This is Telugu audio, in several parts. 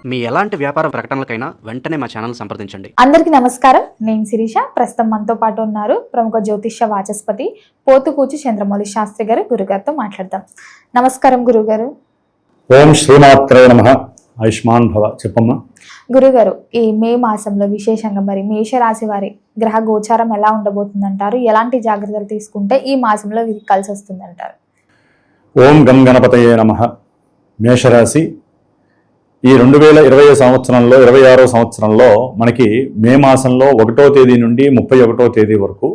మీ ఎలాంటి వ్యాపార ప్రకటనలకైనా వెంటనే మా ఛానల్ సంప్రదించండి. అందరికీ నమస్కారం. నేను శిరీష. ప్రస్తుతం మనతో పాటు ఉన్నారు ప్రముఖ జ్యోతిష్య వాచస్పతి పోతుకూచి చంద్రమౌళి శాస్త్రి గారు. గురుగారితో మాట్లాడదాం. నమస్కారం గురుగారు. ఓం శ్రీమాత్రే నమః. ఆయుష్మాన్ భవ. చెప్పమ్మా. గురుగారు, ఈ మే మాసంలో విశేషంగా మరి మేషరాశి వారి గ్రహ గోచారం ఎలా ఉండబోతుందంటారు? ఎలాంటి జాగ్రత్తలు తీసుకుంటే ఈ మాసంలో వీరికి కలిసి వస్తుందంటారు? ఓం గం గణపతయే నమః. మేషరాశి ఈ 2020 సంవత్సరంలో 26వ సంవత్సరంలో మనకి మే మాసంలో 1వ తేదీ నుండి 31వ తేదీ వరకు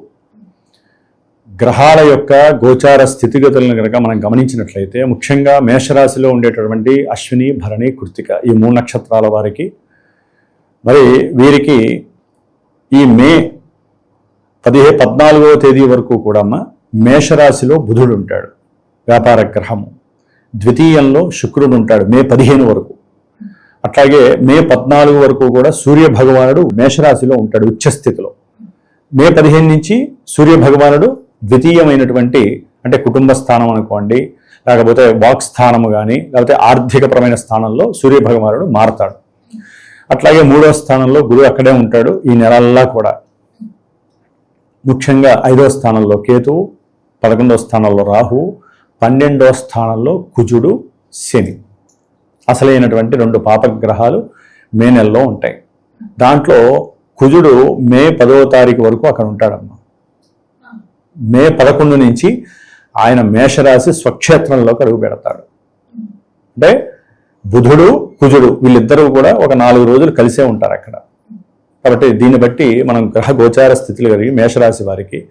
గ్రహాల యొక్క గోచార స్థితిగతులను కనుక మనం గమనించినట్లయితే ముఖ్యంగా మేషరాశిలో ఉండేటటువంటి అశ్విని, భరణి, కృత్తిక ఈ 3 నక్షత్రాల వారికి మరి వీరికి ఈ మే 14వ తేదీ వరకు కూడా మేషరాశిలో బుధుడు ఉంటాడు, వ్యాపార గ్రహము. ద్వితీయంలో శుక్రుడు ఉంటాడు మే 15 వరకు. అట్లాగే మే 14 వరకు కూడా సూర్య భగవానుడు మేషరాశిలో ఉంటాడు ఉచ్చస్థితిలో. మే 15 నుంచి సూర్య భగవానుడు ద్వితీయమైనటువంటి అంటే కుటుంబ స్థానం అనుకోండి, లేకపోతే వాక్ స్థానము కానీ, లేకపోతే ఆర్థికపరమైన స్థానంలో సూర్య భగవానుడు మారతాడు. అట్లాగే 3వ స్థానంలో గురువు అక్కడే ఉంటాడు ఈ నెలల్లా కూడా. ముఖ్యంగా 5వ స్థానంలో కేతువు, 11వ స్థానంలో రాహువు, 12వ స్థానంలో కుజుడు, శని. అసలైనటువంటి 2 పాపగ్రహాలు మే నెలలో ఉంటాయి. దాంట్లో కుజుడు మే 10వ తారీఖు వరకు అక్కడ ఉంటాడమ్మా. మే 11 నుంచి ఆయన మేషరాశి స్వక్షేత్రంలోకి అడుగు పెడతాడు. అంటే బుధుడు, కుజుడు వీళ్ళిద్దరూ కూడా ఒక 4 రోజులు కలిసే ఉంటారు అక్కడ. కాబట్టి దీన్ని బట్టి మనం గ్రహ గోచార స్థితులు కలిగి మేషరాశి వారికి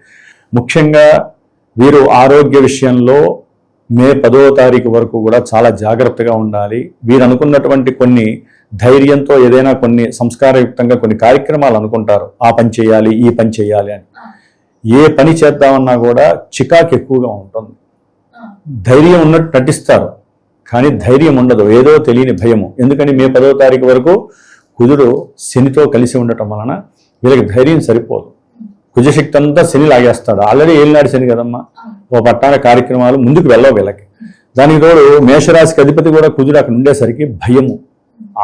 ముఖ్యంగా వీరు ఆరోగ్య విషయంలో మే 10వ తారీఖు వరకు కూడా చాలా జాగ్రత్తగా ఉండాలి. వీరు అనుకున్నటువంటి కొన్ని ధైర్యంతో ఏదైనా కొన్ని సంస్కారయుక్తంగా కొన్ని కార్యక్రమాలు అనుకుంటారు, ఆ పని చేయాలి, ఈ పని చేయాలి అని. ఏ పని చేద్దామన్నా కూడా చికాకు ఎక్కువగా ఉంటుంది. ధైర్యం ఉన్నట్టు నటిస్తారు కానీ ధైర్యం ఉండదు, ఏదో తెలియని భయము. ఎందుకని మే 10వ తారీఖు వరకు కుజుడు శనితో కలిసి ఉండటం వలన వీళ్ళకి ధైర్యం సరిపోదు. కుజశక్తి అంతా శని లాగేస్తాడు. ఆల్రెడీ ఏలినాడు శని కదమ్మా. ఓ పట్టాన కార్యక్రమాలు ముందుకు వెళ్ళవు వీళ్ళకి. దానికి తోడు మేషరాశికి అధిపతి కూడా కుజుడు అక్కడ ఉండేసరికి భయము,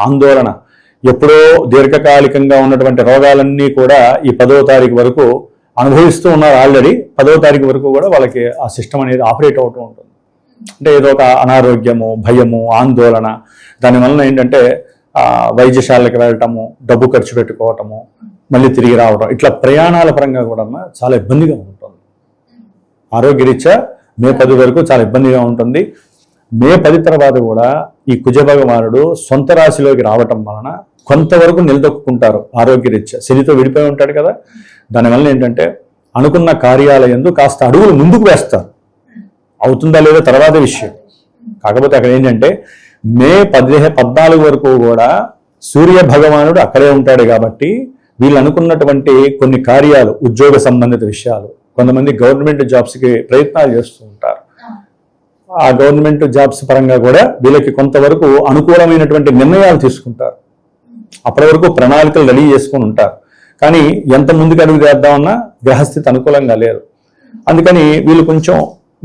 ఆందోళన, ఎప్పుడో దీర్ఘకాలికంగా ఉన్నటువంటి రోగాలన్నీ కూడా ఈ 10వ తారీఖు వరకు అనుభవిస్తూ ఉన్నారు. ఆల్రెడీ 10వ తారీఖు వరకు కూడా వాళ్ళకి ఆ సిస్టమ్ అనేది ఆపరేట్ అవుతూ ఉంటుంది. అంటే ఏదో ఒక అనారోగ్యము, భయము, ఆందోళన. దానివల్ల ఏంటంటే వైద్యశాలకు వెళ్ళటము, డబ్బు ఖర్చు పెట్టుకోవటము, మళ్ళీ తిరిగి రావడం, ఇట్లా ప్రయాణాల పరంగా కూడా చాలా ఇబ్బందిగా ఉంటుంది. ఆరోగ్యరీత్యా మే 10 వరకు చాలా ఇబ్బందిగా ఉంటుంది. మే 10 తర్వాత కూడా ఈ కుజ భగవానుడు సొంత రాశిలోకి రావటం వలన కొంతవరకు నిలదొక్కుంటారు ఆరోగ్యరీత్యా. శనితో విడిపోయి ఉంటాడు కదా. దానివల్ల ఏంటంటే అనుకున్న కార్యాలయందు కాస్త అడుగులు ముందుకు వేస్తారు. అవుతుందా లేదా తర్వాత విషయం. కాకపోతే అక్కడ ఏంటంటే మే 14 వరకు కూడా సూర్య భగవానుడు అక్కడే ఉంటాడు కాబట్టి వీళ్ళు అనుకున్నటువంటి కొన్ని కార్యాలు, ఉద్యోగ సంబంధిత విషయాలు, కొంతమంది గవర్నమెంట్ జాబ్స్కి ప్రయత్నాలు చేస్తూ ఉంటారు. ఆ గవర్నమెంట్ జాబ్స్ పరంగా కూడా వీళ్ళకి కొంతవరకు అనుకూలమైనటువంటి నిర్ణయాలు తీసుకుంటారు. అప్పటి వరకు ప్రణాళికలు రెడీ చేసుకొని ఉంటారు. కానీ ఎంత ముందుకు అడుగు చేద్దామన్నా గ్రహస్థితి అనుకూలంగా లేదు. అందుకని వీళ్ళు కొంచెం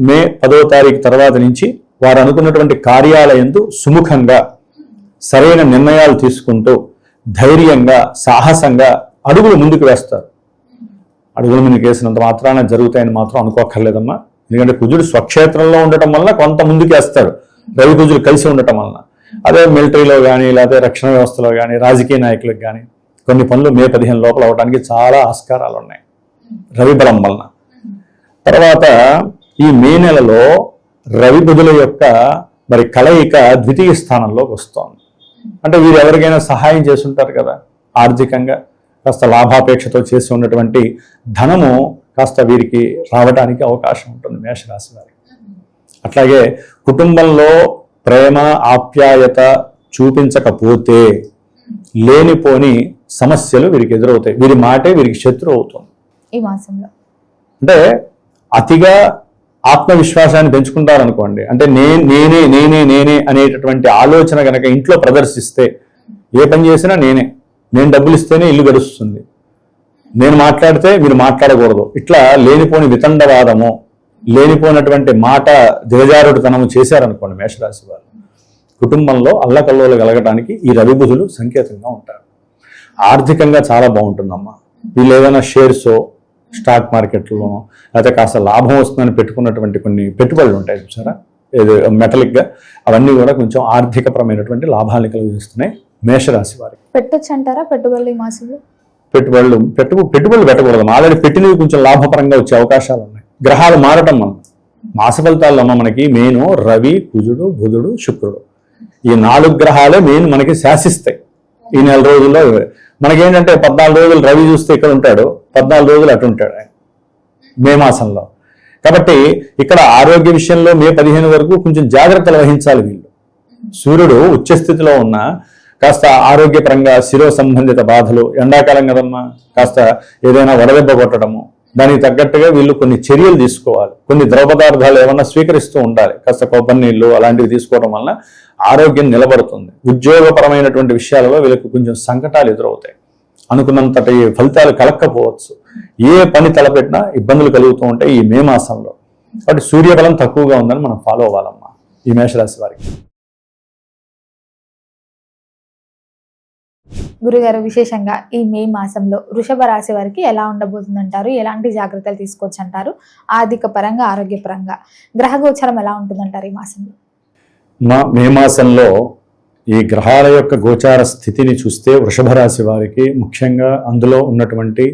మే 10వ తారీఖు తర్వాత నుంచి వారు అనుకున్నటువంటి కార్యాలయందు సుముఖంగా సరైన నిర్ణయాలు తీసుకుంటూ ధైర్యంగా, సాహసంగా అడుగులు ముందుకు వేస్తారు. అడుగులు ముందుకు వేసినంత మాత్రాన జరుగుతాయని మాత్రం అనుకోక్కర్లేదమ్మా. ఎందుకంటే కుజుడు స్వక్షేత్రంలో ఉండటం వలన కొంత ముందుకు వేస్తాడు, రవి కుజుడు కలిసి ఉండటం వలన. అదే మిలిటరీలో కానీ, లేకపోతే రక్షణ వ్యవస్థలో కానీ, రాజకీయ నాయకులకు కానీ కొన్ని పనులు మే 15 లోపల అవడానికి చాలా ఆస్కారాలు ఉన్నాయి రవి బలం వలన. తర్వాత ఈ మే నెలలో రవి బుధుల యొక్క మరి కలయిక ద్వితీయ స్థానంలోకి వస్తోంది. అంటే వీరు ఎవరికైనా సహాయం చేస్తుంటారు కదా, ఆర్థికంగా కాస్త లాభాపేక్షతో చేసి ఉన్నటువంటి ధనము కాస్త వీరికి రావడానికి అవకాశం ఉంటుంది మేషరాశి వారికి. అట్లాగే కుటుంబంలో ప్రేమ, ఆప్యాయత చూపించకపోతే లేనిపోని సమస్యలు వీరికి ఎదురవుతాయి. వీరి మాటే వీరికి శత్రు అవుతుంది ఈ మాసంలో. అంటే అతిగా ఆత్మవిశ్వాసాన్ని పెంచుకుంటారనుకోండి, అంటే నేనే నేనే నేనే అనేటటువంటి ఆలోచన కనుక ఇంట్లో ప్రదర్శిస్తే ఏ పని చేసినా నేను డబ్బులు ఇస్తేనే ఇల్లు గడుస్తుంది, నేను మాట్లాడితే మీరు మాట్లాడకూడదు, ఇట్లా లేనిపోని వితండవాదము, లేనిపోయినటువంటి మాట దిగజారుడుతనము చేశారనుకోండి మేషరాశి వారు, కుటుంబంలో అల్లకల్లోలు కలగడానికి ఈ రవి బుధులు సంకేతంగా ఉంటారు. ఆర్థికంగా చాలా బాగుంటుందమ్మా. వీళ్ళు ఏదైనా షేర్స్ స్టాక్ మార్కెట్లోనో లేకపోతే కాస్త లాభం వస్తుందని పెట్టుకున్నటువంటి కొన్ని పెట్టుబడులు ఉంటాయి చూసారా, ఏదో మెటలిక్గా, అవన్నీ కూడా కొంచెం ఆర్థికపరమైనటువంటి లాభాలను కలిగిస్తున్నాయి మేషరాశి వారికి. పెట్టొచ్చు అంటారా పెట్టుబడులు ఈ మాసంలో? పెట్టుబడులు పెట్టకూడదు. ఆల్రెడీ పెట్టినవి కొంచెం లాభపరంగా వచ్చే అవకాశాలు ఉన్నాయి. గ్రహాలు మారటం వల్ల మాస ఫలితాల్లో మనకి మెయిన్ రవి, కుజుడు, బుధుడు, శుక్రుడు, ఈ 4 గ్రహాలే మెయిన్ మనకి శాసిస్తాయి ఈ నెల రోజుల్లో. మనకేంటంటే 14 రోజులు రవి చూస్తే ఇక్కడ ఉంటాడు, 14 రోజులు అటు ఉంటాడు ఆయన మే మాసంలో. కాబట్టి ఇక్కడ ఆరోగ్య విషయంలో మే 15 వరకు కొంచెం జాగ్రత్తలు వహించాలి వీళ్ళు. సూర్యుడు ఉచ్చస్థితిలో ఉన్న కాస్త ఆరోగ్యపరంగా శిరో సంబంధిత బాధలు, ఎండాకాలం కదమ్మా, కాస్త ఏదైనా వడదెబ్బ కొట్టడము, దానికి తగ్గట్టుగా వీళ్ళు కొన్ని చర్యలు తీసుకోవాలి. కొన్ని ద్రవ పదార్థాలు ఏమన్నా స్వీకరిస్తూ ఉండాలి. కాస్త కొబ్బరి నీళ్ళు అలాంటివి తీసుకోవడం వల్ల ఆరోగ్యం నిలబడుతుంది. ఉద్యోగపరమైనటువంటి విషయాలలో వీళ్ళకి కొంచెం సంకటాలు ఎదురవుతాయి. అనుకున్నంతటి ఫలితాలు కలక్కపోవచ్చు. ఏ పని తలపెట్టినా ఇబ్బందులు కలుగుతూ ఉంటాయి ఈ మే మాసంలో. కాబట్టి సూర్యబలం తక్కువగా ఉందని మనం ఫాలో అవ్వాలమ్మా ఈ మేషరాశి వారికి. గురుగారు, విశేషంగా ఈ మే మాసంలో వృషభ రాశి వారికి ఎలా ఉండబోతుందంటారు? ఎలాంటి జాగ్రత్తలు తీసుకోవచ్చు అంటారు? ఆర్థిక పరంగా, ఆరోగ్యపరంగా గ్రహ గోచరం ఎలా ఉంటుందంటారు ఈ మాసంలో? మే మాసంలో ఈ గ్రహాల యొక్క గోచార స్థితిని చూస్తే వృషభ రాశి వారికి ముఖ్యంగా అందులో ఉన్నటువంటి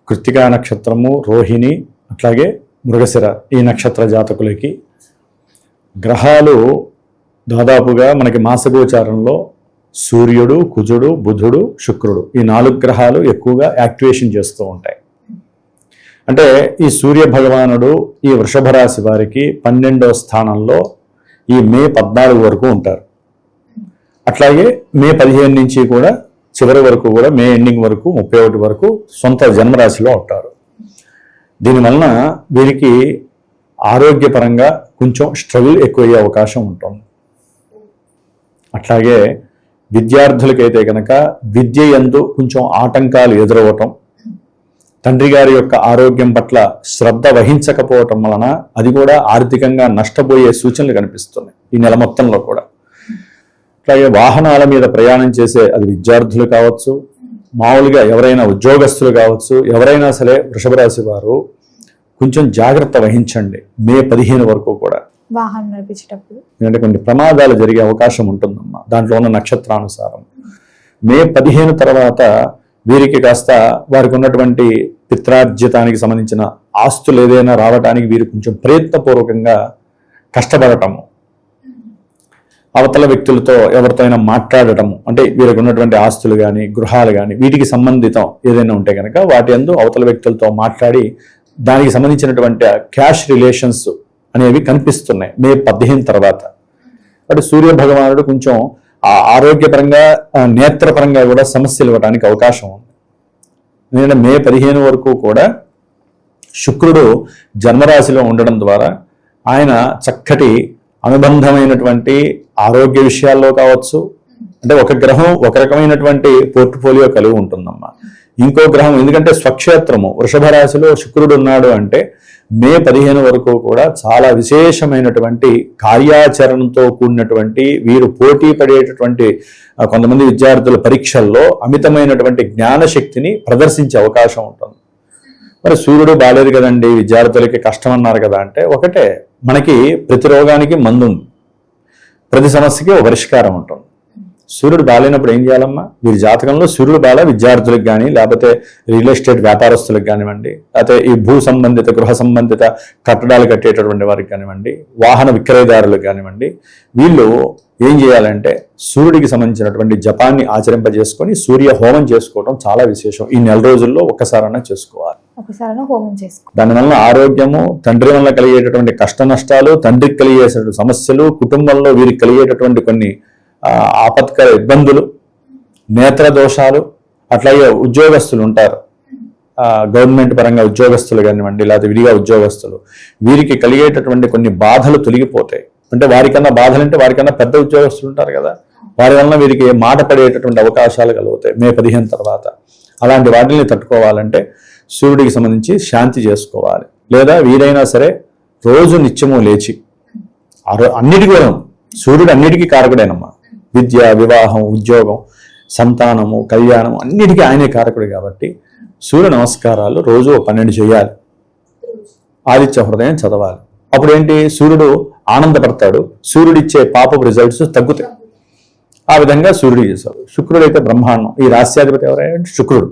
కృత్తికా నక్షత్రము, రోహిణి, అట్లాగే మృగశిర ఈ నక్షత్ర జాతకులకి గ్రహాలు దాదాపుగా మనకి మాసగోచారంలో సూర్యుడు, కుజుడు, బుధుడు, శుక్రుడు ఈ 4 గ్రహాలు ఎక్కువగా యాక్టివేషన్ చేస్తూ ఉంటాయి. అంటే ఈ సూర్య భగవానుడు ఈ వృషభ రాశి వారికి 12వ స్థానంలో ఈ మే 14 వరకు ఉంటారు. అట్లాగే మే 15 నుంచి కూడా చివరి వరకు కూడా మే ఎండింగ్ వరకు 31 వరకు సొంత జన్మరాశిలో ఉంటారు. దీనివలన వీరికి ఆరోగ్యపరంగా కొంచెం స్ట్రగుల్ ఎక్కువయ్యే అవకాశం ఉంటుంది. అట్లాగే విద్యార్థులకైతే కనుక విద్య యందు కొంచెం ఆటంకాలు ఎదురవటం, తండ్రి గారి యొక్క ఆరోగ్యం పట్ల శ్రద్ధ వహించకపోవటం వలన అది కూడా ఆర్థికంగా నష్టపోయే సూచనలు కనిపిస్తున్నాయి ఈ నెల మొత్తంలో కూడా. అట్లాగే వాహనాల మీద ప్రయాణం చేసే అది విద్యార్థులు కావచ్చు, మామూలుగా ఎవరైనా ఉద్యోగస్తులు కావచ్చు, ఎవరైనా సరే వృషభ రాశి వారు కొంచెం జాగ్రత్త వహించండి మే 15 వరకు కూడా. వాహనం నడిపించేటప్పుడు ఎందుకంటే కొన్ని ప్రమాదాలు జరిగే అవకాశం ఉంటుందమ్మా దాంట్లో ఉన్న నక్షత్రానుసారం. మే 15 తర్వాత వీరికి కాస్త వారికి ఉన్నటువంటి పిత్రార్జితానికి సంబంధించిన ఆస్తులు ఏదైనా రావడానికి వీరు కొంచెం ప్రయత్నపూర్వకంగా కష్టపడటము, అవతల వ్యక్తులతో ఎవరితో అయినా మాట్లాడటము, అంటే వీరికి ఉన్నటువంటి ఆస్తులు కానీ గృహాలు కానీ వీటికి సంబంధితం ఏదైనా ఉంటే కనుక వాటి యందు అవతల వ్యక్తులతో మాట్లాడి దానికి సంబంధించినటువంటి క్యాష్ రిలేషన్స్ అనేవి కనిపిస్తున్నాయి మే 15 తర్వాత. అంటే సూర్య భగవానుడు కొంచెం ఆరోగ్యపరంగా నేత్రపరంగా కూడా సమస్యలు ఇవ్వడానికి అవకాశం ఉంది. ఎందుకంటే మే 15 వరకు కూడా శుక్రుడు జన్మరాశిలో ఉండడం ద్వారా ఆయన చక్కటి అనుబంధమైనటువంటి ఆరోగ్య విషయాల్లో కావచ్చు, అంటే ఒక గ్రహం ఒక రకమైనటువంటి పోర్ట్ఫోలియో కలిగి ఉంటుందమ్మా. ఇంకో గ్రహం ఎందుకంటే స్వక్షేత్రము వృషభ రాశిలో శుక్రుడు ఉన్నాడు అంటే మే 15 వరకు కూడా చాలా విశేషమైనటువంటి కార్యాచరణతో కూడినటువంటి వీరు పోటీ పడేటటువంటి కొంతమంది విద్యార్థుల పరీక్షల్లో అమితమైనటువంటి జ్ఞానశక్తిని ప్రదర్శించే అవకాశం ఉంటుంది. మరి సూర్యుడు బాలేదు కదండి, విద్యార్థులకి కష్టం అన్నారు కదా అంటే, ఒకటే మనకి ప్రతి రోగానికి మందు ఉంది, ప్రతి సమస్యకి ఒక పరిష్కారం ఉంటుంది. సూర్యుడు బాలేనప్పుడు ఏం చేయాలమ్మా? వీరి జాతకంలో సూర్యుడు బాల విద్యార్థులకు కానీ, లేకపోతే రియల్ ఎస్టేట్ వ్యాపారస్తులకు కానివ్వండి, లేకపోతే ఈ భూ సంబంధిత గృహ సంబంధిత కట్టడాలు కట్టేటటువంటి వారికి కానివ్వండి, వాహన విక్రయదారులకు కానివ్వండి, వీళ్ళు ఏం చేయాలంటే సూర్యుడికి సంబంధించినటువంటి జపాన్ని ఆచరింపజేసుకొని సూర్య హోమం చేసుకోవడం చాలా విశేషం. ఈ నెల రోజుల్లో ఒక్కసారైనా చేసుకోవాలి. దానివల్ల ఆరోగ్యము, తండ్రి వల్ల కలిగేటటువంటి కష్ట నష్టాలు, తండ్రికి కలిగేటటువంటి సమస్యలు, కుటుంబంలో వీరికి కలిగేటటువంటి కొన్ని ఆపత్కర ఇబ్బందులు, నేత్ర దోషాలు, అట్లాగే ఉద్యోగస్తులు ఉంటారు, గవర్నమెంట్ పరంగా ఉద్యోగస్తులు కానివ్వండి, లేకపోతే విడిగా ఉద్యోగస్తులు, వీరికి కలిగేటటువంటి కొన్ని బాధలు తొలగిపోతాయి. అంటే వారికన్నా బాధలు అంటే వారికన్నా పెద్ద ఉద్యోగస్తులు ఉంటారు కదా, వారి వలన వీరికి మాట పడేటటువంటి అవకాశాలు కలుగుతాయి మే 15 తర్వాత. అలాంటి వాటిని తట్టుకోవాలంటే సూర్యుడికి సంబంధించి శాంతి చేసుకోవాలి. లేదా వీరైనా సరే రోజు నిత్యము లేచి అన్నిటి కూడా సూర్యుడు అన్నిటికీ కారకుడేనమ్మా. విద్య, వివాహం, ఉద్యోగం, సంతానము, కళ్యాణం అన్నిటికీ ఆయనే కారకుడు కాబట్టి సూర్య నమస్కారాలు రోజు 12 చేయాలి. ఆదిత్య హృదయం చదవాలి. అప్పుడు ఏంటి, సూర్యుడు ఆనందపడతాడు, సూర్యుడిచ్చే పాపపు రిజల్ట్స్ తగ్గుతాయి. ఆ విధంగా సూర్యుడు చేశాడు. శుక్రుడు అయితే బ్రహ్మాండం. ఈ రాశ్యాధిపతి ఎవరైనా శుక్రుడు.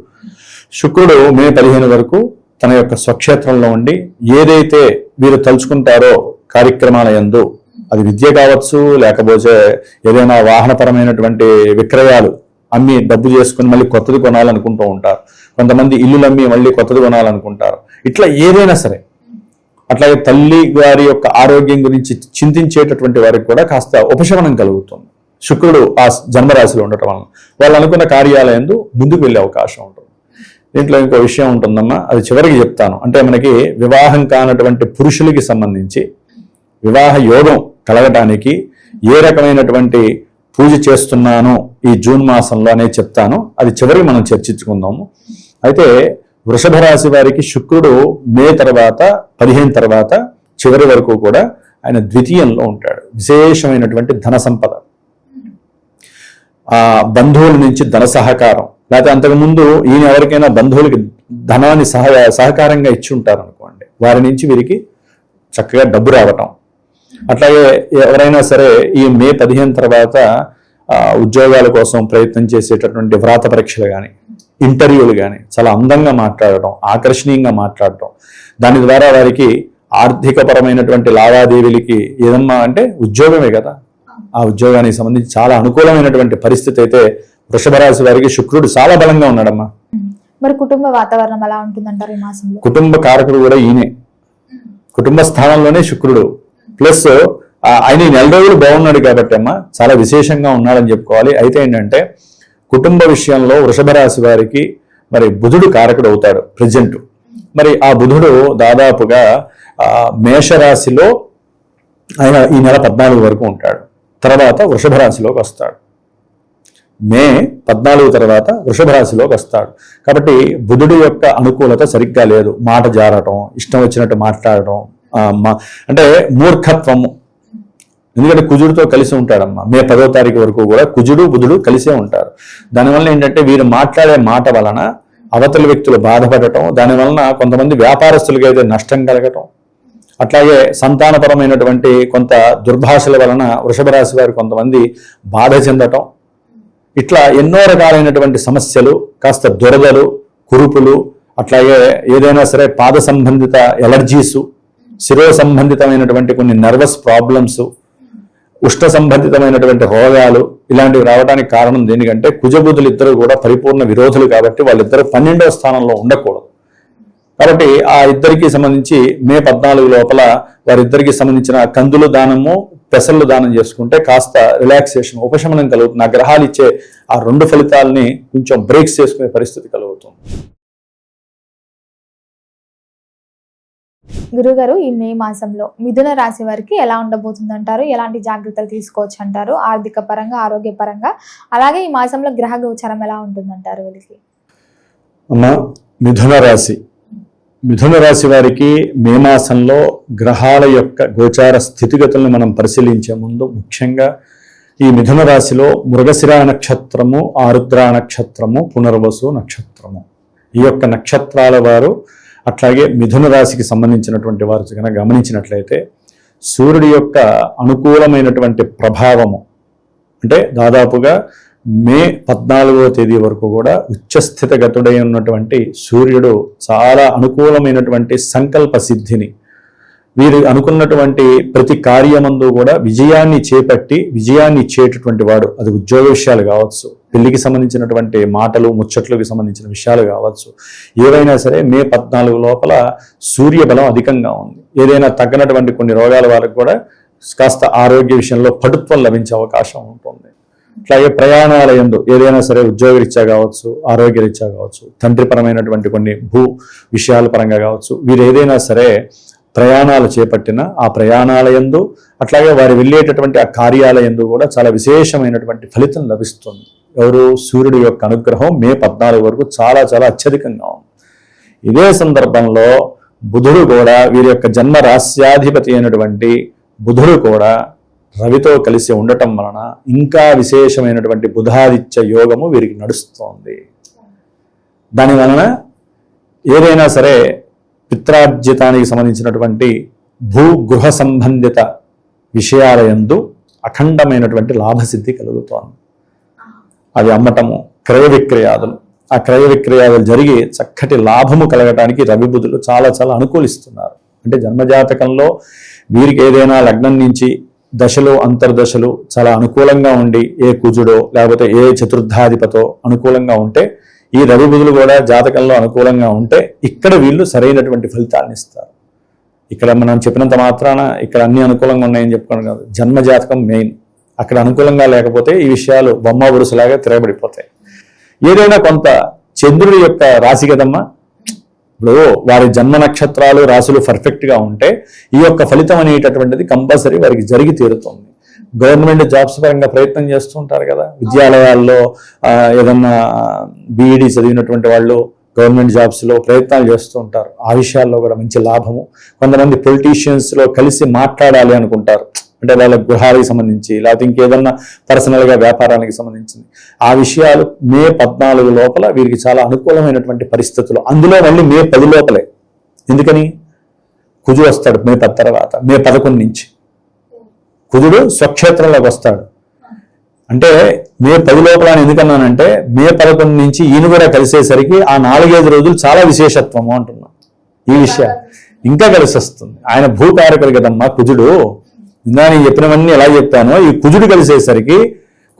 శుక్రుడు మే 15 వరకు తన యొక్క స్వక్షేత్రంలో ఉండి ఏదైతే వీరు తలుచుకుంటారో కార్యక్రమాల యందు, అది విద్య కావచ్చు, లేకపోతే ఏదైనా వాహనపరమైనటువంటి విక్రయాలు అమ్మి డబ్బు చేసుకుని మళ్ళీ కొత్తది కొనాలనుకుంటూ ఉంటారు. కొంతమంది ఇల్లులు అమ్మి మళ్ళీ కొత్తది కొనాలనుకుంటారు. ఇట్లా ఏదైనా సరే, అట్లాగే తల్లి గారి యొక్క ఆరోగ్యం గురించి చింతించేటటువంటి వారికి కూడా కాస్త ఉపశమనం కలుగుతుంది శుక్రుడు ఆ జన్మరాశిలో ఉండటం వలన. వాళ్ళు అనుకున్న కార్యాలయందు ముందుకు వెళ్ళే అవకాశం ఉంటుంది. దీంట్లో ఇంకో విషయం ఉంటుందమ్మా, అది చివరికి చెప్తాను. అంటే మనకి వివాహం కానటువంటి పురుషులకి సంబంధించి వివాహ యోగం కలగటానికి ఏ రకమైనటువంటి పూజ చేస్తున్నాను ఈ జూన్ మాసంలో అనేది చెప్తాను. అది చివరికి మనం చర్చించుకుందాము. అయితే వృషభ రాశి వారికి శుక్రుడు మే తర్వాత 15 తర్వాత చివరి వరకు కూడా ఆయన ద్వితీయంలో ఉంటాడు. విశేషమైనటువంటి ధన సంపద, బంధువుల నుంచి ధన సహకారం, లేకపోతే అంతకుముందు ఈయన ఎవరికైనా బంధువులకి ధనాన్ని సహకారంగా ఇచ్చి ఉంటారు అనుకోండి, వారి నుంచి వీరికి చక్కగా డబ్బు రావటం. అట్లాగే ఎవరైనా సరే ఈ మే 15 తర్వాత ఉద్యోగాల కోసం ప్రయత్నం చేసేటటువంటి వ్రాత పరీక్షలు కానీ, ఇంటర్వ్యూలు కానీ చాలా అందంగా మాట్లాడటం, ఆకర్షణీయంగా మాట్లాడటం, దాని ద్వారా వారికి ఆర్థికపరమైనటువంటి లావాదేవీలకి ఏదమ్మా అంటే ఉద్యోగమే కదా, ఆ ఉద్యోగానికి సంబంధించి చాలా అనుకూలమైనటువంటి పరిస్థితి అయితే వృషభ రాశి వారికి శుక్రుడు చాలా బలంగా ఉన్నాడమ్మా. మరి కుటుంబ వాతావరణం ఎలా ఉంటుందంటారు ఈ మాసంలో? కుటుంబ కారకుడు కూడా ఈయనే, కుటుంబ స్థానంలోనే శుక్రుడు. ప్లస్ ఆయన 4 రోజులు బాగున్నాడు కాబట్టి అమ్మా చాలా విశేషంగా ఉన్నాడని చెప్పుకోవాలి. అయితే ఏంటంటే కుటుంబ విషయంలో వృషభ రాశి వారికి మరి బుధుడు కారకుడు అవుతాడు ప్రజెంట్. మరి ఆ బుధుడు దాదాపుగా మేషరాశిలో ఆయన ఈ నెల 14 వరకు ఉంటాడు. తర్వాత వృషభ రాశిలోకి వస్తాడు. మే 14 తర్వాత వృషభ రాశిలోకి వస్తాడు. కాబట్టి బుధుడు యొక్క అనుకూలత సరిగ్గా లేదు. మాట జారటం, ఇష్టం వచ్చినట్టు మాట్లాడటం, అంటే మూర్ఖత్వము. ఎందుకంటే కుజుడితో కలిసి ఉంటాడమ్మా. మే 10వ తారీఖు వరకు కూడా కుజుడు బుధుడు కలిసే ఉంటారు. దానివల్ల ఏంటంటే వీరు మాట్లాడే మాట వలన అవతలి వ్యక్తులు బాధపడటం, దానివలన కొంతమంది వ్యాపారస్తులకి అయితే నష్టం కలగటం, అట్లాగే సంతానపరమైనటువంటి కొంత దుర్భాషల వలన వృషభ రాశి వారు కొంతమంది బాధ చెందటం, ఇట్లా ఎన్నో రకాలైనటువంటి సమస్యలు, కాస్త దురదలు, కురుపులు, అట్లాగే ఏదైనా సరే పాద సంబంధిత ఎలర్జీసు, శిరో సంబంధితమైనటువంటి కొన్ని నర్వస్ ప్రాబ్లమ్స్, ఉష్ణ సంబంధితమైనటువంటి రోగాలు ఇలాంటివి రావడానికి కారణం దేనికంటే కుజబుధులు ఇద్దరు కూడా పరిపూర్ణ విరోధులు కాబట్టి వాళ్ళిద్దరు 12వ స్థానంలో ఉండకూడదు. కాబట్టి ఆ ఇద్దరికి సంబంధించి మే 14 లోపల వారిద్దరికి సంబంధించిన కందులు దానము, పెసళ్ళు దానం చేసుకుంటే కాస్త రిలాక్సేషన్, ఉపశమనం కలుగుతుంది. ఆ గ్రహాలు ఇచ్చే ఆ 2 ఫలితాలని కొంచెం బ్రేక్స్ చేసుకునే పరిస్థితి కలుగుతుంది. గురుగారు, ఈ మే మాసంలో మిథున రాశి వారికి ఎలా ఉండబోతుంది అంటారు? ఎలాంటి జాగ్రత్తలు తీసుకోవచ్చు అంటారు? ఆర్థిక పరంగా, ఆరోగ్య పరంగా, అలాగే ఈ మాసంలో గ్రహ గోచారం ఎలా ఉంటుందంటారు వీళ్ళకి? అమ్మా, మిథున రాశి వారికి మే మాసంలో గ్రహాల యొక్క గోచార స్థితిగతులను మనం పరిశీలించే ముందు ముఖ్యంగా ఈ మిథున రాశిలో మృగశిర నక్షత్రము, ఆరుద్ర నక్షత్రము, పునర్వసు నక్షత్రము, ఈ యొక్క నక్షత్రాల వారు అట్లాగే మిథున రాశికి సంబంధించినటువంటి వారు కనుక గమనించినట్లయితే సూర్యుడి యొక్క అనుకూలమైనటువంటి ప్రభావము అంటే దాదాపుగా మే 14వ తేదీ వరకు కూడా ఉచ్చస్థితగతుడై ఉన్నటువంటి సూర్యుడు చాలా అనుకూలమైనటువంటి సంకల్ప సిద్ధిని, వీరు అనుకున్నటువంటి ప్రతి కార్యమందు కూడా విజయాన్ని చేపట్టి విజయాన్ని ఇచ్చేటటువంటి వాడు. అది ఉద్యోగ విషయాలు కావచ్చు, పెళ్లికి సంబంధించినటువంటి మాటలు ముచ్చట్లకు సంబంధించిన విషయాలు కావచ్చు, ఏవైనా సరే మే 14 లోపల సూర్య బలం అధికంగా ఉంది. ఏదైనా తగ్గనటువంటి కొన్ని రోగాల వారికి కూడా కాస్త ఆరోగ్య విషయంలో పటుత్వం లభించే అవకాశం ఉంటుంది. అట్లాగే ప్రయాణాల యందు ఏదైనా సరే ఉద్యోగరీత్యా కావచ్చు, ఆరోగ్యరీత్యా కావచ్చు, తండ్రిపరమైనటువంటి కొన్ని భూ విషయాల పరంగా కావచ్చు, వీరు ఏదైనా సరే ప్రయాణాలు చేపట్టిన ఆ ప్రయాణాలయందు అట్లాగే వారు వెళ్ళేటటువంటి ఆ కార్యాలయందు కూడా చాలా విశేషమైనటువంటి ఫలితం లభిస్తుంది. ఎవరు? సూర్యుడి యొక్క అనుగ్రహం మే 14 వరకు చాలా చాలా అత్యధికంగా ఉంది. ఇదే సందర్భంలో బుధుడు కూడా, వీరి యొక్క జన్మ రాశ్యాధిపతి అయినటువంటి బుధుడు కూడా రవితో కలిసి ఉండటం వలన ఇంకా విశేషమైనటువంటి బుధాదిత్య యోగము వీరికి నడుస్తోంది. దాని వలన ఏదైనా సరే పిత్రార్జితానికి సంబంధించినటువంటి భూగృహ సంబంధిత విషయాల యందు అఖండమైనటువంటి లాభసిద్ధి కలుగుతోంది. అది అమ్మటము, క్రయ విక్రయాదులు, ఆ క్రయ విక్రయాదులు జరిగి చక్కటి లాభము కలగటానికి రవి బుధులు చాలా చాలా అనుకూలిస్తున్నారు. అంటే జన్మజాతకంలో వీరికి ఏదైనా లగ్నం నుంచి దశలు అంతర్దశలు చాలా అనుకూలంగా ఉండి ఏ కుజుడో లేకపోతే ఏ చతుర్థాధిపతో అనుకూలంగా ఉంటే, ఈ రవి బుధులు కూడా జాతకంలో అనుకూలంగా ఉంటే ఇక్కడ వీళ్ళు సరైనటువంటి ఫలితాలను ఇస్తారు. ఇక్కడ మనం చెప్పినంత మాత్రాన ఇక్కడ అన్ని అనుకూలంగా ఉన్నాయని చెప్పుకోవడం కాదు, జన్మజాతకం మెయిన్. అక్కడ అనుకూలంగా లేకపోతే ఈ విషయాలు బొమ్మ బురుసులాగా తిరగబడిపోతాయి. ఏదైనా కొంత చంద్రుడి యొక్క రాశి కదమ్మా, ఇప్పుడు వారి జన్మ నక్షత్రాలు రాశులు పర్ఫెక్ట్గా ఉంటే ఈ యొక్క ఫలితం అనేటటువంటిది కంపల్సరీ వారికి జరిగి తీరుతుంది. గవర్నమెంట్ జాబ్స్ పరంగా ప్రయత్నం చేస్తూ ఉంటారు కదా, విద్యాలయాల్లో ఏదన్నా బీఈడి చదివినటువంటి వాళ్ళు గవర్నమెంట్ జాబ్స్లో ప్రయత్నాలు చేస్తూ ఉంటారు. ఆ విషయాల్లో కూడా మంచి లాభము. కొంతమంది పొలిటీషియన్స్లో కలిసి మాట్లాడాలి అనుకుంటారు, అంటే వాళ్ళ గృహాలకు సంబంధించి లేకపోతే ఇంకేదన్నా పర్సనల్గా వ్యాపారానికి సంబంధించింది. ఆ విషయాలు మే 14 లోపల వీరికి చాలా అనుకూలమైనటువంటి పరిస్థితులు. అందులో మళ్ళీ మే 10 లోపలే. ఎందుకని? కుజుడు వస్తాడు మే 10 తర్వాత, మే 11 నుంచి కుజుడు స్వక్షేత్రంలోకి వస్తాడు. అంటే మే 10 లోపల ఎందుకన్నానంటే మే 11 నుంచి ఈయన కూడా కలిసేసరికి ఆ 4-5 రోజులు చాలా విశేషత్వము అంటున్నాం. ఈ విషయం ఇంకా కలిసి వస్తుంది. ఆయన భూకారకుడు కదమ్మా కుజుడు. ఇందా నేను చెప్పినవన్నీ ఎలా చెప్పానో, ఈ కుజుడు కలిసేసరికి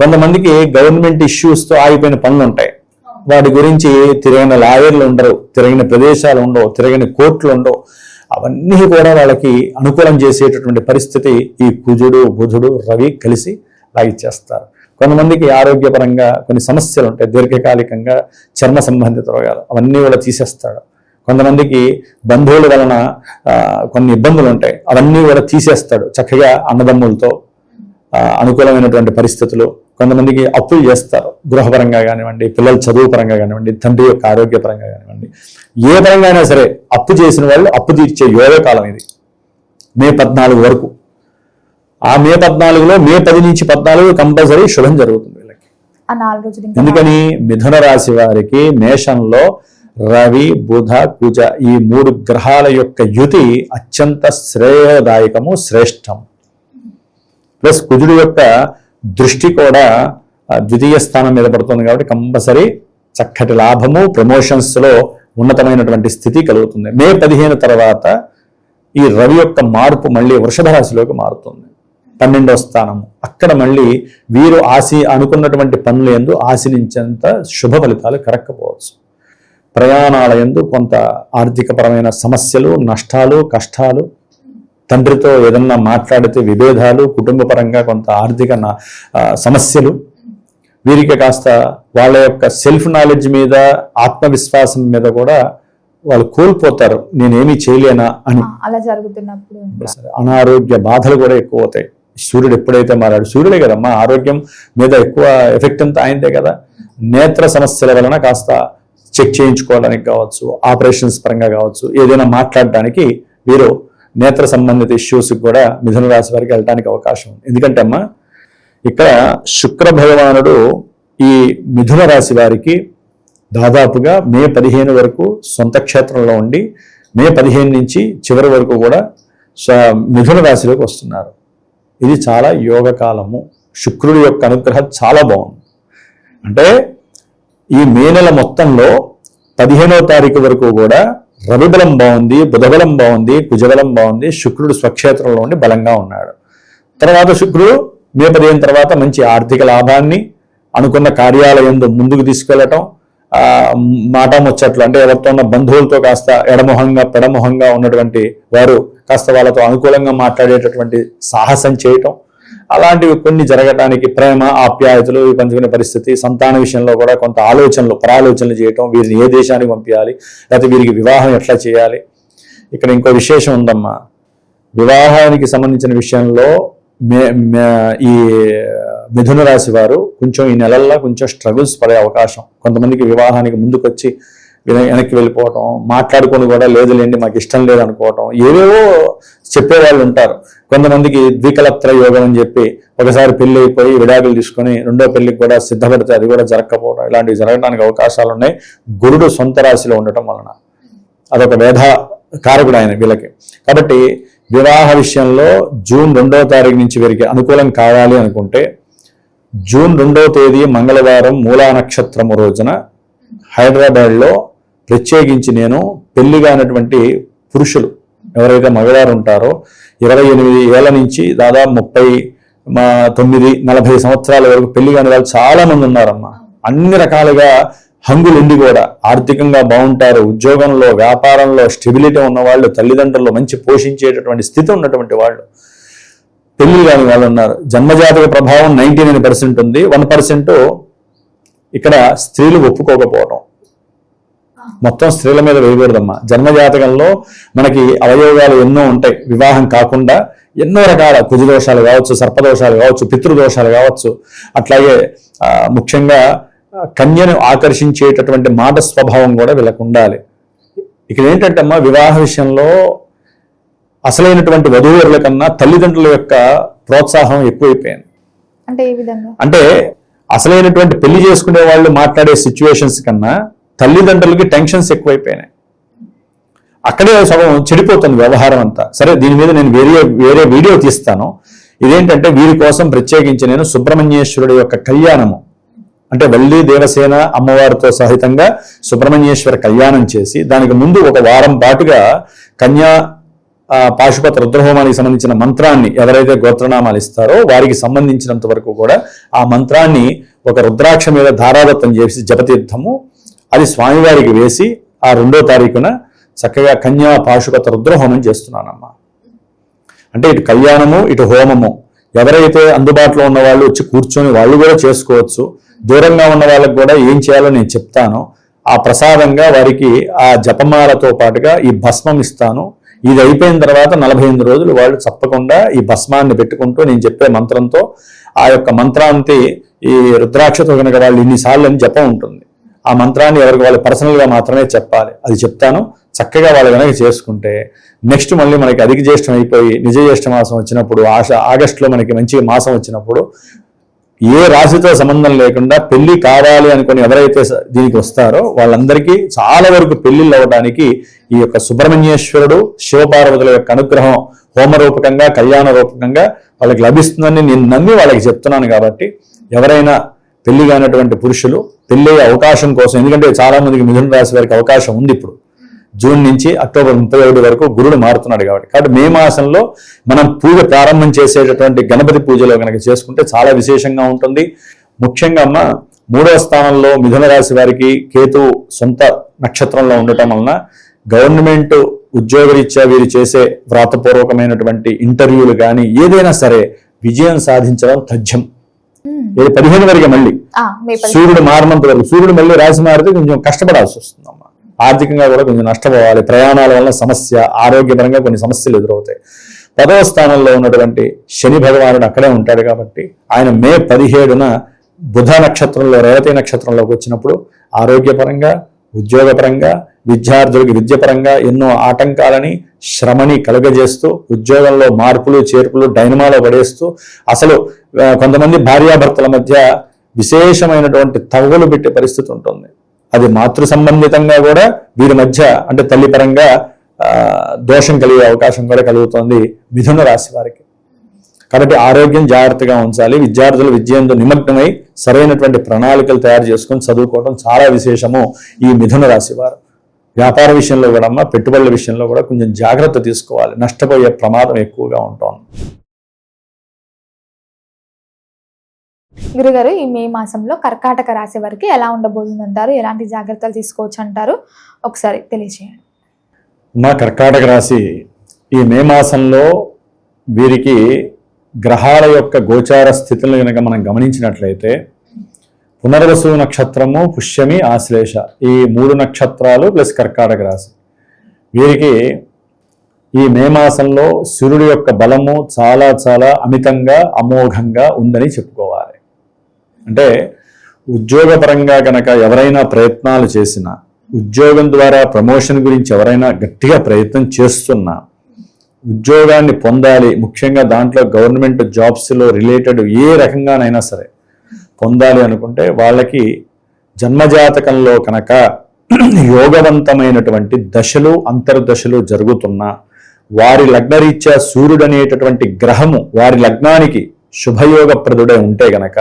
కొంతమందికి గవర్నమెంట్ ఇష్యూస్తో ఆగిపోయిన పనులు ఉంటాయి. వాటి గురించి తిరగిన లాయర్లు ఉండరు, తిరగిన ప్రదేశాలు ఉండవు, తిరగిన కోర్టులు ఉండవు. అవన్నీ కూడా వాళ్ళకి అనుకూలం చేసేటటువంటి పరిస్థితి ఈ కుజుడు బుధుడు రవి కలిసి లాగిచ్చేస్తారు. కొంతమందికి ఆరోగ్యపరంగా కొన్ని సమస్యలు ఉంటాయి, దీర్ఘకాలికంగా చర్మ సంబంధిత రోగాలు, అవన్నీ కూడా తీసేస్తాడు. కొంతమందికి బంధువుల వలన కొన్ని ఇబ్బందులు ఉంటాయి, అవన్నీ కూడా తీసేస్తాడు చక్కగా అన్నదమ్ములతో అనుకూలమైనటువంటి పరిస్థితులు. కొంతమందికి అప్పులు చేస్తారు, గృహపరంగా కానివ్వండి, పిల్లల చదువు పరంగా కానివ్వండి, తండ్రి యొక్క ఆరోగ్యపరంగా కానివ్వండి, ఏ పరంగా అయినా సరే అప్పు చేసిన వాళ్ళు అప్పు తీర్చే యోగకాలం ఇది మే 14 వరకు. ఆ మే 14లో మే 10 నుంచి 14 కంపల్సరీ శుభం జరుగుతుంది వీళ్ళకి. ఎందుకని? మిథున రాశి వారికి మేషంలో రవి బుధ కుజ ఈ 3 గ్రహాల యొక్క యుతి అత్యంత శ్రేయదాయకము, శ్రేష్టం. ప్లస్ కుజుడు యొక్క దృష్టి కూడా ద్వితీయ స్థానం మీద పడుతుంది కాబట్టి కంపల్సరీ చక్కటి లాభము, ప్రమోషన్స్లో ఉన్నతమైనటువంటి స్థితి కలుగుతుంది. మే 15 తర్వాత ఈ రవి యొక్క మార్పు మళ్ళీ వృషభ రాశిలోకి మారుతుంది, 12వ స్థానము. అక్కడ మళ్ళీ వీరు అనుకున్నటువంటి పనులు యందు ఆశించేంత శుభ ఫలితాలు కరక్కపోవచ్చు. ప్రయాణాల యందు కొంత ఆర్థికపరమైన సమస్యలు, నష్టాలు, కష్టాలు, తండ్రితో ఏదన్నా మాట్లాడితే విభేదాలు, కుటుంబపరంగా కొంత ఆర్థిక సమస్యలు, వీరికి కాస్త వాళ్ళ యొక్క సెల్ఫ్ నాలెడ్జ్ మీద, ఆత్మవిశ్వాసం మీద కూడా వాళ్ళు కోల్పోతారు, నేనేమీ చేయలేనా అని. అలా జరుగుతున్నప్పుడు అనారోగ్య బాధలు కూడా ఎక్కువ అవుతాయి. సూర్యుడు ఎప్పుడైతే మారాడు, సూర్యుడే కదమ్మా ఆరోగ్యం మీద ఎక్కువ ఎఫెక్ట్ అంతా ఆయనదే కదా. నేత్ర సమస్యల వలన కాస్త చెక్ చేయించుకోవడానికి కావచ్చు, ఆపరేషన్స్ పరంగా కావచ్చు, ఏదైనా మాట్లాడడానికి వీరు నేత్ర సంబంధిత ఇష్యూస్కి కూడా మిథున రాశి వారికి వెళ్ళడానికి అవకాశం ఉంది. ఎందుకంటే అమ్మా ఇక్కడ శుక్ర భగవానుడు ఈ మిథున రాశి వారికి దాదాపుగా మే 15 వరకు సొంత క్షేత్రంలో ఉండి మే 15 నుంచి చివరి వరకు కూడా మిథున రాశిలోకి వస్తున్నారు. ఇది చాలా యోగకాలము. శుక్రుడి యొక్క అనుగ్రహం చాలా బాగుంది. అంటే ఈ మే నెల మొత్తంలో 15వ తారీఖు వరకు కూడా రవిబలం బాగుంది, బుధబలం బాగుంది, కుజబలం బాగుంది, శుక్రుడు స్వక్షేత్రంలో ఉండి బలంగా ఉన్నాడు. తర్వాత శుక్రుడు మే 15 తర్వాత మంచి ఆర్థిక లాభాన్ని, అనుకున్న కార్యాలయంలో ముందుకు తీసుకెళ్లటం, మాట ముచ్చట్లు అంటే ఎవరితో ఉన్న బంధువులతో కాస్త ఎడమొహంగా పెడమొహంగా ఉన్నటువంటి వారు కాస్త వాళ్ళతో అనుకూలంగా మాట్లాడేటటువంటి సాహసం చేయటం, అలాంటివి కొన్ని జరగటానికి ప్రేమ ఆప్యాయతలు పంచుకునే పరిస్థితి, సంతాన విషయంలో కూడా కొంత ఆలోచనలు పరాలోచనలు చేయటం, వీరిని ఏ దేశానికి పంపించాలి, లేకపోతే వీరికి వివాహం ఎట్లా చేయాలి. ఇక్కడ ఇంకో విశేషం ఉందమ్మా, వివాహానికి సంబంధించిన విషయంలో ఈ మిథున రాశి వారు కొంచెం ఈ నెలల్లో కొంచెం స్ట్రగుల్స్ పడే అవకాశం. కొంతమందికి వివాహానికి ముందుకొచ్చి వెనక్కి వెళ్ళిపోవటం, మాట్లాడుకొని కూడా లేదులేండి మాకు ఇష్టం లేదు అనుకోవటం, ఏవేవో చెప్పేవాళ్ళు ఉంటారు. కొంతమందికి ద్వికలత్ర యోగం అని చెప్పి ఒకసారి పెళ్లి అయిపోయి విడాకులు తీసుకొని రెండో పెళ్లికి కూడా సిద్ధపడితే అది కూడా జరగకపోవడం, ఇలాంటివి జరగడానికి అవకాశాలు ఉన్నాయి. గురుడు సొంత రాశిలో ఉండటం వలన అదొక వేధ కారకుడు ఆయన వీళ్ళకి. కాబట్టి వివాహ విషయంలో జూన్ 2వ తారీఖు నుంచి వీరికి అనుకూలం కావాలి అనుకుంటే జూన్ 2వ తేదీ మంగళవారం మూలా నక్షత్రము రోజున హైదరాబాద్లో ప్రత్యేకించి నేను పెళ్లి కానటువంటి పురుషులు ఎవరైతే మగవారు ఉంటారో 28 ఏళ్ల నుంచి దాదాపు 39-40 సంవత్సరాల వరకు పెళ్లి కాని వాళ్ళు చాలా మంది ఉన్నారమ్మా. అన్ని రకాలుగా హంగులుండి కూడా ఆర్థికంగా బాగుంటారు, ఉద్యోగంలో వ్యాపారంలో స్టెబిలిటీ ఉన్న వాళ్ళు, తల్లిదండ్రులు మంచి పోషించేటటువంటి స్థితి ఉన్నటువంటి వాళ్ళు పెళ్లి కాని వాళ్ళు ఉన్నారు. జన్మజాతక ప్రభావం 99% ఉంది. 1% ఇక్కడ స్త్రీలు ఒప్పుకోకపోవడం. మొత్తం స్త్రీల మీద వేయకూడదమ్మా. జన్మజాతకంలో మనకి అవయోగాలు ఎన్నో ఉంటాయి. వివాహం కాకుండా ఎన్నో రకాల కుజదోషాలు కావచ్చు, సర్పదోషాలు కావచ్చు, పితృదోషాలు కావచ్చు. అట్లాగే ముఖ్యంగా కన్యను ఆకర్షించేటటువంటి మాట స్వభావం కూడా వీళ్ళకు ఉండాలి. ఇక్కడ ఏంటంటే అమ్మా, వివాహ విషయంలో అసలైనటువంటి వధూవరుల కన్నా తల్లిదండ్రుల యొక్క ప్రోత్సాహం ఎక్కువైపోయింది. అంటే ఏ విధంగా అంటే అసలైనటువంటి పెళ్లి చేసుకునే వాళ్ళు మాట్లాడే సిచ్యువేషన్స్ కన్నా తల్లిదండ్రులకి టెన్షన్స్ ఎక్కువైపోయినాయి. అక్కడే సగం చెడిపోతుంది వ్యవహారం అంతా. సరే, దీని మీద నేను వేరే వీడియో తీస్తాను. ఇదేంటంటే వీరి కోసం ప్రత్యేకించి నేను సుబ్రహ్మణ్యేశ్వరుడు యొక్క కళ్యాణము, అంటే వల్లి దేవసేన అమ్మవారితో సహితంగా సుబ్రహ్మణ్యేశ్వర కళ్యాణం చేసి దానికి ముందు ఒక వారం పాటుగా కన్యా పాశుపత రుద్రహోమానికి సంబంధించిన మంత్రాన్ని ఎవరైతే గోత్రనామాలు ఇస్తారో వారికి సంబంధించినంత వరకు కూడా ఆ మంత్రాన్ని ఒక రుద్రాక్ష మీద ధారాదత్తం చేసి జపతీర్థము అది స్వామివారికి వేసి ఆ 2వ తారీఖున చక్కగా కన్యా పాశుపత రుద్రహోమం చేస్తున్నానమ్మా. అంటే ఇటు కళ్యాణము ఇటు హోమము ఎవరైతే అందుబాటులో ఉన్న వాళ్ళు వచ్చి కూర్చొని వాళ్ళు కూడా చేసుకోవచ్చు. దూరంగా ఉన్న వాళ్ళకి కూడా ఏం చేయాలో నేను చెప్తాను. ఆ ప్రసాదంగా వారికి ఆ జపమాలతో పాటుగా ఈ భస్మం ఇస్తాను. ఇది అయిపోయిన తర్వాత 48 రోజులు వాళ్ళు తప్పకుండా ఈ భస్మాన్ని పెట్టుకుంటూ నేను చెప్పే మంత్రంతో ఆ యొక్క మంత్రాంతి ఈ రుద్రాక్షతో కనుక వాళ్ళు ఇన్నిసార్లు అని జపం ఉంటుంది. ఆ మంత్రాన్ని ఎవరికి వాళ్ళు పర్సనల్గా మాత్రమే చెప్పాలి. అది చెప్తాను. చక్కగా వాళ్ళు కనుక చేసుకుంటే నెక్స్ట్ మళ్ళీ మనకి అధిక జ్యేష్టం అయిపోయి నిజ జ్యేష్ఠ మాసం వచ్చినప్పుడు ఆగస్టులో మనకి మంచి మాసం వచ్చినప్పుడు ఏ రాశితో సంబంధం లేకుండా పెళ్లి కావాలి అనుకుని ఎవరైతే దీనికి వస్తారో వాళ్ళందరికీ చాలా వరకు పెళ్లిళ్ళు అవ్వడానికి ఈ యొక్క సుబ్రహ్మణ్యేశ్వరుడు శివపార్వతుల యొక్క అనుగ్రహం హోమరూపకంగా కళ్యాణ రూపకంగా వాళ్ళకి లభిస్తుందని నేను నమ్మి వాళ్ళకి చెప్తున్నాను. కాబట్టి ఎవరైనా పెళ్లి కానటువంటి పురుషులు పెళ్లి అవకాశం కోసం, ఎందుకంటే చాలా మందికి మిథున రాశి వారికి అవకాశం ఉంది. ఇప్పుడు జూన్ నుంచి అక్టోబర్ 31 వరకు గురుడు మారుతున్నాడు కాబట్టి మే మాసంలో మనం పూజ ప్రారంభం చేసేటటువంటి గణపతి పూజలో కనుక చేసుకుంటే చాలా విశేషంగా ఉంటుంది. ముఖ్యంగా అమ్మ 3వ స్థానంలో మిథున రాశి వారికి కేతు సొంత నక్షత్రంలో ఉండటం వలన గవర్నమెంట్ ఉద్యోగరీత్యా వీరు చేసే వ్రాతపూర్వకమైనటువంటి ఇంటర్వ్యూలు కానీ ఏదైనా సరే విజయం సాధించడం తథ్యం. 15 వరకు మళ్ళీ సూర్యుడు మారినంత వరకు, సూర్యుడు మళ్ళీ రాశి మారితే కొంచెం కష్టపడాల్సి వస్తుందమ్మా. ఆర్థికంగా కూడా కొంచెం నష్టపోవాలి. ప్రయాణాల వల్ల సమస్య, ఆరోగ్యపరంగా కొన్ని సమస్యలు ఎదురవుతాయి. 10వ స్థానంలో ఉన్నటువంటి శని భగవానుడు అక్కడే ఉంటాడు కాబట్టి ఆయన మే 17న బుధ నక్షత్రంలో రేవతి నక్షత్రంలోకి వచ్చినప్పుడు ఆరోగ్యపరంగా, ఉద్యోగపరంగా, విద్యార్థులకు విద్యపరంగా ఎన్నో ఆటంకాలని శ్రమని కలుగజేస్తూ ఉద్యోగంలో మార్పులు చేర్పులు డైనమాలో పడేస్తూ అసలు కొంతమంది భార్యాభర్తల మధ్య విశేషమైనటువంటి తగులు పెట్టే పరిస్థితి ఉంటుంది. అది మాతృ సంబంధితంగా కూడా వీరి మధ్య అంటే తల్లిపరంగా దోషం కలిగే అవకాశం కూడా కలుగుతుంది మిథున రాశి వారికి. కాబట్టి ఆరోగ్యం జాగ్రత్తగా ఉంచాలి. విద్యార్థులు విద్యంతో నిమగ్నమై సరైనటువంటి ప్రణాళికలు తయారు చేసుకొని చదువుకోవడం చాలా విశేషము ఈ మిథున రాశి వారు. వ్యాపార విషయంలో కూడా పెట్టుబడుల విషయంలో కూడా కొంచెం జాగ్రత్త తీసుకోవాలి. నష్టపోయే ప్రమాదం ఎక్కువగా ఉంటుంది. గురుగారు, ఈ మే మాసంలో కర్కాటక రాశి వారికి ఎలా ఉండబోతుందంటారు? ఎలాంటి జాగ్రత్తలు తీసుకోవచ్చు అంటారు? ఒకసారి తెలియజేయండి. మా కర్కాటక రాశి ఈ మే మాసంలో వీరికి గ్రహాల యొక్క గోచార స్థితులను కనుక మనం గమనించినట్లయితే పునర్వసు నక్షత్రము, పుష్యమి, ఆశ్లేష ఈ 3 నక్షత్రాలు ప్లస్ కర్కాటక రాశి వీరికి ఈ మే మాసంలో సూర్యుడి యొక్క బలము చాలా చాలా అమితంగా అమోఘంగా ఉందని చెప్పుకోవాలి. అంటే ఉద్యోగపరంగా కనుక ఎవరైనా ప్రయత్నాలు చేసినా ఉద్యోగం ద్వారా ప్రమోషన్ గురించి ఎవరైనా గట్టిగా ప్రయత్నం చేస్తున్నా, ఉద్యోగాన్ని పొందాలి, ముఖ్యంగా దాంట్లో గవర్నమెంట్ జాబ్స్లో రిలేటెడ్ ఏ రకంగానైనా సరే పొందాలి అనుకుంటే వాళ్ళకి జన్మజాతకంలో కనుక యోగవంతమైనటువంటి దశలు అంతర్దశలు జరుగుతున్నా, వారి లగ్నరీత్యా సూర్యుడు అనేటటువంటి గ్రహము వారి లగ్నానికి శుభయోగప్రదుడై ఉంటే గనక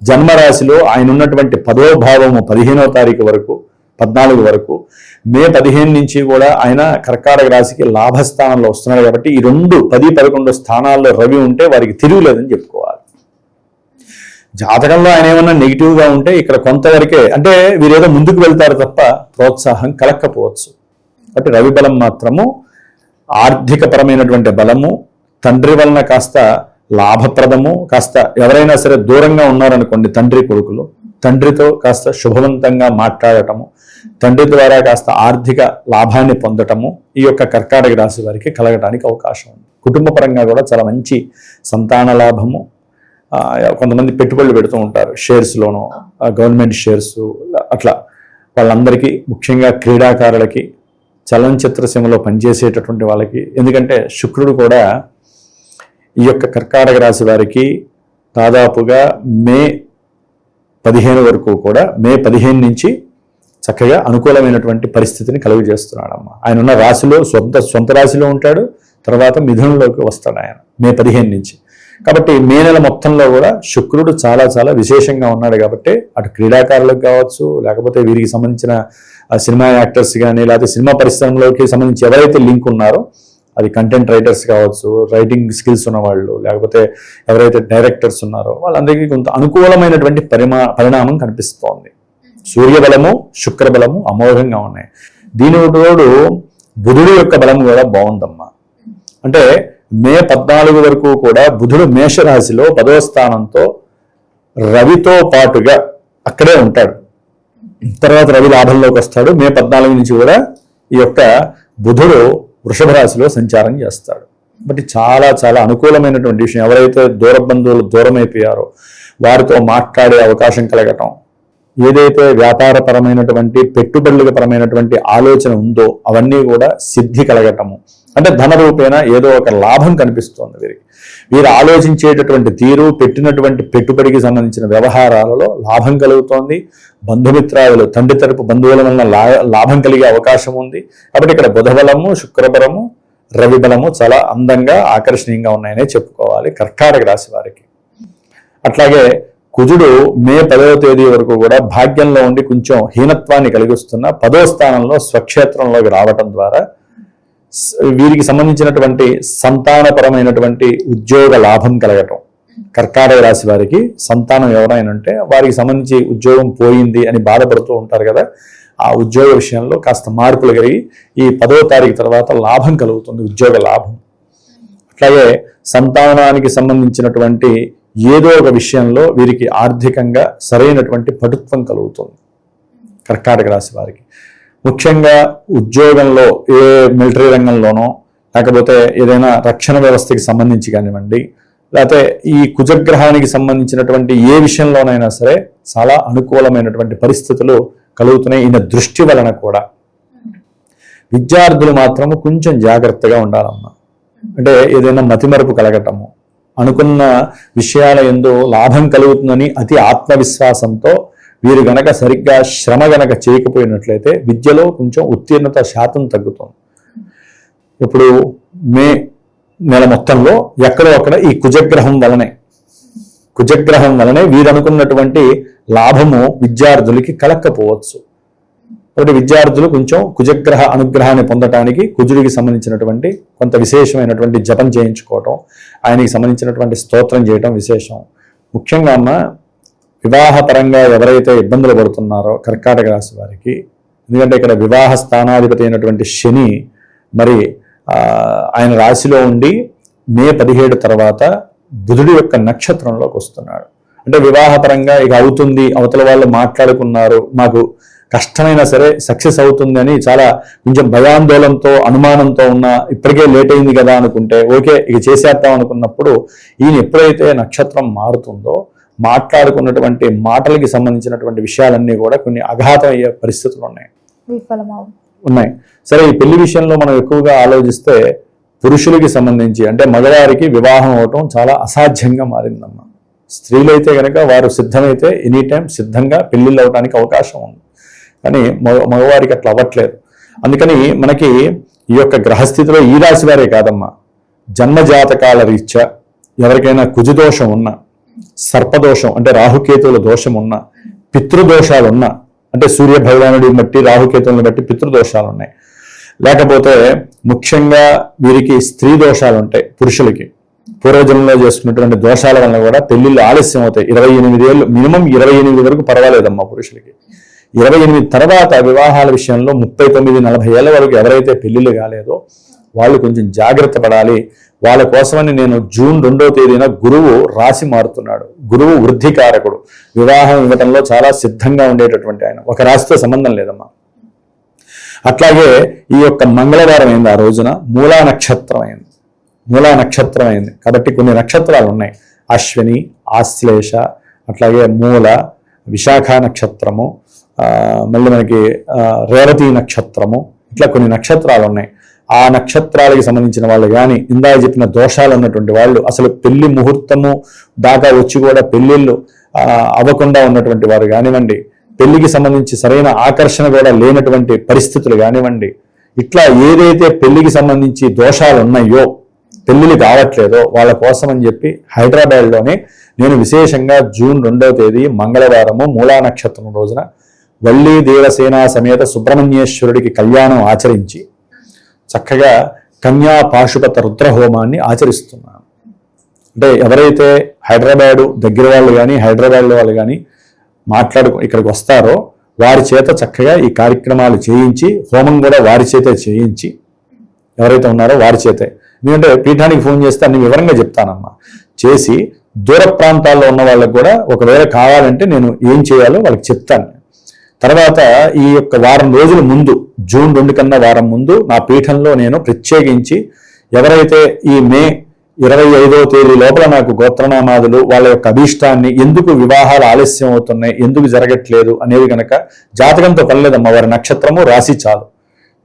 జన్మరాశిలో ఆయన ఉన్నటువంటి 10వ భావము 15వ తారీఖు వరకు 14 వరకు, మే 15 నుంచి కూడా ఆయన కర్కాటక రాశికి లాభస్థానంలో వస్తున్నాడు. కాబట్టి ఈ 2, 10, 11 స్థానాల్లో రవి ఉంటే వారికి తిరుగులేదని చెప్పుకోవాలి. జాతకంలో ఆయన ఏమన్నా నెగిటివ్గా ఉంటే ఇక్కడ కొంతవరకే, అంటే వీరేదో ముందుకు వెళ్తారు తప్ప ప్రోత్సాహం కలక్కపోవచ్చు. కాబట్టి రవి బలం మాత్రము ఆర్థికపరమైనటువంటి బలము, తండ్రి వలన కాస్త లాభప్రదము, కాస్త ఎవరైనా సరే దూరంగా ఉన్నారనుకోండి తండ్రి కొడుకులు, తండ్రితో కాస్త శుభవంతంగా మాట్లాడటము, తండ్రి ద్వారా కాస్త ఆర్థిక లాభాన్ని పొందటము ఈ యొక్క కర్కాటక రాశి వారికి కలగడానికి అవకాశం ఉంది. కుటుంబ పరంగా కూడా చాలా మంచి సంతాన లాభము. కొంతమంది పెట్టుబడులు పెడుతూ ఉంటారు షేర్స్లోనూ, గవర్నమెంట్ షేర్స్ అట్లా. వాళ్ళందరికీ ముఖ్యంగా క్రీడాకారులకి, చలనచిత్ర సీమలో పనిచేసేటటువంటి వాళ్ళకి, ఎందుకంటే శుక్రుడు కూడా ఈ యొక్క కర్కాటక రాశి వారికి దాదాపుగా మే 15 వరకు కూడా, మే 15 నుంచి చక్కగా అనుకూలమైనటువంటి పరిస్థితిని కలుగజేస్తున్నాడమ్మా. ఆయన ఉన్న రాశిలో సొంత రాశిలో ఉంటాడు, తర్వాత మిథునంలోకి వస్తాడు ఆయన మే 15 నుంచి. కాబట్టి మే నెల మొత్తంలో కూడా శుక్రుడు చాలా చాలా విశేషంగా ఉన్నాడు. కాబట్టి అటు క్రీడాకారులకు కావచ్చు, లేకపోతే వీరికి సంబంధించిన సినిమా యాక్టర్స్ కానీ, లేకపోతే సినిమా పరిశ్రమలోకి సంబంధించి ఎవరైతే లింక్ ఉన్నారో, అది కంటెంట్ రైటర్స్ కావచ్చు, రైటింగ్ స్కిల్స్ ఉన్నవాళ్ళు, లేకపోతే ఎవరైతే డైరెక్టర్స్ ఉన్నారో వాళ్ళందరికీ కొంత అనుకూలమైనటువంటి పరిణామం కనిపిస్తోంది. సూర్యబలము శుక్రబలము అమోఘంగా ఉన్నాయి. దీని తోడు బుధుడు యొక్క బలం కూడా బాగుందమ్మా. అంటే మే 14 వరకు కూడా బుధుడు మేషరాశిలో 10వ స్థానంతో రవితో పాటుగా అక్కడే ఉంటాడు. తర్వాత రవి లాభంలోకి వస్తాడు. మే 14 నుంచి కూడా ఈ యొక్క బుధుడు వృషభ రాశిలో సంచారం చేస్తాడు. బట్ చాలా చాలా అనుకూలమైనటువంటి విషయం. ఎవరైతే దూర బంధువులు దూరం అయిపోయారో వారితో మాట్లాడే అవకాశం కలగటం, ఏదైతే వ్యాపారపరమైనటువంటి పెట్టుబడుల పరమైనటువంటి ఆలోచన ఉందో అవన్నీ కూడా సిద్ధి కలగటము, అంటే ధన రూపేణ ఏదో ఒక లాభం కనిపిస్తోంది వీరికి. వీరు ఆలోచించేటటువంటి తీరు, పెట్టినటువంటి పెట్టుబడికి సంబంధించిన వ్యవహారాలలో లాభం కలుగుతోంది. బంధుమిత్రాదులు, తండ్రి తరపు బంధువుల వలన లాభం కలిగే అవకాశం ఉంది. కాబట్టి ఇక్కడ బుధబలము శుక్రబలము రవి బలము చాలా అందంగా ఆకర్షణీయంగా ఉన్నాయనే చెప్పుకోవాలి కర్కాటక రాశి వారికి. అట్లాగే కుజుడు మే 10వ తేదీ వరకు కూడా భాగ్యంలో ఉండి కొంచెం హీనత్వాన్ని కలిగిస్తున్న 10వ స్థానంలో స్వక్షేత్రంలోకి రావటం ద్వారా వీరికి సంబంధించినటువంటి సంతానపరమైనటువంటి ఉద్యోగ లాభం కలగటం. కర్కాటక రాశి వారికి సంతానం ఎవరైనా ఉంటే వారికి సంబంధించి ఉద్యోగం పోయింది అని బాధపడుతూ ఉంటారు కదా, ఆ ఉద్యోగ విషయంలో కాస్త మార్పులు కలిగి ఈ 10వ తారీఖు తర్వాత లాభం కలుగుతుంది, ఉద్యోగ లాభం. అట్లాగే సంతానానికి సంబంధించినటువంటి ఏదో ఒక విషయంలో వీరికి ఆర్థికంగా సరైనటువంటి పటుత్వం కలుగుతుంది కర్కాటక రాశి వారికి. ముఖ్యంగా ఉద్యోగంలో ఏ మిలిటరీ రంగంలోనో, లేకపోతే ఏదైనా రక్షణ వ్యవస్థకి సంబంధించి కానివ్వండి, లేకపోతే ఈ కుజగ్రహానికి సంబంధించినటువంటి ఏ విషయంలోనైనా సరే చాలా అనుకూలమైనటువంటి పరిస్థితులు కలుగుతున్నాయి ఈయన దృష్టి వలన కూడా. విద్యార్థులు మాత్రము కొంచెం జాగ్రత్తగా ఉండాలమ్మా. అంటే ఏదైనా మతిమరుపు కలగటము, అనుకున్న విషయాల యందు లాభం కలుగుతుందని అతి ఆత్మవిశ్వాసంతో వీరు గనక సరిగ్గా శ్రమ గనక చేయకపోయినట్లయితే విద్యలో కొంచెం ఉత్తీర్ణత శాతం తగ్గుతుంది. ఇప్పుడు మే నెల మొత్తంలో ఎక్కడో అక్కడ ఈ కుజగ్రహం వలనే వీరు అనుకున్నటువంటి లాభము విద్యార్థులకి కలక్కపోవచ్చు. కాబట్టి విద్యార్థులు కొంచెం కుజగ్రహ అనుగ్రహాన్ని పొందటానికి కుజుడికి సంబంధించినటువంటి కొంత విశేషమైనటువంటి జపం చేయించుకోవటం, ఆయనకి సంబంధించినటువంటి స్తోత్రం చేయటం విశేషం. ముఖ్యంగా అమ్మ వివాహపరంగా ఎవరైతే ఇబ్బందులు పడుతున్నారో కర్కాటక రాశి వారికి, ఎందుకంటే ఇక్కడ వివాహ స్థానాధిపతి అయినటువంటి శని మరి ఆయన రాశిలో ఉండి మే 17 తర్వాత బుధుడి యొక్క నక్షత్రంలోకి వస్తున్నాడు. అంటే వివాహపరంగా ఇక అవుతుంది, అవతల వాళ్ళు మాట్లాడుకున్నారు, మాకు కష్టమైనా సరే సక్సెస్ అవుతుందని చాలా కొంచెం భయాందోళనతో అనుమానంతో ఉన్న, ఇప్పటికే లేట్ అయింది కదా అనుకుంటే ఓకే ఇక చేసేద్దాం అనుకున్నప్పుడు ఈయన ఎప్పుడైతే నక్షత్రం మారుతుందో మాట్లాడుకున్నటువంటి మాటలకి సంబంధించినటువంటి విషయాలన్నీ కూడా కొన్ని అఘాతం అయ్యే పరిస్థితులు ఉన్నాయి. విఫలమవు. ఉన్నాయి. సరే, ఈ పెళ్లి విషయంలో మనం ఎక్కువగా ఆలోచిస్తే పురుషులకి సంబంధించి అంటే మగవారికి వివాహం అవటం చాలా అసాధ్యంగా మారిందమ్మా. స్త్రీలైతే కనుక వారు సిద్ధమైతే ఎనీ టైం సిద్ధంగా పెళ్లిళ్ళు అవడానికి అవకాశం ఉంది. కానీ మగవారికి అట్లా అవ్వట్లేదు. అందుకని మనకి ఈ యొక్క గ్రహస్థితిలో ఈ రాశి వారే కాదమ్మా, జన్మజాతకాల రీత్యా ఎవరికైనా కుజదోషం ఉన్నా, సర్పదోషం అంటే రాహుకేతువుల దోషం ఉన్నా, పితృదోషాలు ఉన్నా అంటే సూర్య భగవానుడి బట్టి రాహుకేతువులను బట్టి పితృదోషాలు ఉన్నాయి, లేకపోతే ముఖ్యంగా వీరికి స్త్రీ దోషాలు ఉంటాయి. పురుషులకి పూర్వజన్మలో చేసుకున్నటువంటి దోషాల వల్ల కూడా పెళ్లిళ్ళు ఆలస్యం అవుతాయి. 28 ఏళ్ళు మినిమం 28 వరకు పర్వాలేదమ్మా పురుషులకి. 28 తర్వాత వివాహాల విషయంలో 39-40 ఏళ్ల వరకు ఎవరైతే పెళ్లిళ్ళు కాలేదో వాళ్ళు కొంచెం జాగ్రత్త పడాలి. వాళ్ళ కోసమని నేను జూన్ 2వ తేదీన గురువు రాశి మారుతున్నాడు. గురువు వృద్ధికారకుడు, వివాహం ఇవ్వడంలో చాలా సిద్ధంగా ఉండేటటువంటి ఆయన. ఒక రాశితో సంబంధం లేదమ్మా. అట్లాగే ఈ యొక్క మంగళవారం అయింది, ఆ రోజున మూలా నక్షత్రం అయింది. మూలా నక్షత్రం అయింది కాబట్టి కొన్ని నక్షత్రాలు ఉన్నాయి. అశ్విని, ఆశ్లేష, అట్లాగే మూల, విశాఖ నక్షత్రము, మళ్ళీ మనకి రేవతి నక్షత్రము, ఇట్లా కొన్ని నక్షత్రాలు ఉన్నాయి. ఆ నక్షత్రాలకి సంబంధించిన వాళ్ళు కానీ ఇందాక చెప్పిన దోషాలు ఉన్నటువంటి వాళ్ళు, అసలు పెళ్లి ముహూర్తము దాకా వచ్చి కూడా పెళ్లిళ్ళు అవ్వకుండా ఉన్నటువంటి వారు కానివ్వండి, పెళ్లికి సంబంధించి సరైన ఆకర్షణ కూడా లేనటువంటి పరిస్థితులు కానివ్వండి, ఇట్లా ఏదైతే పెళ్లికి సంబంధించి దోషాలు ఉన్నాయో, పెళ్లిళ్ళు కావట్లేదో వాళ్ళ కోసం అని చెప్పి హైదరాబాద్లోనే నేను విశేషంగా జూన్ 2వ తేదీ మంగళవారము మూలా నక్షత్రం రోజున వల్లి దేవసేన సమేత సుబ్రహ్మణ్యేశ్వరుడికి కళ్యాణం ఆచరించి చక్కగా కన్యా పాశుపత రుద్రహోమాన్ని ఆచరిస్తున్నాను. అంటే ఎవరైతే హైదరాబాదు దగ్గర వాళ్ళు కానీ హైదరాబాద్లో వాళ్ళు కానీ ఇక్కడికి వస్తారో వారి చేత చక్కగా ఈ కార్యక్రమాలు చేయించి, హోమం కూడా వారి చేతే చేయించి, ఎవరైతే ఉన్నారో వారి చేతే. ఎందుకంటే పీఠానికి ఫోన్ చేస్తే అన్ని వివరంగా చెప్తానమ్మా. చేసి దూర ప్రాంతాల్లో ఉన్న వాళ్ళకి కూడా ఒకవేళ కావాలంటే నేను ఏం చేయాలో వాళ్ళకి చెప్తాను. తర్వాత ఈ యొక్క వారం రోజుల ముందు, జూన్ 2 కన్నా వారం ముందు నా పీఠంలో నేను ప్రత్యేకించి ఎవరైతే ఈ మే 25వ తేదీ లోపల నాకు గోత్రనామాదులు వాళ్ళ యొక్క అభీష్టాన్ని, ఎందుకు వివాహాలు ఆలస్యం అవుతున్నాయి, ఎందుకు జరగట్లేదు అనేది కనుక జాతకంతో పనిలేదమ్మా, వారి నక్షత్రము రాశి చాలు.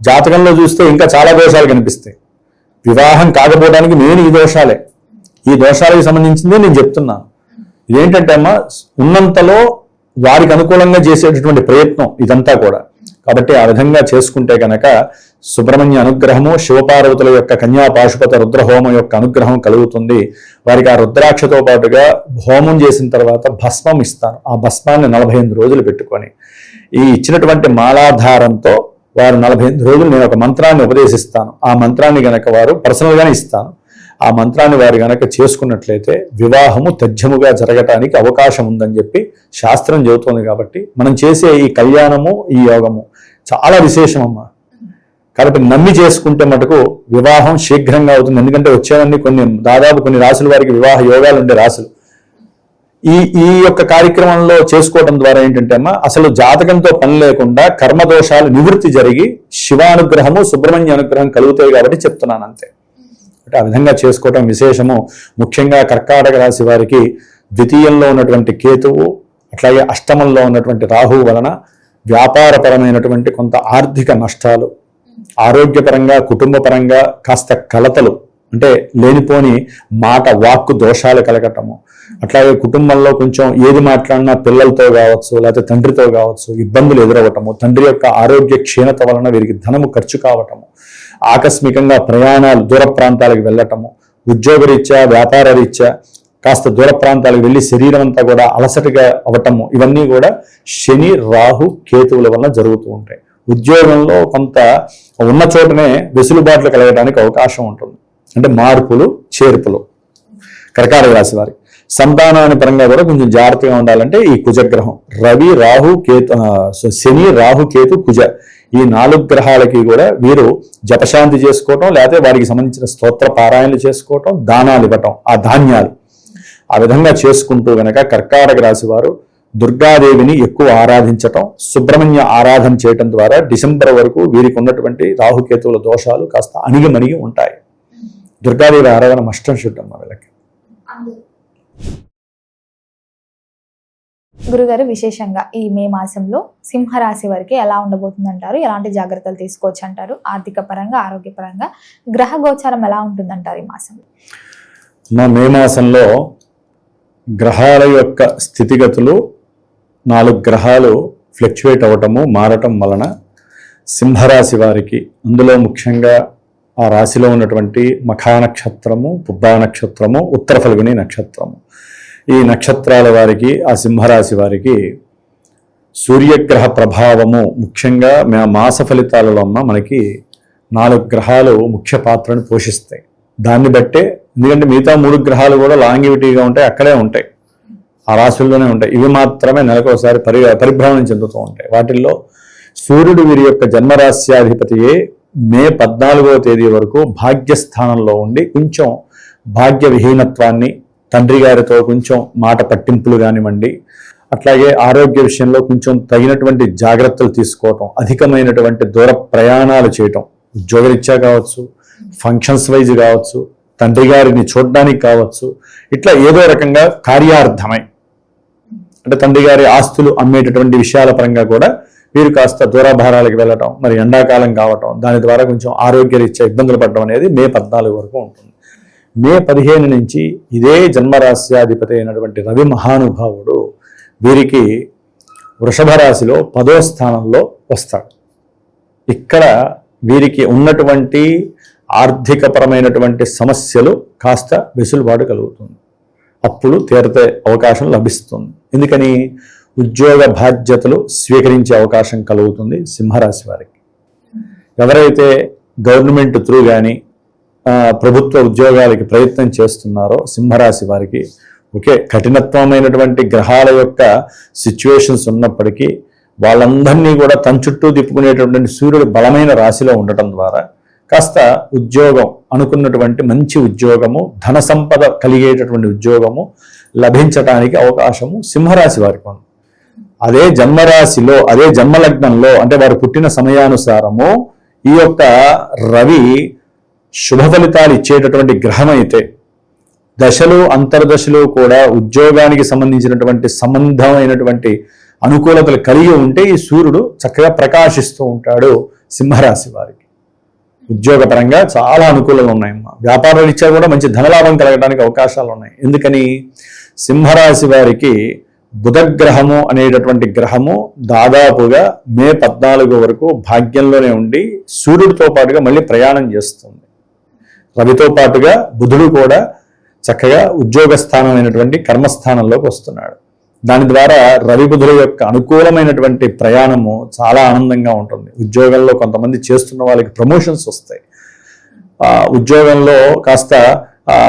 జాతకంలో చూస్తే ఇంకా చాలా దోషాలు కనిపిస్తాయి. వివాహం కాకపోవడానికి మెయిన్ ఈ దోషాలే. ఈ దోషాలకు సంబంధించింది నేను చెప్తున్నాను. ఇదేంటంటే అమ్మా, ఉన్నంతలో వారికి అనుకూలంగా చేసేటటువంటి ప్రయత్నం ఇదంతా కూడా. కాబట్టి ఆ విధంగా చేసుకుంటే కనుక సుబ్రహ్మణ్య అనుగ్రహము, శివపార్వతుల యొక్క కన్యా పాశుపత రుద్రహోమం యొక్క అనుగ్రహం కలుగుతుంది. వారికి ఆ రుద్రాక్షతో పాటుగా హోమం చేసిన తర్వాత భస్మం ఇస్తాను. ఆ భస్మాన్ని 48 రోజులు పెట్టుకొని ఈ ఇచ్చినటువంటి మాలాధారంతో వారు 48 రోజులు నేను ఒక మంత్రాన్ని ఉపదేశిస్తాను. ఆ మంత్రాన్ని గనక వారు పర్సనల్గానే ఇస్తాను. ఆ మంత్రాన్ని వారు గనక చేసుకున్నట్లయితే వివాహము తథ్యముగా జరగటానికి అవకాశం ఉందని చెప్పి శాస్త్రం చెబుతోంది. కాబట్టి మనం చేసే ఈ కళ్యాణము, ఈ యోగము చాలా విశేషమమ్మా. కాబట్టి నమ్మి చేసుకుంటే మటుకు వివాహం శీఘ్రంగా అవుతుంది. ఎందుకంటే వచ్చేవన్నీ దాదాపు కొన్ని రాసుల వారికి వివాహ యోగాలు ఉండే రాసులు. ఈ యొక్క కార్యక్రమంలో చేసుకోవడం ద్వారా ఏంటంటే అమ్మా, అసలు జాతకంతో పని లేకుండా కర్మదోషాలు నివృత్తి జరిగి శివానుగ్రహము, సుబ్రహ్మణ్య అనుగ్రహం కలుగుతాయి కాబట్టి చెప్తున్నాను అంతే. అంటే ఆ విధంగా చేసుకోవటం విశేషము. ముఖ్యంగా కర్కాటక రాశి వారికి ద్వితీయంలో ఉన్నటువంటి కేతువు, అట్లాగే అష్టమంలో ఉన్నటువంటి రాహువు వలన వ్యాపారపరమైనటువంటి కొంత ఆర్థిక నష్టాలు, ఆరోగ్యపరంగా కుటుంబపరంగా కాస్త కలతలు, అంటే లేనిపోని మాట వాక్కు దోషాలు కలగటము, అట్లాగే కుటుంబంలో కొంచెం ఏది మాట్లాడినా పిల్లలతో కావచ్చు లేకపోతే తండ్రితో కావచ్చు ఇబ్బందులు ఎదురవ్వటము, తండ్రి యొక్క ఆరోగ్య క్షీణత వలన వీరికి ధనము ఖర్చు కావటము, ఆకస్మికంగా ప్రయాణాలు దూర ప్రాంతాలకు వెళ్ళటము, ఉద్యోగరీత్యా వ్యాపార రీత్యా కాస్త దూర ప్రాంతాలకు వెళ్ళి శరీరం అంతా కూడా అలసటగా అవ్వటము, ఇవన్నీ కూడా శని రాహు కేతువుల వలన జరుగుతూ ఉంటాయి. ఉద్యోగంలో కొంత ఉన్న చోటనే వెసులుబాట్లు కలగడానికి అవకాశం ఉంటుంది. అంటే మార్పులు చేర్పులు. కర్కాటక రాశి వారికి సంతానాన్ని పరంగా కూడా కొంచెం జాగ్రత్తగా ఉండాలంటే ఈ కుజగ్రహం రవి రాహు కేతు, శని రాహు కేతు కుజ, ఈ 4 గ్రహాలకి కూడా వీరు జపశాంతి చేసుకోవటం, లేకపోతే వారికి సంబంధించిన స్తోత్ర పారాయణలు చేసుకోవటం, దానాలు ఇవ్వటం, ఆ ధాన్యాలు ఆ విధంగా చేసుకుంటూ గనక కర్కాటక రాశి వారు దుర్గాదేవిని ఎక్కువ ఆరాధించటం, సుబ్రహ్మణ్య ఆరాధన చేయటం ద్వారా డిసెంబర్ వరకు వీరికి ఉన్నటువంటి రాహుకేతువుల దోషాలు కాస్త అణిగిమణిగి ఉంటాయి. దుర్గాదేవి ఆరాధన మస్టం శుద్ధమ్మ వీళ్ళకి. గురుగారు, విశేషంగా ఈ మే మాసంలో సింహరాశి వారికి ఎలా ఉండబోతుందంటారు? ఎలాంటి జాగ్రత్తలు తీసుకోవచ్చు అంటారు? ఆర్థిక పరంగా, ఆరోగ్యపరంగా గ్రహ గోచారం ఎలా ఉంటుందంటారు ఈ మాసంలో? మే మాసంలో గ్రహాల యొక్క స్థితిగతులు 4 గ్రహాలు ఫ్లక్చువేట్ అవ్వటము మారటం వలన సింహరాశి వారికి, అందులో ముఖ్యంగా ఆ రాశిలో ఉన్నటువంటి మఖా నక్షత్రము, పుబ్బా నక్షత్రము, ఉత్తర ఫల్గుని నక్షత్రము, ఈ నక్షత్రాల వారికి, ఆ సింహరాశి వారికి సూర్యగ్రహ ప్రభావము ముఖ్యంగా మాస ఫలితాలలో మనకి 4 గ్రహాలు ముఖ్య పాత్రను పోషిస్తాయి. దాన్ని బట్టే, ఎందుకంటే మిగతా 3 గ్రహాలు కూడా లాంగివిటీగా ఉంటాయి, అక్కడే ఉంటాయి, ఆ రాశుల్లోనే ఉంటాయి. ఇవి మాత్రమే నెలకు ఒకసారి పరిభ్రమణం చెందుతూ ఉంటాయి. వాటిల్లో సూర్యుడు వీరి యొక్క జన్మరాశ్యాధిపతియే మే 14వ తేదీ వరకు భాగ్యస్థానంలో ఉండి కొంచెం భాగ్య విహీనత్వాన్ని, తండ్రి గారితో కొంచెం మాట పట్టింపులు కానివ్వండి, అట్లాగే ఆరోగ్య విషయంలో కొంచెం తగినటువంటి జాగ్రత్తలు తీసుకోవటం, అధికమైనటువంటి దూర ప్రయాణాలు చేయటం, ఉద్యోగరీత్యా కావచ్చు, ఫంక్షన్స్ వైజ్ కావచ్చు, తండ్రి గారిని చూడడానికి కావచ్చు, ఇట్లా ఏదో రకంగా కార్యార్థమై, అంటే తండ్రి గారి ఆస్తులు అమ్మేటటువంటి విషయాల పరంగా కూడా వీరు కాస్త దూరాభారాలకు వెళ్ళటం, మరి ఎండాకాలం కావటం, దాని ద్వారా కొంచెం ఆరోగ్యరీత్యా ఇబ్బందులు పడడం అనేది మే 14 వరకు ఉంటుంది. మే 15 నుంచి ఇదే జన్మరాశ్యాధిపతి అయినటువంటి రవి మహానుభావుడు వీరికి వృషభ రాశిలో 10వ స్థానంలో వస్తాడు. ఇక్కడ వీరికి ఉన్నటువంటి ఆర్థికపరమైనటువంటి సమస్యలు కాస్త వెసులుబాటు కలుగుతుంది, అప్పుడు తీరతే అవకాశం లభిస్తుంది. ఎందుకని? ఉద్యోగ బాధ్యతలు స్వీకరించే అవకాశం కలుగుతుంది సింహరాశి వారికి. ఎవరైతే గవర్నమెంట్ త్రూ కానీ ప్రభుత్వ ఉద్యోగాలకి ప్రయత్నం చేస్తున్నారో సింహరాశి వారికి ఒకే కఠినత్వమైనటువంటి గ్రహాల యొక్క సిచ్యువేషన్స్ ఉన్నప్పటికీ వాళ్ళందరినీ కూడా తన చుట్టూ తిప్పుకునేటటువంటి సూర్యుడు బలమైన రాశిలో ఉండటం ద్వారా కాస్త ఉద్యోగం, అనుకున్నటువంటి మంచి ఉద్యోగము, ధన సంపద కలిగేటటువంటి ఉద్యోగము లభించటానికి అవకాశము సింహరాశి వారికి ఉంది. అదే జన్మరాశిలో, అదే జన్మలగ్నంలో, అంటే వారు పుట్టిన సమయానుసారము ఈ యొక్క రవి శుభ ఫలితాలు ఇచ్చేటటువంటి గ్రహం అయితే, దశలు అంతర్దశలు కూడా ఉద్యోగానికి సంబంధించినటువంటి సంబంధమైనటువంటి అనుకూలతలు కలిగి ఉంటే ఈ సూర్యుడు చక్కగా ప్రకాశిస్తూ ఉంటాడు సింహరాశి వారికి. ఉద్యోగపరంగా చాలా అనుకూలంగా ఉన్నాయమ్మా. వ్యాపార రీత్యా కూడా మంచి ధనలాభం కలగడానికి అవకాశాలు ఉన్నాయి. ఎందుకని? సింహరాశి వారికి బుధగ్రహము అనేటటువంటి గ్రహము దాదాపుగా మే 14 వరకు భాగ్యంలోనే ఉండి సూర్యుడితో పాటుగా మళ్ళీ ప్రయాణం చేస్తుంది. రవితో పాటుగా బుధుడు కూడా చక్కగా ఉద్యోగ స్థానమైనటువంటి కర్మస్థానంలోకి వస్తున్నాడు. దాని ద్వారా రవి బుధుల యొక్క అనుకూలమైనటువంటి ప్రయాణము చాలా ఆనందంగా ఉంటుంది. ఉద్యోగంలో కొంతమంది చేస్తున్న వాళ్ళకి ప్రమోషన్స్ వస్తాయి. ఉద్యోగంలో కాస్త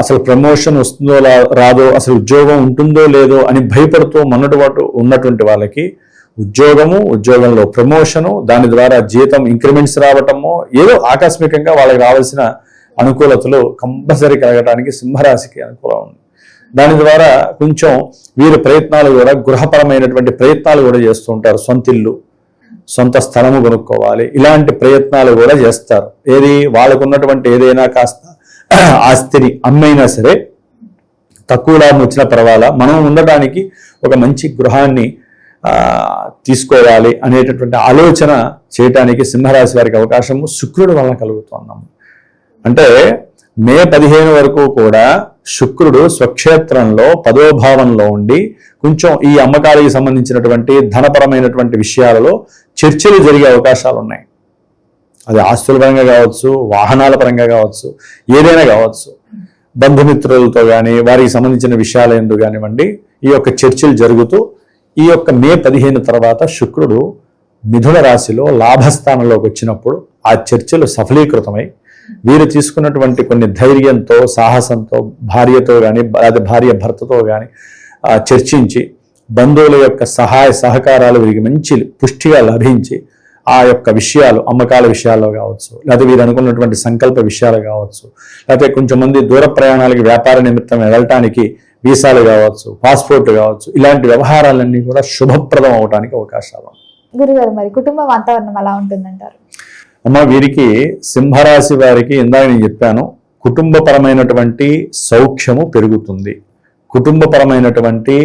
అసలు ప్రమోషన్ వస్తుందో రాదో, అసలు ఉద్యోగం ఉంటుందో లేదో అని భయపడుతూ మొన్నటి ఉన్నటువంటి వాళ్ళకి ఉద్యోగంలో ప్రమోషను, దాని ద్వారా జీతం ఇంక్రిమెంట్స్ రావటము, ఏదో ఆకస్మికంగా వాళ్ళకి రావాల్సిన అనుకూలతలు కంపల్సరీ కలగడానికి సింహరాశికి అనుకూలం ఉంది. దాని ద్వారా కొంచెం వీరి ప్రయత్నాలు కూడా, గృహపరమైనటువంటి ప్రయత్నాలు కూడా చేస్తూ ఉంటారు. సొంత ఇల్లు, సొంత స్థలము కొనుక్కోవాలి, ఇలాంటి ప్రయత్నాలు కూడా చేస్తారు. ఏది వాళ్ళకు ఉన్నటువంటి ఏదైనా కాస్త ఆస్తిని అమ్మైనా సరే తక్కువ లాభం వచ్చినా పర్వాలా, మనం ఉండటానికి ఒక మంచి గృహాన్ని తీసుకోవాలి అనేటటువంటి ఆలోచన చేయటానికి సింహరాశి వారికి అవకాశము శుక్రుడు వలన కలుగుతున్నాము. అంటే మే 15 వరకు కూడా శుక్రుడు స్వక్షేత్రంలో 10వ భావంలో ఉండి కొంచెం ఈ అమ్మకాలకు సంబంధించినటువంటి ధనపరమైనటువంటి విషయాలలో చర్చలు జరిగే అవకాశాలు ఉన్నాయి. అది ఆస్తుల పరంగా కావచ్చు, వాహనాల పరంగా కావచ్చు, ఏదైనా కావచ్చు, బంధుమిత్రులతో కానీ వారికి సంబంధించిన విషయాలు ఎందుకు కానివ్వండి, ఈ యొక్క చర్చలు జరుగుతూ ఈ యొక్క మే 15 తర్వాత శుక్రుడు మిథున రాశిలో లాభస్థానంలోకి వచ్చినప్పుడు ఆ చర్చలు సఫలీకృతమై వీరు తీసుకున్నటువంటి కొన్ని ధైర్యంతో, సాహసంతో భార్యతో కానీ, అదే భార్య భర్తతో కానీ చర్చించి బంధువుల యొక్క సహాయ సహకారాలు వీరికి మంచి పుష్టిగా లభించి ఆ యొక్క విషయాలు, అమ్మకాల విషయాల్లో కావచ్చు, లేకపోతే వీరు అనుకున్నటువంటి సంకల్ప విషయాలు కావచ్చు, లేకపోతే కొంచెం మంది దూర ప్రయాణాలకి వ్యాపార నిమిత్తం వెళ్ళటానికి వీసాలు కావచ్చు, పాస్పోర్ట్ కావచ్చు, ఇలాంటి వ్యవహారాలన్నీ కూడా శుభప్రదం అవడానికి అవకాశాలు. గురుగారు, మరి కుటుంబ వాతావరణం ఎలా ఉంటుందంటారు? అమ్మ, వీరికి సింహరాశి వారికి ఇందాక నేను చెప్పాను, కుటుంబపరమైనటువంటి సౌఖ్యము పెరుగుతుంది. కుటుంబపరమైనటువంటి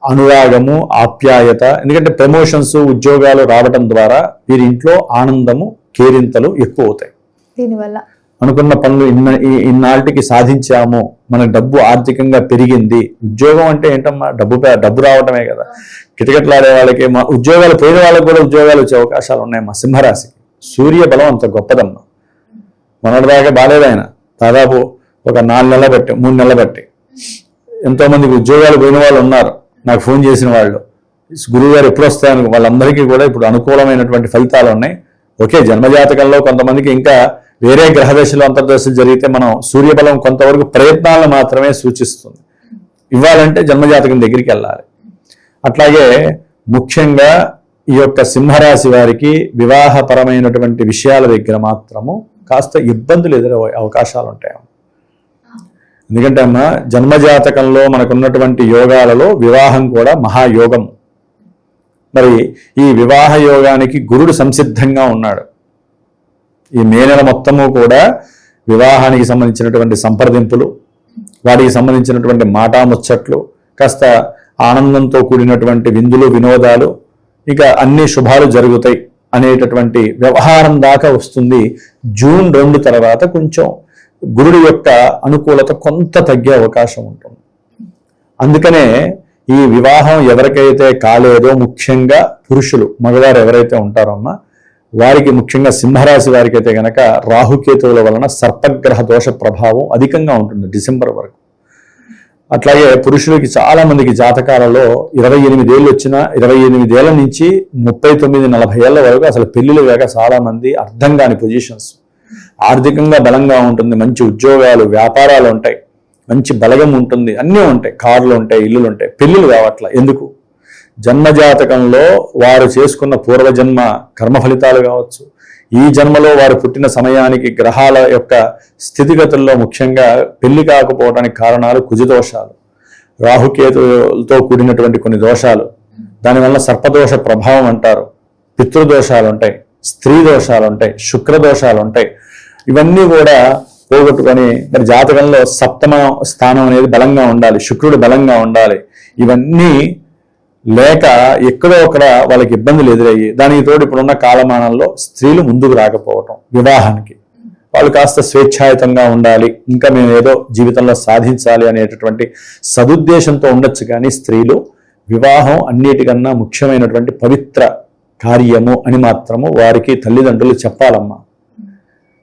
అనురాగము, ఆప్యాయత. ఎందుకంటే ప్రమోషన్స్, ఉద్యోగాలు రావటం ద్వారా వీరి ఇంట్లో ఆనందము, కేరింతలు ఎక్కువ అవుతాయి. దీనివల్ల అనుకున్న పనులు ఇన్నాళ్ళకి సాధించాము, మన డబ్బు ఆర్థికంగా పెరిగింది. ఉద్యోగం అంటే ఏంటమ్మా, డబ్బు రావటమే కదా. కిటకిటలాడే వాళ్ళకి, మా ఉద్యోగాలు పోయిన వాళ్ళకి కూడా ఉద్యోగాలు వచ్చే అవకాశాలు ఉన్నాయమ్మా సింహరాశికి. సూర్య బలం అంత గొప్పదమ్మా. మొన్నటిదాకా బాలేదు ఆయన, దాదాపు ఒక 4 నెలలు బట్టి 3 నెలలు బట్టి ఎంతో మందికి ఉద్యోగాలు పోయిన వాళ్ళు ఉన్నారు నాకు ఫోన్ చేసిన వాళ్ళు. గురువు గారు ఎప్పుడు వస్తాయని, వాళ్ళందరికీ కూడా ఇప్పుడు అనుకూలమైనటువంటి ఫలితాలు ఉన్నాయి. ఓకే, జన్మజాతకంలో కొంతమందికి ఇంకా వేరే గ్రహదశలు, అంతర్దశలు జరిగితే మనం సూర్యబలం కొంతవరకు ప్రయత్నాలను మాత్రమే సూచిస్తుంది. ఇవ్వాలంటే జన్మజాతకం దగ్గరికి వెళ్ళాలి. అట్లాగే ముఖ్యంగా ఈ యొక్క సింహరాశి వారికి వివాహపరమైనటువంటి విషయాల దగ్గర మాత్రము కాస్త ఇబ్బందులు ఎదురయ్యే అవకాశాలు ఉంటాయి. ఎందుకంటే అమ్మ, జన్మజాతకంలో మనకున్నటువంటి యోగాలలో వివాహం కూడా మహాయోగం. మరి ఈ వివాహ యోగానికి గురుడు సంసిద్ధంగా ఉన్నాడు. ఈ మే నెల మొత్తము కూడా వివాహానికి సంబంధించినటువంటి సంప్రదింపులు, వాటికి సంబంధించినటువంటి మాటాముచ్చట్లు, కాస్త ఆనందంతో కూడినటువంటి విందులు, వినోదాలు, ఇక అన్ని శుభాలు జరుగుతాయి అనేటటువంటి వ్యవహారం దాకా వస్తుంది. జూన్ 2 తర్వాత కొంచెం గురుడు యొక్క అనుకూలత కొంత తగ్గే అవకాశం ఉంటుంది. అందుకనే ఈ వివాహం ఎవరికైతే కాలేదో, ముఖ్యంగా పురుషులు, మగవారు ఎవరైతే ఉంటారో అమ్మ, వారికి ముఖ్యంగా సింహరాశి వారికి అయితే గనక రాహుకేతువుల వలన సర్పగ్రహ దోష ప్రభావం అధికంగా ఉంటుంది డిసెంబర్ వరకు. అట్లాగే పురుషులకి చాలా మందికి జాతకాలలో 28 ఏళ్ళు వచ్చిన 28 ఏళ్ల నుంచి 39-40 ఏళ్ల వరకు అసలు పెళ్లిలు కాక చాలా మంది అర్థం కాని పొజిషన్స్. ఆర్థికంగా బలంగా ఉంటుంది, మంచి ఉద్యోగాలు, వ్యాపారాలు ఉంటాయి, మంచి బలగం ఉంటుంది, అన్నీ ఉంటాయి, కార్లు ఉంటాయి, ఇల్లులు ఉంటాయి, పెళ్లిలు కావట్ల. ఎందుకు? జన్మజాతకంలో వారు చేసుకున్న పూర్వజన్మ కర్మ ఫలితాలు కావచ్చు, ఈ జన్మలో వారు పుట్టిన సమయానికి గ్రహాల యొక్క స్థితిగతుల్లో ముఖ్యంగా పెళ్లి కాకపోవడానికి కారణాలు కుజదోషాలు, రాహుకేతులతో కూడినటువంటి కొన్ని దోషాలు, దానివల్ల సర్పదోష ప్రభావం అంటారు, పితృదోషాలు ఉంటాయి, స్త్రీ దోషాలు ఉంటాయి, శుక్రదోషాలు ఉంటాయి. ఇవన్నీ కూడా పోగొట్టుకొని మరి జాతకంలో 7వ స్థానం అనేది బలంగా ఉండాలి, శుక్రుడు బలంగా ఉండాలి. ఇవన్నీ లేక ఎక్కడో ఒకడ వాళ్ళకి ఇబ్బందులు ఎదురయ్యి, దానికి తోడు ఇప్పుడున్న కాలమానంలో స్త్రీలు ముందుకు రాకపోవటం, వివాహానికి వాళ్ళు కాస్త స్వేచ్ఛాయుతంగా ఉండాలి, ఇంకా మేము ఏదో జీవితంలో సాధించాలి అనేటటువంటి సదుద్దేశంతో ఉండొచ్చు. కానీ స్త్రీలు వివాహం అన్నిటికన్నా ముఖ్యమైనటువంటి పవిత్ర కార్యము అని మాత్రము వారికి తల్లిదండ్రులు చెప్పాలమ్మా.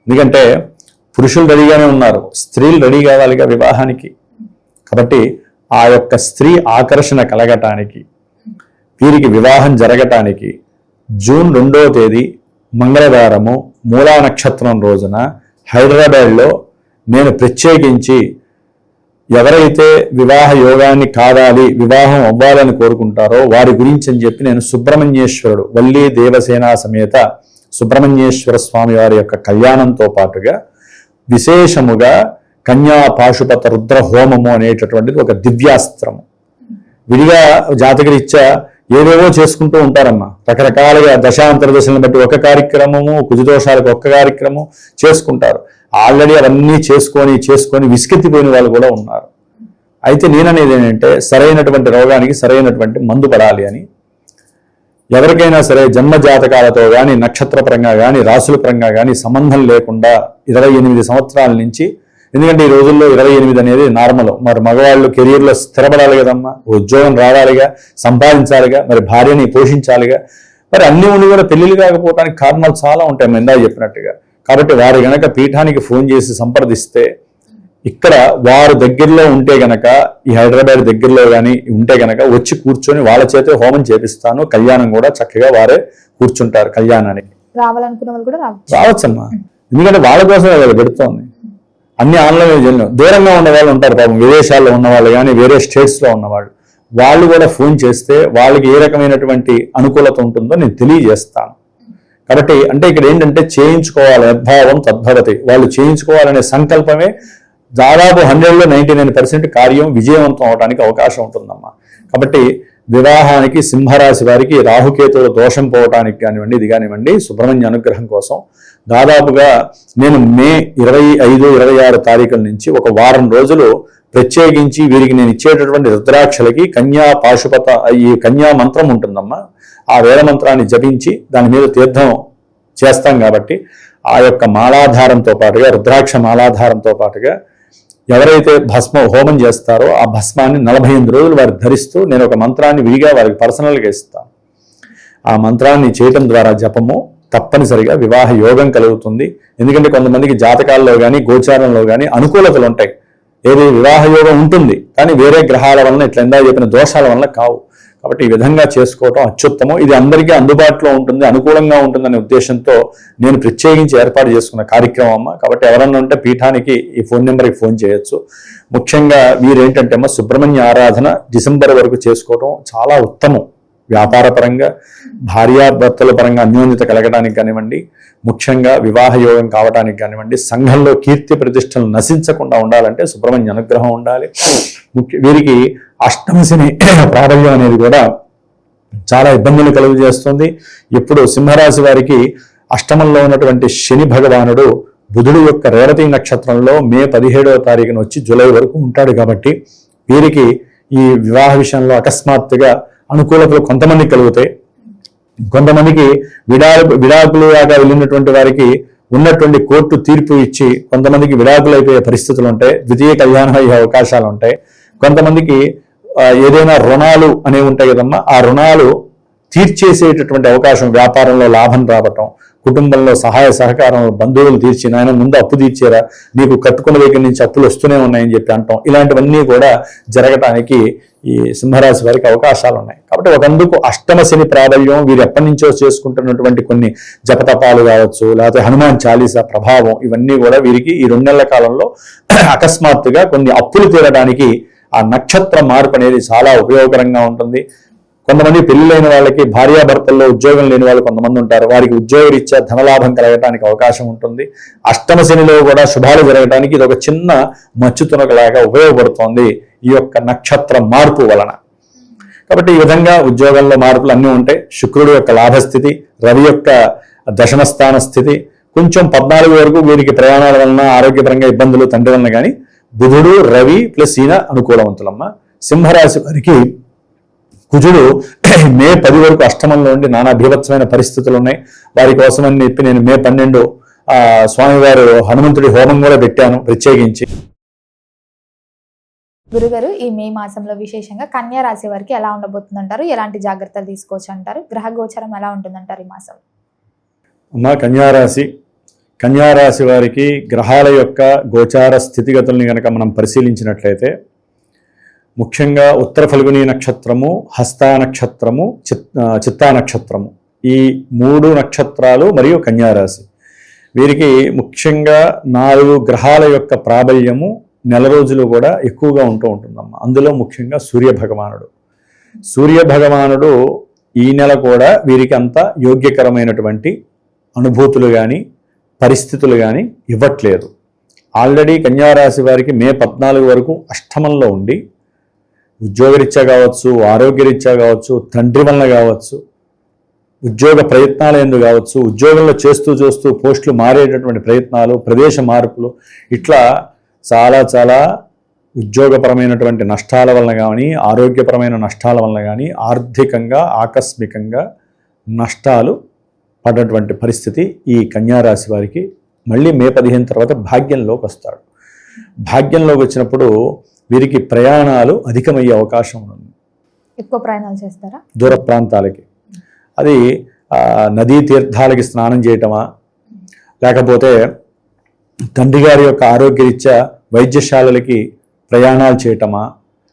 ఎందుకంటే పురుషులు రెడీగానే ఉన్నారు, స్త్రీలు రెడీ కావాలిగా వివాహానికి. కాబట్టి ఆ యొక్క స్త్రీ ఆకర్షణ కలగటానికి, వీరికి వివాహం జరగటానికి జూన్ 2వ తేదీ మంగళవారము మూలా నక్షత్రం రోజున హైదరాబాద్లో నేను ప్రత్యేకించి ఎవరైతే వివాహ యోగాన్ని కావాలి, వివాహం అవ్వాలని కోరుకుంటారో వారి గురించి అని చెప్పి నేను సుబ్రహ్మణ్యేశ్వరుడు, వల్లి దేవసేన సమేత సుబ్రహ్మణ్యేశ్వర స్వామి వారి యొక్క కళ్యాణంతో పాటుగా విశేషముగా కన్యా పాశుపత రుద్ర హోమము అనేటటువంటిది ఒక దివ్యాస్త్రము. విడిగా జాతకరీత్యా ఏవేవో చేసుకుంటూ ఉంటారమ్మా, రకరకాలుగా దశాంతరదశలను బట్టి ఒక కార్యక్రమము, కుజదోషాలకు ఒక్క కార్యక్రమం చేసుకుంటారు. ఆల్రెడీ అవన్నీ చేసుకొని విసికెత్తిపోయిన వాళ్ళు కూడా ఉన్నారు. అయితే నేననేది ఏంటంటే సరైనటువంటి రోగానికి సరైనటువంటి మందు పడాలి అని. ఎవరికైనా సరే జన్మ జాతకాలతో కానీ, నక్షత్రపరంగా కానీ, రాసుల పరంగా కానీ సంబంధం లేకుండా 28 సంవత్సరాల నుంచి, ఎందుకంటే ఈ రోజుల్లో 28 అనేది నార్మల్. మరి మగవాళ్ళు కెరీర్లో స్థిరపడాలి కదమ్మా, ఉద్యోగం రావాలిగా, సంపాదించాలిగా, మరి భార్యని పోషించాలిగా. మరి అన్ని ఉండి కూడా పెళ్లిళ్ళు కాకపోవడానికి కారణాలు చాలా ఉంటాయి మేము ఇందాక చెప్పినట్టుగా. కాబట్టి వారు గనక పీఠానికి ఫోన్ చేసి సంప్రదిస్తే, ఇక్కడ వారు దగ్గరలో ఉంటే గనక, ఈ హైదరాబాద్ దగ్గరలో కానీ ఉంటే గనక వచ్చి కూర్చొని వాళ్ళ చేతే హోమం చేపిస్తాను. కళ్యాణం కూడా చక్కగా వారే కూర్చుంటారు కళ్యాణానికి. రావాలనుకున్న వాళ్ళు కూడా రావచ్చమ్మా, ఎందుకంటే వాళ్ళ కోసమే కదా పెడుతోంది. అన్ని ఆన్లైన్ దూరంగా ఉన్న వాళ్ళు ఉంటారు పాపం, విదేశాల్లో ఉన్నవాళ్ళు కానీ, వేరే స్టేట్స్లో ఉన్నవాళ్ళు, వాళ్ళు కూడా ఫోన్ చేస్తే వాళ్ళకి ఏ రకమైనటువంటి అనుకూలత ఉంటుందో నేను తెలియజేస్తాను. కాబట్టి అంటే ఇక్కడ ఏంటంటే చేయించుకోవాలి, యద్భావం తద్భవతి, వాళ్ళు చేయించుకోవాలనే సంకల్పమే దాదాపు 100లో 99% కార్యం విజయవంతం అవడానికి అవకాశం ఉంటుందమ్మా. కాబట్టి వివాహానికి సింహరాశి వారికి రాహుకేతువుల దోషం పోవటానికి కానివ్వండి, ఇది కానివ్వండి, సుబ్రహ్మణ్య అనుగ్రహం కోసం దాదాపుగా నేను మే 25, 26 తారీఖుల నుంచి ఒక వారం రోజులు ప్రత్యేకించి వీరికి నేను ఇచ్చేటటువంటి రుద్రాక్షలకి కన్యా పాశుపత ఈ కన్యా మంత్రం ఉంటుందమ్మా. ఆ వేద మంత్రాన్ని జపించి దాని మీద తీర్థం చేస్తాం కాబట్టి ఆ యొక్క మాలాధారంతో పాటుగా, రుద్రాక్ష మాలాధారంతో పాటుగా ఎవరైతే భస్మ హోమం చేస్తారో ఆ భస్మాన్ని 48 రోజులు వారు ధరిస్తూ నేను ఒక మంత్రాన్ని విడిగా వారికి పర్సనల్గా ఇస్తాను. ఆ మంత్రాన్ని చేయటం ద్వారా జపము తప్పనిసరిగా వివాహ యోగం కలుగుతుంది. ఎందుకంటే కొంతమందికి జాతకాల్లో కానీ గోచారంలో కానీ అనుకూలతలు ఉంటాయి. ఏది వివాహ యోగం ఉంటుంది కానీ వేరే గ్రహాల వలన ఇట్లా ఇందా చెప్పిన దోషాల వలన కావు. కాబట్టి ఈ విధంగా చేసుకోవటం అత్యుత్తమం. ఇది అందరికీ అందుబాటులో ఉంటుంది, అనుకూలంగా ఉంటుందనే ఉద్దేశంతో నేను ప్రత్యేకించి ఏర్పాటు చేసుకున్న కార్యక్రమం అమ్మ. కాబట్టి ఎవరన్నా ఉంటే పీఠానికి ఈ ఫోన్ నెంబర్కి ఫోన్ చేయొచ్చు. ముఖ్యంగా వీరేంటంటే అమ్మ సుబ్రహ్మణ్య ఆరాధన డిసెంబర్ వరకు చేసుకోవటం చాలా ఉత్తమం. వ్యాపార పరంగా, భార్యాభర్తల పరంగా అన్యోన్యత కలగడానికి కానివ్వండి, ముఖ్యంగా వివాహ యోగం కావడానికి కానివ్వండి, సంఘంలో కీర్తి ప్రతిష్టలు నశించకుండా ఉండాలంటే సుబ్రహ్మణ్య అనుగ్రహం ఉండాలి. వీరికి అష్టమశని ప్రాబల్యం అనేది కూడా చాలా ఇబ్బందులు కలుగజేస్తుంది. ఇప్పుడు సింహరాశి వారికి అష్టమంలో ఉన్నటువంటి శని భగవానుడు బుధుడు యొక్క రేవతి నక్షత్రంలో మే 17వ తారీఖున వచ్చి జూలై వరకు ఉంటాడు. కాబట్టి వీరికి ఈ వివాహ విషయంలో అకస్మాత్తుగా అనుకూలతలు కొంతమందికి కలుగుతాయి. కొంతమందికి విడాకులు దాకా వెళ్ళినటువంటి వారికి ఉన్నటువంటి కోర్టు తీర్పు ఇచ్చి కొంతమందికి విడాకులు అయిపోయే పరిస్థితులు ఉంటాయి. ద్వితీయ కళ్యాణం అయ్యే అవకాశాలు ఉంటాయి. కొంతమందికి ఏదైనా రుణాలు అనేవి ఉంటాయి కదమ్మా, ఆ రుణాలు తీర్చేసేటటువంటి అవకాశం, వ్యాపారంలో లాభం రావటం, కుటుంబంలో సహాయ సహకారం, బంధువులు తీర్చి నాయన ముందు అప్పు తీర్చేరా, నీకు కట్టుకున్న దగ్గర నుంచి అప్పులు వస్తూనే ఉన్నాయని చెప్పి అంటాం. ఇలాంటివన్నీ కూడా జరగటానికి ఈ సింహరాశి వారికి అవకాశాలు ఉన్నాయి. కాబట్టి ఒకందుకు అష్టమ శని ప్రాబల్యం, వీరు ఎప్పటి నుంచో చేసుకుంటున్నటువంటి కొన్ని జపతపాలు కావచ్చు, లేకపోతే హనుమాన్ చాలీసా ప్రభావం, ఇవన్నీ కూడా వీరికి ఈ 2 నెలల కాలంలో అకస్మాత్తుగా కొన్ని అప్పులు తీరడానికి ఆ నక్షత్ర మార్పు అనేది చాలా ఉపయోగకరంగా ఉంటుంది. కొంతమంది పెళ్లిలైన వాళ్ళకి భార్యాభర్తల్లో ఉద్యోగం లేని వాళ్ళు కొంతమంది ఉంటారు. వారికి ఉద్యోగరీత్యా ధనలాభం కలగడానికి అవకాశం ఉంటుంది. అష్టమ శనిలో కూడా శుభాలు జరగడానికి ఇది ఒక చిన్న మచ్చుతునకలాగా ఉపయోగపడుతోంది ఈ యొక్క నక్షత్ర మార్పు వలన. కాబట్టి ఈ విధంగా ఉద్యోగంలో మార్పులు అన్నీ ఉంటాయి. శుక్రుడు యొక్క లాభస్థితి, రవి యొక్క దశమస్థాన స్థితి, కొంచెం 14 వరకు వీరికి ప్రయాణాల వలన ఆరోగ్యపరంగా ఇబ్బందులు తండ్రి వలన కానీ, బుధుడు రవి ప్లస్ ఈయన అనుకూలవంతులమ్మ. సింహరాశి వారికి కుజుడు మే 10 వరకు అష్టమంలో ఉండి నానా భీభత్సమైన పరిస్థితులు ఉన్నాయి. వారి కోసమని చెప్పి నేను మే 12 స్వామివారు హనుమంతుడి హోమం కూడా పెట్టాను ప్రత్యేకించి. గురుగారు, ఈ మే మాసంలో విశేషంగా కన్యా రాశి వారికి ఎలా ఉండబోతుందంటారు? ఎలాంటి జాగ్రత్తలు తీసుకోవచ్చు అంటారు? గ్రహ గోచరం ఎలా ఉంటుందంటారు ఈ మాసం? అమ్మా కన్యారాశి వారికి గ్రహాల యొక్క గోచార స్థితిగతుల్ని కనుక మనం పరిశీలించినట్లయితే, ముఖ్యంగా ఉత్తర ఫల్గుని నక్షత్రము, హస్తా నక్షత్రము, చిత్తా నక్షత్రము, ఈ 3 నక్షత్రాలు మరియు కన్యారాశి వీరికి ముఖ్యంగా 4 గ్రహాల యొక్క ప్రాబల్యము నెల రోజులు కూడా ఎక్కువగా ఉంటుందమ్మా. అందులో ముఖ్యంగా సూర్య భగవానుడు ఈ నెల కూడా వీరికి అంత యోగ్యకరమైనటువంటి అనుభూతులు కానీ పరిస్థితులు కానీ ఇవ్వట్లేదు. ఆల్రెడీ కన్యారాశి వారికి మే 14 వరకు అష్టమంలో ఉండి ఉద్యోగరీత్యా కావచ్చు, ఆరోగ్యరీత్యా కావచ్చు, తండ్రి వలన కావచ్చు, ఉద్యోగ ప్రయత్నాలు ఎందుకు కావచ్చు, ఉద్యోగంలో చేస్తూ పోస్టులు మారేటటువంటి ప్రయత్నాలు, ప్రదేశ మార్పులు, ఇట్లా చాలా ఉద్యోగపరమైనటువంటి నష్టాల వలన కానీ, ఆరోగ్యపరమైన నష్టాల వలన కానీ, ఆర్థికంగా ఆకస్మికంగా నష్టాలు పడ్డటువంటి పరిస్థితి ఈ కన్యారాశి వారికి. మళ్ళీ మే 15 తర్వాత భాగ్యంలోకి వస్తాడు. భాగ్యంలోకి వచ్చినప్పుడు వీరికి ప్రయాణాలు అధికమయ్యే అవకాశం ఉంది. ఎక్కువ ప్రయాణాలు చేస్తారా? దూర ప్రాంతాలకి. అది నదీ తీర్థాలకి స్నానం చేయటమా, లేకపోతే తండ్రి గారి యొక్క ఆరోగ్యరీత్యా వైద్యశాలలకి ప్రయాణాలు చేయటమా,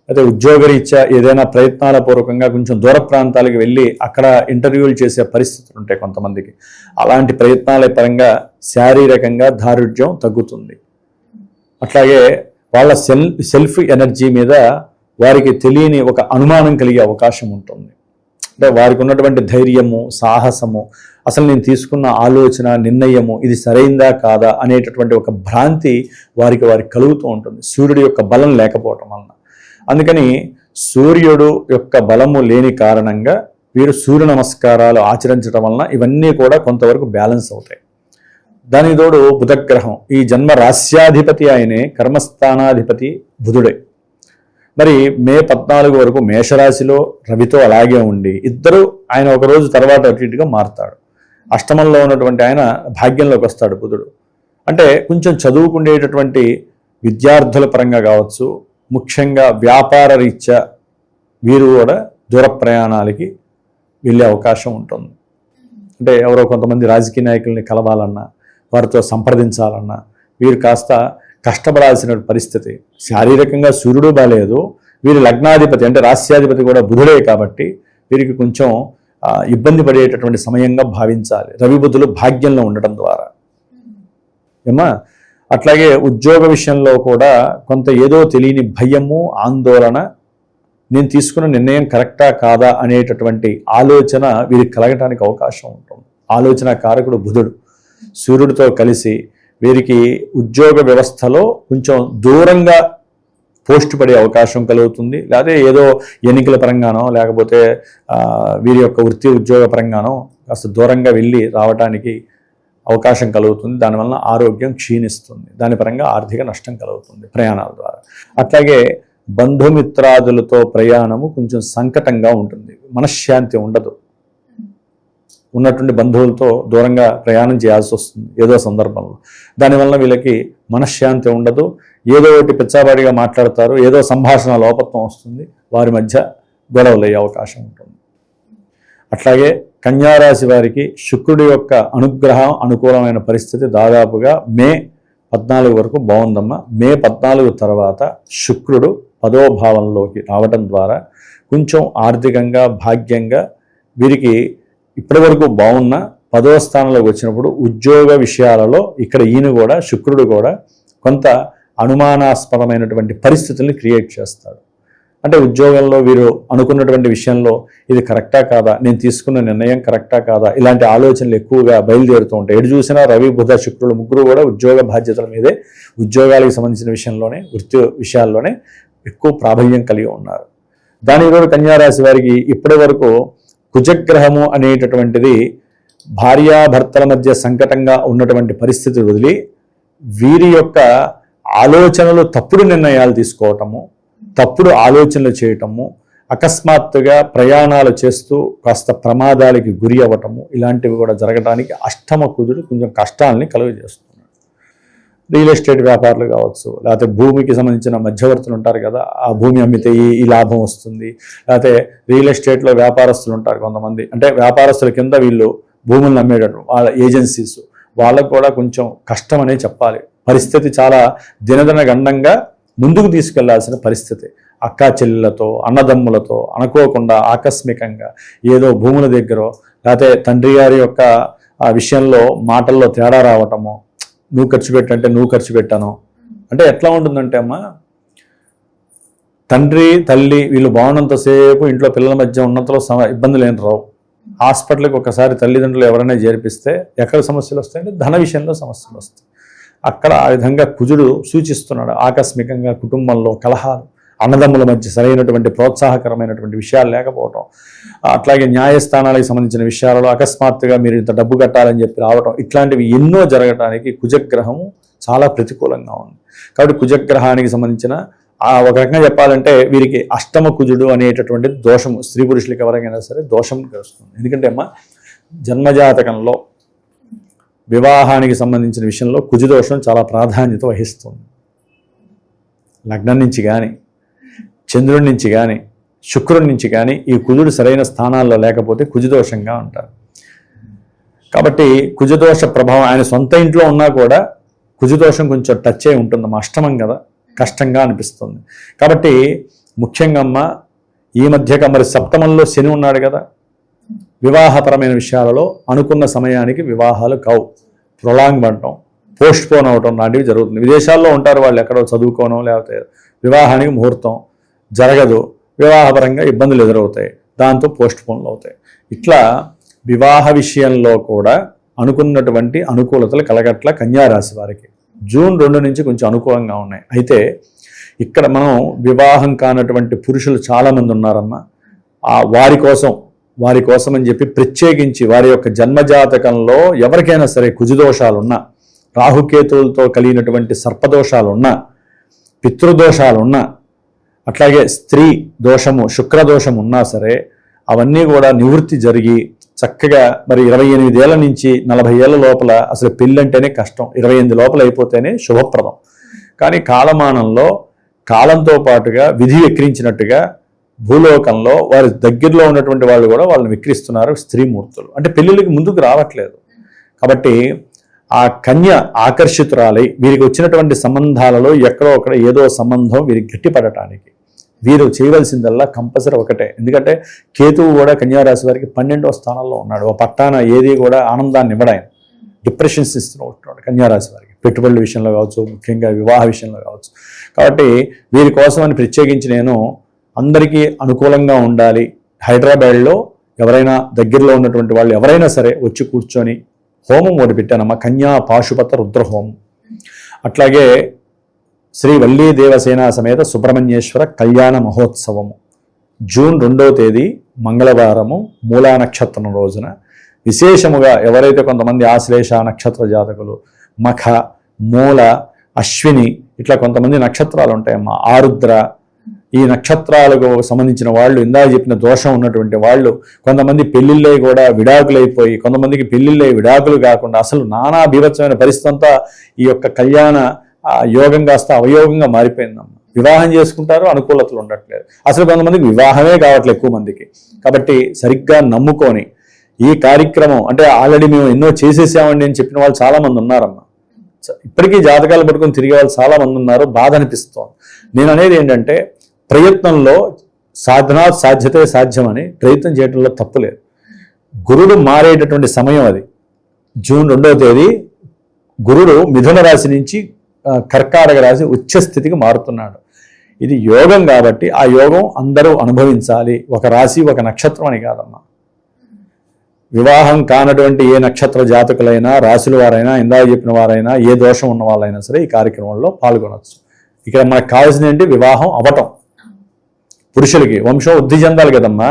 అయితే ఉద్యోగరీత్యా ఏదైనా ప్రయత్నాల పూర్వకంగా కొంచెం దూర ప్రాంతాలకు వెళ్ళి అక్కడ ఇంటర్వ్యూలు చేసే పరిస్థితులు ఉంటాయి కొంతమందికి. అలాంటి ప్రయత్నాల పరంగా శారీరకంగా దారుఢ్యం తగ్గుతుంది. అట్లాగే వాళ్ళ సెల్ఫ్ ఎనర్జీ మీద వారికి తెలియని ఒక అనుమానం కలిగే అవకాశం ఉంటుంది. అంటే వారికి ఉన్నటువంటి ధైర్యము, సాహసము, అసలు నేను తీసుకున్న ఆలోచన, నిర్ణయము ఇది సరైందా కాదా అనేటటువంటి ఒక భ్రాంతి వారికి కలుగుతూ ఉంటుంది సూర్యుడి యొక్క బలం లేకపోవటం వలన. అందుకని సూర్యుడు యొక్క బలము లేని కారణంగా వీరు సూర్య నమస్కారాలు ఆచరించడం వలన ఇవన్నీ కూడా కొంతవరకు బ్యాలెన్స్ అవుతాయి. దానికి తోడు బుధగ్రహం, ఈ జన్మ రాస్యాధిపతి ఆయనే, కర్మస్థానాధిపతి బుధుడే. మరి మే 14 వరకు మేషరాశిలో రవితో అలాగే ఉండి ఇద్దరు ఆయన ఒక రోజు తర్వాత అటు ఇటుగా మారుతాడు. అష్టమంలో ఉన్నటువంటి ఆయన భాగ్యంలోకి వస్తాడు బుధుడు. అంటే కొంచెం చదువుకునేటటువంటి విద్యార్థుల పరంగా కావచ్చు, ముఖ్యంగా వ్యాపార రీత్యా వీరు కూడా దూర ప్రయాణాలకి వెళ్ళే అవకాశం ఉంటుంది. అంటే ఎవరో కొంతమంది రాజకీయ నాయకుల్ని కలవాలన్నా, వారితో సంప్రదించాలన్నా వీరు కాస్త కష్టపడాల్సిన పరిస్థితి. శారీరకంగా సూర్యుడు బాలేదు, వీరి లగ్నాధిపతి అంటే రాస్యాధిపతి కూడా బుధుడే కాబట్టి వీరికి కొంచెం ఇబ్బంది పడేటటువంటి సమయంగా భావించాలి రవి బుధులు భాగ్యంలో ఉండటం ద్వారా. ఏమా అట్లాగే ఉద్యోగ విషయంలో కూడా కొంత ఏదో తెలియని భయము, ఆందోళన, నేను తీసుకున్న నిర్ణయం కరెక్టా కాదా అనేటటువంటి ఆలోచన వీరికి కలగటానికి అవకాశం ఉంటుంది. ఆలోచన కారకుడు బుధుడు సూర్యుడితో కలిసి వీరికి ఉద్యోగ వ్యవస్థలో కొంచెం దూరంగా పోస్ట్ పడే అవకాశం కలుగుతుంది. లేకపోతే ఏదో ఎన్నికల పరంగానో లేకపోతే వీరి యొక్క వృత్తి ఉద్యోగ పరంగానో కాస్త దూరంగా వెళ్ళి రావడానికి అవకాశం కలుగుతుంది. దానివల్ల ఆరోగ్యం క్షీణిస్తుంది, దాని పరంగా ఆర్థిక నష్టం కలుగుతుంది ప్రయాణాల ద్వారా. అట్లాగే బంధుమిత్రాదులతో ప్రయాణము కొంచెం సంకటంగా ఉంటుంది, మనశ్శాంతి ఉండదు. ఉన్నటువంటి బంధువులతో దూరంగా ప్రయాణం చేయాల్సి వస్తుంది ఏదో సందర్భంలో. దానివల్ల వీళ్ళకి మనశ్శాంతి ఉండదు, ఏదో ఒకటి పిచ్చాబాడిగా మాట్లాడతారు, ఏదో సంభాషణ లోపత్వం వస్తుంది, వారి మధ్య గొడవలు అయ్యే అవకాశం ఉంటుంది. అట్లాగే కన్యారాశి వారికి శుక్రుడి యొక్క అనుగ్రహం అనుకూలమైన పరిస్థితి దాదాపుగా మే 14 వరకు బాగుందమ్మా. మే 14 తర్వాత శుక్రుడు 10వ భావంలోకి రావటం ద్వారా కొంచెం ఆర్థికంగా భాగ్యంగా వీరికి ఇప్పటి వరకు బాగున్న 10వ స్థానంలోకి వచ్చినప్పుడు ఉద్యోగ విషయాలలో ఇక్కడ ఈయన కూడా శుక్రుడు కూడా కొంత అనుమానాస్పదమైనటువంటి పరిస్థితుల్ని క్రియేట్ చేస్తాడు. అంటే ఉద్యోగంలో వీరు అనుకున్నటువంటి విషయంలో ఇది కరెక్టా కాదా, నేను తీసుకున్న నిర్ణయం కరెక్టా కాదా, ఇలాంటి ఆలోచనలు ఎక్కువగా బయలుదేరుతూ ఉంటాయి. ఎటు చూసినా రవి బుధ శుక్రుడు ముగ్గురు కూడా ఉద్యోగ బాధ్యతల మీదే, ఉద్యోగాలకు సంబంధించిన విషయంలోనే, వృత్తి విషయాల్లోనే ఎక్కువ ప్రాబల్యం కలిగి ఉన్నారు. దాని కూడా కన్యారాశి వారికి ఇప్పటి వరకు కుజగ్రహము అనేటటువంటిది భార్యాభర్తల మధ్య సంకటంగా ఉన్నటువంటి పరిస్థితి వదిలి వీరి యొక్క ఆలోచనలు తప్పుడు నిర్ణయాలు తీసుకోవటము, తప్పుడు ఆలోచనలు చేయటము, అకస్మాత్తుగా ప్రయాణాలు చేస్తూ కాస్త ప్రమాదాలకి గురి అవ్వటము, ఇలాంటివి కూడా జరగడానికి అష్టమ కుజుడు కొంచెం కష్టాలని కలుగజేస్తున్నాడు. రియల్ ఎస్టేట్ వ్యాపారులు కావచ్చు, లేకపోతే భూమికి సంబంధించిన మధ్యవర్తులు ఉంటారు కదా, ఆ భూమి అమ్మితే ఈ లాభం వస్తుంది, లేకపోతే రియల్ ఎస్టేట్లో వ్యాపారస్తులు ఉంటారు కొంతమంది, అంటే వ్యాపారస్తుల కింద వీళ్ళు భూములను అమ్మేటట్టు వాళ్ళ ఏజెన్సీస్, వాళ్ళకు కూడా కొంచెం కష్టం అనే చెప్పాలి. పరిస్థితి చాలా దినదిన గండంగా ముందుకు తీసుకెళ్లాల్సిన పరిస్థితి. అక్కా చెల్లెలతో, అన్నదమ్ములతో అనుకోకుండా ఆకస్మికంగా ఏదో భూముల దగ్గర లేకపోతే తండ్రి గారి యొక్క ఆ విషయంలో మాటల్లో తేడా రావటము, నువ్వు ఖర్చు పెట్టంటే నువ్వు ఖర్చు పెట్టాను అంటే ఎట్లా ఉంటుందంటే అమ్మా, తండ్రి తల్లి వీళ్ళు బాగున్నంతసేపు ఇంట్లో పిల్లల మధ్య ఉన్నంతలో ఇబ్బందులు ఏం రావు. హాస్పిటల్కి ఒకసారి తల్లిదండ్రులు ఎవరైనా చేర్పిస్తే ఎక్కడ సమస్యలు వస్తాయంటే ధన విషయంలో సమస్యలు వస్తాయి. అక్కడ ఆ విధంగా కుజుడు సూచిస్తున్నాడు. ఆకస్మికంగా కుటుంబంలో కలహాలు, అన్నదమ్ముల మధ్య సరైనటువంటి ప్రోత్సాహకరమైనటువంటి విషయాలు లేకపోవటం, అట్లాగే న్యాయస్థానాలకు సంబంధించిన విషయాలలో అకస్మాత్తుగా మీరు ఇంత డబ్బు కట్టాలని చెప్పి రావటం, ఇట్లాంటివి ఎన్నో జరగటానికి కుజగ్రహము చాలా ప్రతికూలంగా ఉంది. కాబట్టి కుజగ్రహానికి సంబంధించిన ఒక రకంగా చెప్పాలంటే వీరికి అష్టమ కుజుడు అనేటటువంటి దోషము స్త్రీ పురుషులకు ఎవరైనా సరే దోషం కలుస్తుంది. ఎందుకంటే అమ్మ జన్మజాతకంలో వివాహానికి సంబంధించిన విషయంలో కుజదోషం చాలా ప్రాధాన్యత వహిస్తుంది. లగ్నం నుంచి కానీ, చంద్రుడి నుంచి కానీ, శుక్రుడి నుంచి కానీ ఈ కుజుడు సరైన స్థానాల్లో లేకపోతే కుజదోషంగా ఉంటారు. కాబట్టి కుజదోష ప్రభావం ఆయన సొంత ఇంట్లో ఉన్నా కూడా కుజదోషం కొంచెం టచ్ అయి ఉంటుంది. అష్టమం కదా, కష్టంగా అనిపిస్తుంది. కాబట్టి ముఖ్యంగా అమ్మ ఈ మధ్యగా మరి సప్తమంలో శని ఉన్నాడు కదా, వివాహపరమైన విషయాలలో అనుకున్న సమయానికి వివాహాలు కావు, ప్రొలాంగ్ పడటం, పోస్ట్ పోన్ అవటం లాంటివి జరుగుతుంది. విదేశాల్లో ఉంటారు వాళ్ళు, ఎక్కడో చదువుకోనో లేకపోతే వివాహానికి ముహూర్తం జరగదు, వివాహపరంగా ఇబ్బందులు ఎదురవుతాయి, దాంతో పోస్ట్ పోన్లు అవుతాయి. ఇట్లా వివాహ విషయంలో కూడా అనుకున్నటువంటి అనుకూలతలు కలగట్ల కన్యారాశి వారికి జూన్ 2 నుంచి కొంచెం అనుకూలంగా ఉన్నాయి. అయితే ఇక్కడ మనం వివాహం కానటువంటి పురుషులు చాలామంది ఉన్నారమ్మా. వారి కోసం అని చెప్పి ప్రత్యేకించి వారి యొక్క జన్మజాతకంలో ఎవరికైనా సరే కుజదోషాలున్నా, రాహుకేతువులతో కలిగినటువంటి సర్పదోషాలున్నా, పితృదోషాలున్నా, అట్లాగే స్త్రీ దోషము, శుక్రదోషం ఉన్నా సరే అవన్నీ కూడా నివృత్తి జరిగి చక్కగా మరి 28 ఏళ్ల నుంచి 40 ఏళ్ల లోపల అసలు పెళ్ళి అంటేనే కష్టం, 28 లోపల అయిపోతేనే శుభప్రదం. కానీ కాలమానంలో కాలంతో పాటుగా విధి వెక్కిరించినట్టుగా భూలోకంలో వారి దగ్గరలో ఉన్నటువంటి వాళ్ళు కూడా వాళ్ళని విక్రిస్తున్నారు స్త్రీమూర్తులు. అంటే పెళ్ళిళ్ళకి ముందుకు రావట్లేదు. కాబట్టి ఆ కన్య ఆకర్షితురాలై వీరికి వచ్చినటువంటి సంబంధాలలో ఎక్కడో ఒకడ ఏదో సంబంధం వీరికి గట్టిపడటానికి వీరు చేయవలసిందల్లా కంపల్సరీ ఒకటే. ఎందుకంటే కేతువు కూడా కన్యారాశి వారికి 12వ స్థానంలో ఉన్నాడు. ఓ పట్టాన ఏది కూడా ఆనందాన్ని ఇవ్వడాయన, డిప్రెషన్స్ ఇస్తూ ఉంటున్నాడు కన్యారాశి వారికి, పెట్టుబడుల విషయంలో కావచ్చు, ముఖ్యంగా వివాహ విషయంలో కావచ్చు. కాబట్టి వీరి కోసమని ప్రత్యేకించి నేను అందరికీ అనుకూలంగా ఉండాలి, హైదరాబాద్లో ఎవరైనా దగ్గరలో ఉన్నటువంటి వాళ్ళు ఎవరైనా సరే వచ్చి కూర్చొని హోమం ఒకటి పెట్టానమ్మా, కన్యా పాశుపత రుద్ర హోమం. అట్లాగే శ్రీ వల్లీ దేవసేన సమేత సుబ్రహ్మణ్యేశ్వర కళ్యాణ మహోత్సవము జూన్ 2వ తేదీ మంగళవారము మూలా నక్షత్రం రోజున విశేషముగా ఎవరైతే కొంతమంది ఆశ్లేష నక్షత్ర జాతకులు, మఖ, మూల, అశ్విని ఇట్లా కొంతమంది నక్షత్రాలు ఉంటాయమ్మా, ఆరుద్ర, ఈ నక్షత్రాలకు సంబంధించిన వాళ్ళు, ఇందాక చెప్పిన దోషం ఉన్నటువంటి వాళ్ళు, కొంతమంది పెళ్లిళ్ళై కూడా విడాకులైపోయి, కొంతమందికి పెళ్లిళ్ళై విడాకులు కాకుండా అసలు నానా బీభత్సమైన పరిస్థితి అంతా ఈ యొక్క కళ్యాణ యోగం కాస్త అవయోగంగా మారిపోయిందమ్మా. వివాహం చేసుకుంటారు, అనుకూలతలు ఉండట్లేదు, అసలు కొంతమందికి వివాహమే కావట్లేదు ఎక్కువ మందికి. కాబట్టి సరిగ్గా నమ్ముకొని ఈ కార్యక్రమం అంటే ఆల్రెడీ మేము ఎన్నో చేసేసామండి అని చెప్పిన వాళ్ళు చాలామంది ఉన్నారమ్మా. ఇప్పటికీ జాతకాలు పట్టుకొని తిరిగే వాళ్ళు చాలామంది ఉన్నారు. బాధ అనిపిస్తోంది. నేను అనేది ఏంటంటే ప్రయత్నంలో సాధనా సాధ్యతే సాధ్యమని ప్రయత్నం చేయడంలో తప్పులేదు. గురుడు మారేటటువంటి సమయం అది. జూన్ 2వ తేదీ గురుడు మిథున రాశి నుంచి కర్కాటక రాశి ఉచ్చ స్థితికి మారుతున్నాడు. ఇది యోగం కాబట్టి ఆ యోగం అందరూ అనుభవించాలి. ఒక రాశి ఒక నక్షత్రం అని కాదమ్మా. వివాహం కానటువంటి ఏ నక్షత్ర జాతకులైనా, రాశుల వారైనా, ఇందాక చెప్పిన వారైనా, ఏ దోషం ఉన్న వాళ్ళైనా సరే ఈ కార్యక్రమంలో పాల్గొనవచ్చు. ఇక్కడ మనకు కావాల్సింది ఏంటి? వివాహం అవటం. పురుషులకి వంశం వృద్ధి చెందాలి కదమ్మా.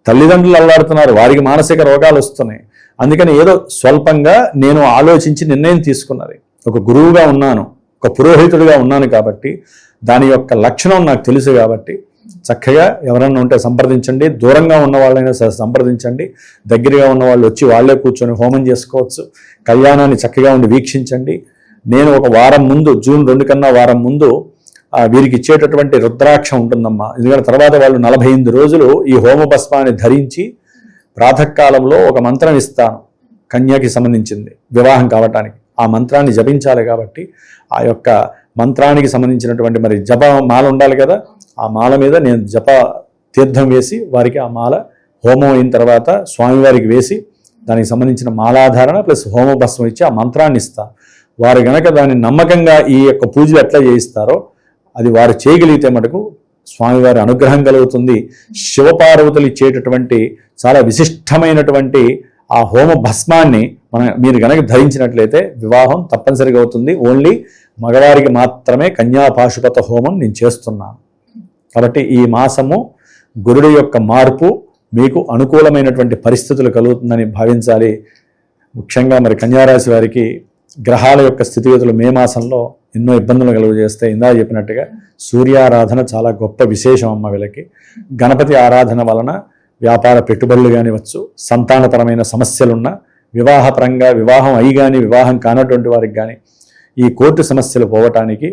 తల్లిదండ్రులు అల్లాడుతున్నారు, వారికి మానసిక రోగాలు వస్తున్నాయి. అందుకని ఏదో స్వల్పంగా నేను ఆలోచించి నిర్ణయం తీసుకున్నది. ఒక గురువుగా ఉన్నాను, ఒక పురోహితుడిగా ఉన్నాను కాబట్టి దాని యొక్క లక్షణం నాకు తెలుసు కాబట్టి చక్కగా ఎవరన్నా ఉంటే సంప్రదించండి. దూరంగా ఉన్న వాళ్ళైనా సరే సంప్రదించండి. దగ్గరగా ఉన్న వాళ్ళు వచ్చి వాళ్ళే కూర్చొని హోమం చేసుకోవచ్చు. కళ్యాణాన్ని చక్కగా ఉండి వీక్షించండి. నేను ఒక వారం ముందు, జూన్ 2 కన్నా వారం ముందు వీరికి ఇచ్చేటటువంటి రుద్రాక్ష ఉంటుందమ్మా. ఎందుకంటే తర్వాత వాళ్ళు 48 రోజులు ఈ హోమ భస్మాన్ని ధరించి ప్రాతకాలంలో ఒక మంత్రం ఇస్తాను కన్యకి సంబంధించింది వివాహం కావటానికి. ఆ మంత్రాన్ని జపించాలి కాబట్టి ఆ యొక్క మంత్రానికి సంబంధించినటువంటి మరి జప మాల ఉండాలి కదా, ఆ మాల మీద నేను జప తీర్థం వేసి వారికి ఆ మాల హోమం అయిన తర్వాత స్వామివారికి వేసి దానికి సంబంధించిన మాలాధారణ ప్లస్ హోమ భస్మం ఇచ్చి ఆ మంత్రాన్ని ఇస్తాను. వారు గనక దాన్ని నమ్మకంగా ఈ యొక్క పూజలు ఎట్లా చేయిస్తారో అది వారు చేయగలిగితే మటుకు స్వామివారి అనుగ్రహం కలుగుతుంది. శివపార్వతులు ఇచ్చేటటువంటి చాలా విశిష్టమైనటువంటి ఆ హోమ భస్మాన్ని మీరు గనక ధరించినట్లయితే వివాహం తప్పనిసరిగా అవుతుంది. ఓన్లీ మగవారికి మాత్రమే కన్యా పాశుపత హోమం నేను చేస్తున్నాను. కాబట్టి ఈ మాసము గురుడి యొక్క మార్పు మీకు అనుకూలమైనటువంటి పరిస్థితులు కలుగుతుందని భావించాలి. ముఖ్యంగా మరి కన్యారాశి వారికి గ్రహాల యొక్క స్థితిగతులు మే మాసంలో ఎన్నో ఇబ్బందులు కలుగజేస్తాయి. ఇందాక చెప్పినట్టుగా సూర్యారాధన చాలా గొప్ప విశేషం అమ్మ వీళ్ళకి. గణపతి ఆరాధన వలన వ్యాపార పెట్టుబడులు కానివచ్చు, సంతానపరమైన సమస్యలున్న, వివాహపరంగా వివాహం అయి కానీ వివాహం కానటువంటి వారికి కానీ ఈ కోర్టు సమస్యలు పోవటానికి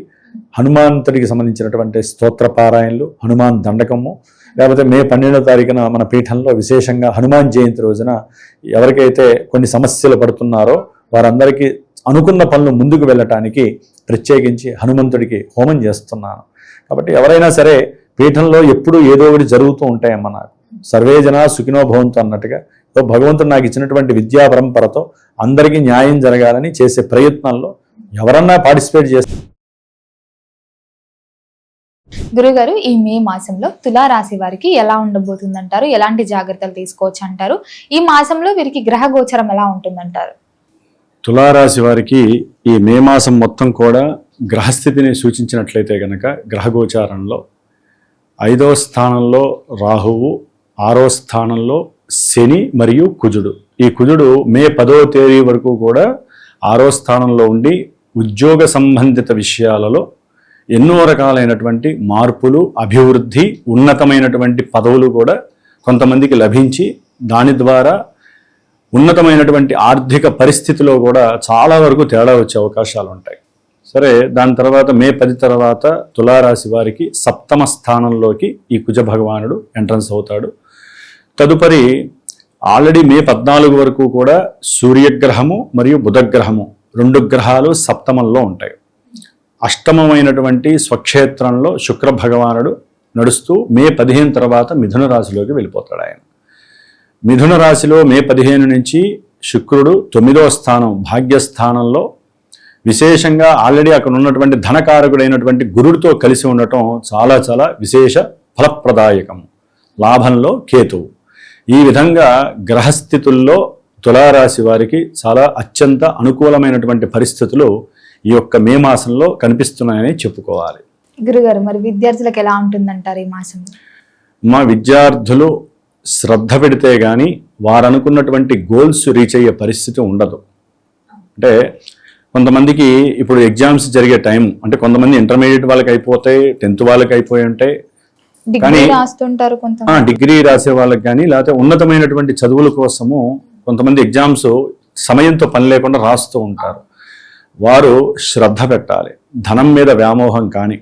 హనుమంతుడికి సంబంధించినటువంటి స్తోత్ర పారాయణలు, హనుమాన్ దండకము, లేకపోతే మే 12వ తారీఖున మన పీఠంలో విశేషంగా హనుమాన్ జయంతి రోజున ఎవరికైతే కొన్ని సమస్యలు పడుతున్నారో వారందరికీ అనుకున్న పనులు ముందుకు వెళ్ళటానికి ప్రత్యేకించి హనుమంతుడికి హోమం చేస్తున్నాను. కాబట్టి ఎవరైనా సరే పీఠంలో ఎప్పుడూ ఏదో ఒకటి జరుగుతూ ఉంటాయమ్మ. నాకు సర్వే జనా సుఖినో భవంతు అన్నట్టుగా భగవంతుడు నాకు ఇచ్చినటువంటి విద్యా పరంపరతో అందరికీ న్యాయం జరగాలని చేసే ప్రయత్నంలో ఎవరన్నా పార్టిసిపేట్ చేస్తారు. గురుగారు, ఈ మే మాసంలో తులారాశి వారికి ఎలా ఉండబోతుందంటారు? ఎలాంటి జాగ్రత్తలు తీసుకోవచ్చు అంటారు? ఈ మాసంలో వీరికి గ్రహ గోచరం ఎలా ఉంటుందంటారు? తులారాశి వారికి ఈ మే మాసం మొత్తం కూడా గ్రహస్థితిని సూచించినట్లయితే కనుక గ్రహగోచారంలో 5వ స్థానంలో రాహువు, 6వ స్థానంలో శని మరియు కుజుడు. ఈ కుజుడు మే 10వ తేదీ వరకు కూడా 6వ స్థానంలో ఉండి ఉద్యోగ సంబంధిత విషయాలలో ఎన్నో రకాలైనటువంటి మార్పులు, అభివృద్ధి, ఉన్నతమైనటువంటి పదవులు కూడా కొంతమందికి లభించి దాని ద్వారా ఉన్నతమైనటువంటి ఆర్థిక పరిస్థితిలో కూడా చాలా వరకు తేడా వచ్చే అవకాశాలు ఉంటాయి. సరే, దాని తర్వాత మే 10 తర్వాత తులారాశి వారికి 7వ స్థానంలోకి ఈ కుజ భగవానుడు ఎంట్రన్స్ అవుతాడు. తదుపరి ఆల్రెడీ మే 14 వరకు కూడా సూర్యగ్రహము మరియు బుధగ్రహము 2 గ్రహాలు సప్తమంలో ఉంటాయి. అష్టమమైనటువంటి స్వక్షేత్రంలో శుక్ర భగవానుడు నడుస్తూ మే 15 తర్వాత మిథున రాశిలోకి వెళ్ళిపోతాడు. ఆయన మిథున రాశిలో మే 15 నుంచి శుక్రుడు 9వ స్థానం భాగ్యస్థానంలో విశేషంగా ఆల్రెడీ అక్కడ ఉన్నటువంటి ధనకారకుడైనటువంటి గురుడితో కలిసి ఉండటం చాలా చాలా విశేష ఫలప్రదాయకం. లాభంలో కేతువు. ఈ విధంగా గ్రహస్థితుల్లో తులారాశి వారికి చాలా అత్యంత అనుకూలమైనటువంటి పరిస్థితులు ఈ యొక్క మే మాసంలో కనిపిస్తున్నాయని చెప్పుకోవాలి. గురుగారు, మరి విద్యార్థులకు ఎలా ఉంటుందంటారు ఈ మాసం? మా విద్యార్థులు శ్రద్ధ పెడితే కానీ వారు అనుకున్నటువంటి గోల్స్ రీచ్ అయ్యే పరిస్థితి ఉండదు. అంటే కొంతమందికి ఇప్పుడు ఎగ్జామ్స్ జరిగే టైం, అంటే కొంతమంది ఇంటర్మీడియట్ వాళ్ళకి అయిపోతాయి, 10th వాళ్ళకి అయిపోయి ఉంటాయి, కానీ డిగ్రీ రాసే వాళ్ళకి కానీ లేకపోతే ఉన్నతమైనటువంటి చదువుల కోసము కొంతమంది ఎగ్జామ్స్ సమయంతో పని లేకుండా రాస్తూ ఉంటారు. వారు శ్రద్ధ పెట్టాలి. ధనం మీద వ్యామోహం కానీ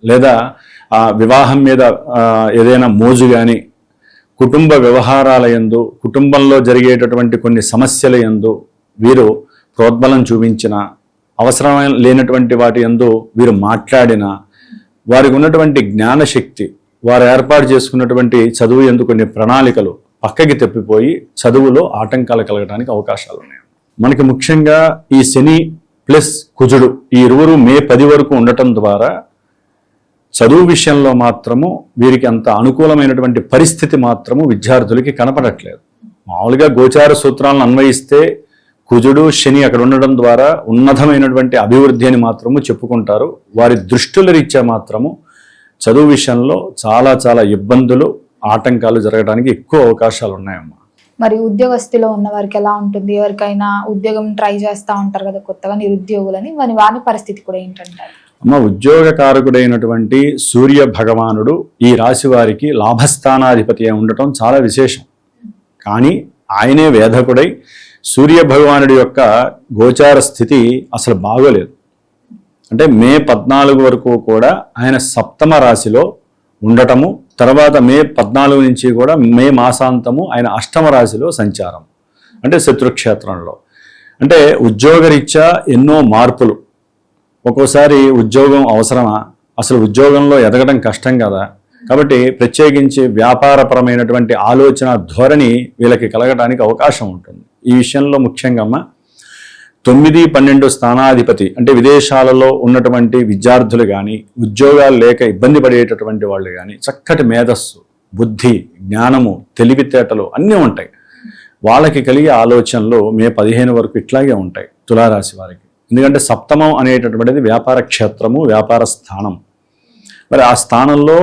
లేదా వివాహం మీద ఏదైనా మోజు కానీ, కుటుంబ వ్యవహారాల యందు, కుటుంబంలో జరిగేటటువంటి కొన్ని సమస్యల యందు వీరు ప్రోద్బలం చూపించిన, అవసరం లేనటువంటి వాటి యందు వీరు మాట్లాడిన, వారికి ఉన్నటువంటి జ్ఞానశక్తి, వారు ఏర్పాటు చేసుకున్నటువంటి చదువు యందు కొన్ని ప్రణాళికలు పక్కకి తప్పిపోయి చదువులో ఆటంకాలు కలగడానికి అవకాశాలు ఉన్నాయి. మనకి ముఖ్యంగా ఈ శని ప్లస్ కుజుడు ఈ ఇరువురు మే 10 వరకు ఉండటం ద్వారా చదువు విషయంలో మాత్రము వీరికి అంత అనుకూలమైనటువంటి పరిస్థితి మాత్రము విద్యార్థులకి కనపడట్లేదు. మామూలుగా గోచార సూత్రాలను అన్వయిస్తే కుజుడు శని అక్కడ ఉండడం ద్వారా ఉన్నతమైనటువంటి అభివృద్ధి అని మాత్రము చెప్పుకుంటారు. వారి దృష్టుల రీత్యా మాత్రము చదువు విషయంలో చాలా చాలా ఇబ్బందులు, ఆటంకాలు జరగడానికి ఎక్కువ అవకాశాలు ఉన్నాయమ్మా. మరి ఉద్యోగస్తులో ఉన్న వారికి ఎలా ఉంటుంది? ఎవరికైనా ఉద్యోగం ట్రై చేస్తూ ఉంటారు కదా కొత్తగా నిరుద్యోగులని, వారి పరిస్థితి కూడా ఏంటంటారు? అమ్మ, ఉద్యోగకారకుడైనటువంటి సూర్య భగవానుడు ఈ రాశి వారికి లాభస్థానాధిపతి ఉండటం చాలా విశేషం. కానీ ఆయనే వేధకుడై సూర్య భగవానుడి యొక్క గోచార స్థితి అసలు బాగోలేదు. అంటే మే 14 వరకు కూడా ఆయన 7వ రాశిలో ఉండటము, తర్వాత మే 14 నుంచి కూడా మే మాసాంతము ఆయన 8వ రాశిలో సంచారం, అంటే శత్రుక్షేత్రంలో. అంటే ఉద్యోగరీత్యా ఎన్నో మార్పులు. ఒక్కోసారి ఉద్యోగం అవసరమా, అసలు ఉద్యోగంలో ఎదగడం కష్టం కదా, కాబట్టి ప్రత్యేకించి వ్యాపారపరమైనటువంటి ఆలోచన ధోరణి వీళ్ళకి కలగడానికి అవకాశం ఉంటుంది. ఈ విషయంలో ముఖ్యంగా 9, 12 స్థానాధిపతి అంటే విదేశాలలో ఉన్నటువంటి విద్యార్థులు కానీ, ఉద్యోగాలు లేక ఇబ్బంది పడేటటువంటి వాళ్ళు కానీ చక్కటి మేధస్సు, బుద్ధి, జ్ఞానము, తెలివితేటలు అన్నీ ఉంటాయి. వాళ్ళకి కలిగే ఆలోచనలు మే 15 వరకు ఇట్లాగే ఉంటాయి తులారాశి వారికి. ఎందుకంటే 7వం అనేటటువంటిది వ్యాపార క్షేత్రము, వ్యాపార స్థానం. మరి ఆ స్థానంలో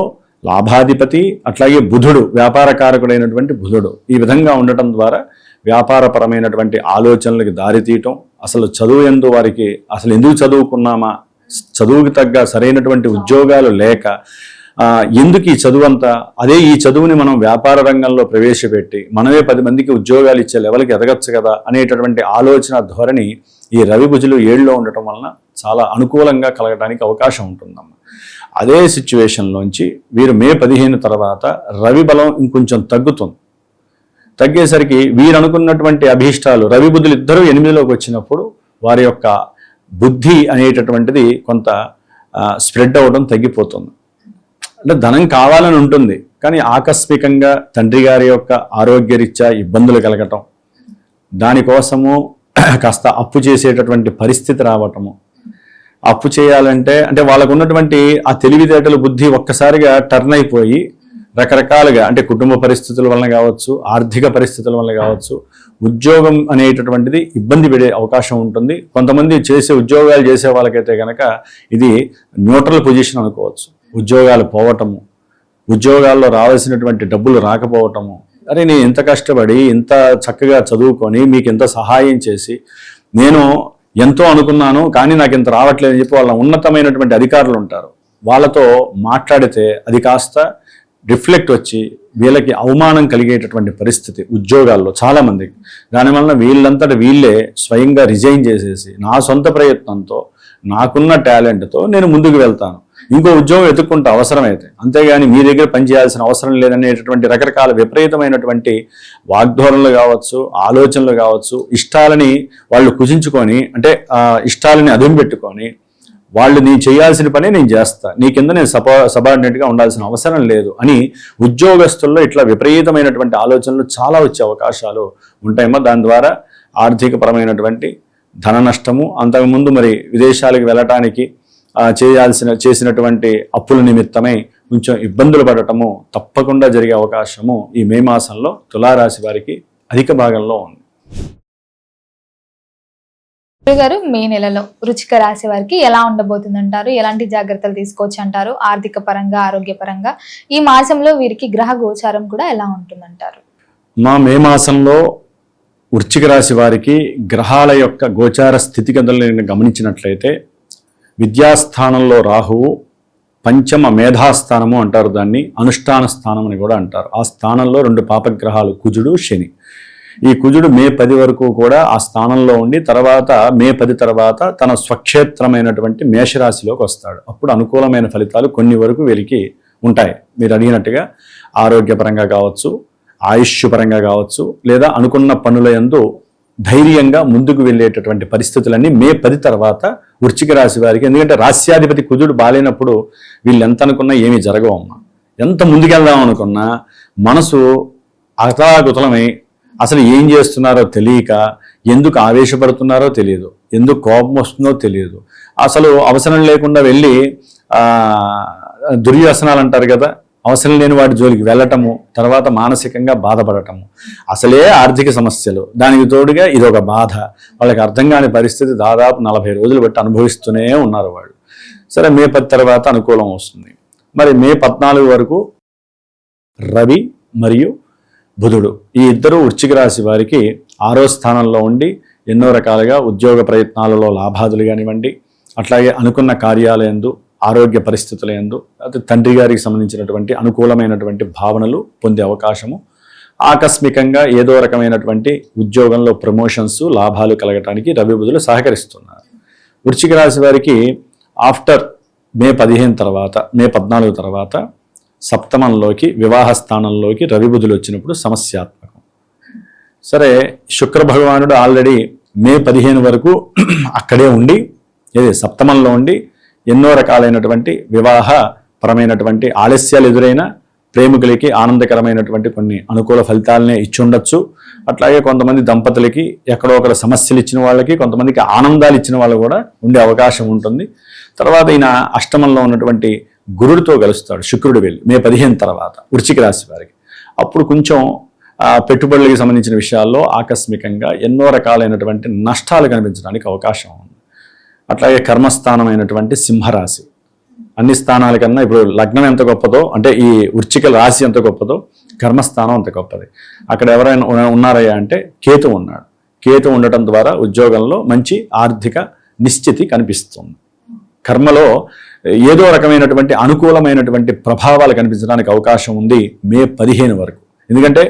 లాభాధిపతి అట్లాగే బుధుడు, వ్యాపారకారకుడైనటువంటి బుధుడు ఈ విధంగా ఉండటం ద్వారా వ్యాపారపరమైనటువంటి ఆలోచనలకు దారితీయటం, అసలు చదువు యందు వారికి అసలు ఎందుకు చదువుకున్నామా, చదువుకి తగ్గ సరైనటువంటి ఉద్యోగాలు లేక ఎందుకు ఈ చదువు అంతా, అదే ఈ చదువుని మనం వ్యాపార రంగంలో ప్రవేశపెట్టి మనమే 10 మందికి ఉద్యోగాలు ఇచ్చే లెవెల్కి ఎదగచ్చు కదా అనేటటువంటి ఆలోచన ధోరణి ఈ రవి బుజులు 7లో ఉండటం వలన చాలా అనుకూలంగా కలగడానికి అవకాశం ఉంటుందమ్మ. అదే సిచ్యువేషన్లోంచి వీరు మే 15 తర్వాత రవి బలం ఇంకొంచెం తగ్గుతుంది. తగ్గేసరికి వీరు అనుకున్నటువంటి అభీష్టాలు, రవి బుధులు ఇద్దరూ 8లోకి వచ్చినప్పుడు వారి యొక్క బుద్ధి అనేటటువంటిది కొంత స్ప్రెడ్ అవ్వడం తగ్గిపోతుంది. అంటే ధనం కావాలని ఉంటుంది, కానీ ఆకస్మికంగా తండ్రి గారి యొక్క ఆరోగ్యరీత్యా ఇబ్బందులు కలగటం, దానికోసము కాస్త అప్పు చేసేటటువంటి పరిస్థితి రావటము. అప్పు చేయాలంటే అంటే వాళ్ళకు ఉన్నటువంటి ఆ తెలివితేటలు, బుద్ధి ఒక్కసారిగా టర్న్ అయిపోయి రకరకాలుగా, అంటే కుటుంబ పరిస్థితుల వలన కావచ్చు, ఆర్థిక పరిస్థితుల వలన కావచ్చు, ఉద్యోగం అనేటటువంటిది ఇబ్బంది పడే అవకాశం ఉంటుంది. కొంతమంది ఉద్యోగాలు చేసే వాళ్ళకైతే కనుక ఇది న్యూట్రల్ పొజిషన్ అనుకోవచ్చు. ఉద్యోగాలు పోవటము, ఉద్యోగాల్లో రావాల్సినటువంటి డబ్బులు రాకపోవటము, అరే నేను ఇంత కష్టపడి ఇంత చక్కగా చదువుకొని మీకు ఇంత సహాయం చేసి నేను ఎంతో అనుకున్నాను కానీ నాకు ఇంత రావట్లేదు అని చెప్పి వాళ్ళ ఉన్నతమైనటువంటి అధికారులు ఉంటారు, వాళ్ళతో మాట్లాడితే అది కాస్త రిఫ్లెక్ట్ వచ్చి వీళ్ళకి అవమానం కలిగేటటువంటి పరిస్థితి ఉద్యోగాల్లో చాలామందికి. దానివల్ల వీళ్ళంతట వీళ్ళే స్వయంగా రిజైన్ చేసేసి నా సొంత ప్రయత్నంతో నాకున్న టాలెంట్తో నేను ముందుకు వెళ్తాను, ఇంకో ఉద్యోగం ఎత్తుక్కుంటే అవసరమైతే, అంతేగాని మీ దగ్గర పనిచేయాల్సిన అవసరం లేదనేటటువంటి రకరకాల విపరీతమైనటువంటి వాగ్ధోరణలు కావచ్చు, ఆలోచనలు కావచ్చు, ఇష్టాలని వాళ్ళు కుజించుకొని అంటే ఇష్టాలని అదుపు పెట్టుకొని వాళ్ళు నీ చేయాల్సిన పని నేను చేస్తా, నీ కింద నేను సబార్డినేట్గా ఉండాల్సిన అవసరం లేదు అని ఉద్యోగస్తుల్లో ఇట్లా విపరీతమైనటువంటి ఆలోచనలు చాలా వచ్చే అవకాశాలు ఉంటాయేమో. దాని ద్వారా ఆర్థికపరమైనటువంటి ధన నష్టము, అంతకుముందు మరి విదేశాలకు వెళ్ళటానికి చేసినటువంటి అప్పుల నిమిత్తమై కొంచెం ఇబ్బందులు పడటము తప్పకుండా జరిగే అవకాశము ఈ మే మాసంలో తులారాశి వారికి అధిక భాగంలో ఉంది. గారు, మే నెలలో వృశ్చిక రాశి వారికి ఎలా ఉండబోతుందంటారు? ఎలాంటి జాగ్రత్తలు తీసుకోవచ్చు అంటారు? ఆర్థిక పరంగా, ఆరోగ్యపరంగా ఈ మాసంలో వీరికి గ్రహ గోచారం కూడా ఎలా ఉంటుందంటారు? మే మాసంలో వృశ్చిక రాశి వారికి గ్రహాల యొక్క గోచార స్థితిగతులను గమనించినట్లయితే విద్యాస్థానంలో రాహువు, పంచమ మేధాస్థానము అంటారు, దాన్ని అనుష్ఠాన స్థానం అని కూడా అంటారు. ఆ స్థానంలో 2 పాపగ్రహాలు కుజుడు, శని. ఈ కుజుడు మే 10 వరకు కూడా ఆ స్థానంలో ఉండి తర్వాత మే 10 తర్వాత తన స్వక్షేత్రమైనటువంటి మేషరాశిలోకి వస్తాడు. అప్పుడు అనుకూలమైన ఫలితాలు కొన్ని వరకు వీరికి ఉంటాయి. మీరు అడిగినట్టుగా ఆరోగ్యపరంగా కావచ్చు, ఆయుష్ పరంగా కావచ్చు, లేదా అనుకున్న పనుల యందు ధైర్యంగా ముందుకు వెళ్ళేటటువంటి పరిస్థితులన్నీ మే 10 తర్వాత వృశ్చిక రాశి వారికి. ఎందుకంటే రాస్యాధిపతి కుజుడు బాలేనప్పుడు వీళ్ళు ఎంత అనుకున్నా ఏమీ జరగవమ్మా. ఎంత ముందుకెళ్దాం అనుకున్నా మనసు అతలాకుతలమై అసలు ఏం చేస్తున్నారో తెలియక, ఎందుకు ఆవేశపడుతున్నారో తెలియదు, ఎందుకు కోపం వస్తుందో తెలియదు, అసలు అవసరం లేకుండా వెళ్ళి దుర్వ్యసనాలు అంటారు కదా, అవసరం లేని వాటి జోలికి వెళ్ళటము, తర్వాత మానసికంగా బాధపడటము, అసలే ఆర్థిక సమస్యలు, దానికి తోడుగా ఇదొక బాధ. వాళ్ళకి అర్థం కాని పరిస్థితి దాదాపు 40 రోజులు బట్టి అనుభవిస్తూనే ఉన్నారు వాళ్ళు. సరే, మే 10 తర్వాత అనుకూలం వస్తుంది. మరి మే 14 వరకు రవి మరియు బుధుడు ఈ ఇద్దరు వృశ్చిక రాశి వారికి 6వ స్థానంలో ఉండి ఎన్నో రకాలుగా ఉద్యోగ ప్రయత్నాలలో లాభాదులు కానివ్వండి, అట్లాగే అనుకున్న కార్యాలయందు, ఆరోగ్య పరిస్థితుల యందు, అయితే తండ్రి గారికి సంబంధించినటువంటి అనుకూలమైనటువంటి భావనలు పొందే అవకాశము, ఆకస్మికంగా ఏదో రకమైనటువంటి ఉద్యోగంలో ప్రమోషన్స్, లాభాలు కలగటానికి రవి బుధులు సహకరిస్తున్నారు. వృశ్చిక రాశి వారికి ఆఫ్టర్ మే 15 తర్వాత, మే 14 తర్వాత సప్తమంలోకి, వివాహ స్థానంలోకి రవి బుధులు వచ్చినప్పుడు సమస్యాత్మకం. సరే, శుక్ర భగవానుడు ఆల్రెడీ మే 15 వరకు అక్కడే ఉండి సప్తమంలో ఉండి ఎన్నో రకాలైనటువంటి వివాహ పరమైనటువంటి ఆలస్యాలు ఎదురైన ప్రేమికులకి ఆనందకరమైనటువంటి కొన్ని అనుకూల ఫలితాలనే ఇచ్చి ఉండొచ్చు. అట్లాగే కొంతమంది దంపతులకి ఎక్కడో ఒకరు సమస్యలు ఇచ్చిన వాళ్ళకి, కొంతమందికి ఆనందాలు ఇచ్చిన వాళ్ళు కూడా ఉండే అవకాశం ఉంటుంది. తర్వాత ఈయన అష్టమంలో ఉన్నటువంటి గురుడితో కలుస్తాడు శుక్రుడు వెళ్ళి మే 15 తర్వాత వృశ్చిక రాశి వారికి. అప్పుడు కొంచెం పెట్టుబడులకు సంబంధించిన విషయాల్లో ఆకస్మికంగా ఎన్నో రకాలైనటువంటి నష్టాలు కనిపించడానికి అవకాశం ఉంది. అట్లాగే కర్మస్థానమైనటువంటి సింహరాశి, అన్ని స్థానాల కన్నా ఇప్పుడు లగ్నం ఎంత గొప్పదో, అంటే ఈ వృశ్చిక రాశి ఎంత గొప్పదో కర్మస్థానం అంత గొప్పది. అక్కడ ఎవరైనా ఉన్నారయ్యా అంటే కేతు ఉన్నాడు. కేతు ఉండటం ద్వారా ఉద్యోగంలో మంచి ఆర్థిక నిశ్చితి కనిపిస్తుంది. కర్మలో ఏదో రకమైనటువంటి అనుకూలమైనటువంటి ప్రభావాలు కనిపించడానికి అవకాశం ఉంది మే 15 వరకు. ఎందుకంటే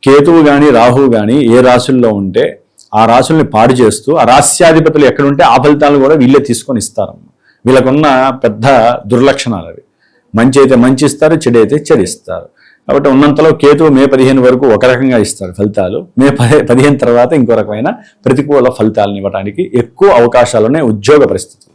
కేతువు కానీ రాహువు కానీ ఏ రాశుల్లో ఉంటే ఆ రాశుల్ని పాడు చేస్తూ, ఆ రాస్యాధిపతులు ఎక్కడుంటే ఆ ఫలితాలను కూడా వీళ్ళే తీసుకొని ఇస్తారు. వీళ్ళకున్న పెద్ద దుర్లక్షణాలు అవి. మంచి అయితే మంచి ఇస్తారు, చెడు అయితే చెడు ఇస్తారు. కాబట్టి ఉన్నంతలో కేతువు మే 15 వరకు ఒక రకంగా ఇస్తారు ఫలితాలు, మే 15 తర్వాత ఇంకో రకమైన ప్రతికూల ఫలితాలను ఇవ్వడానికి ఎక్కువ అవకాశాలు ఉన్నాయి ఉద్యోగ పరిస్థితులు.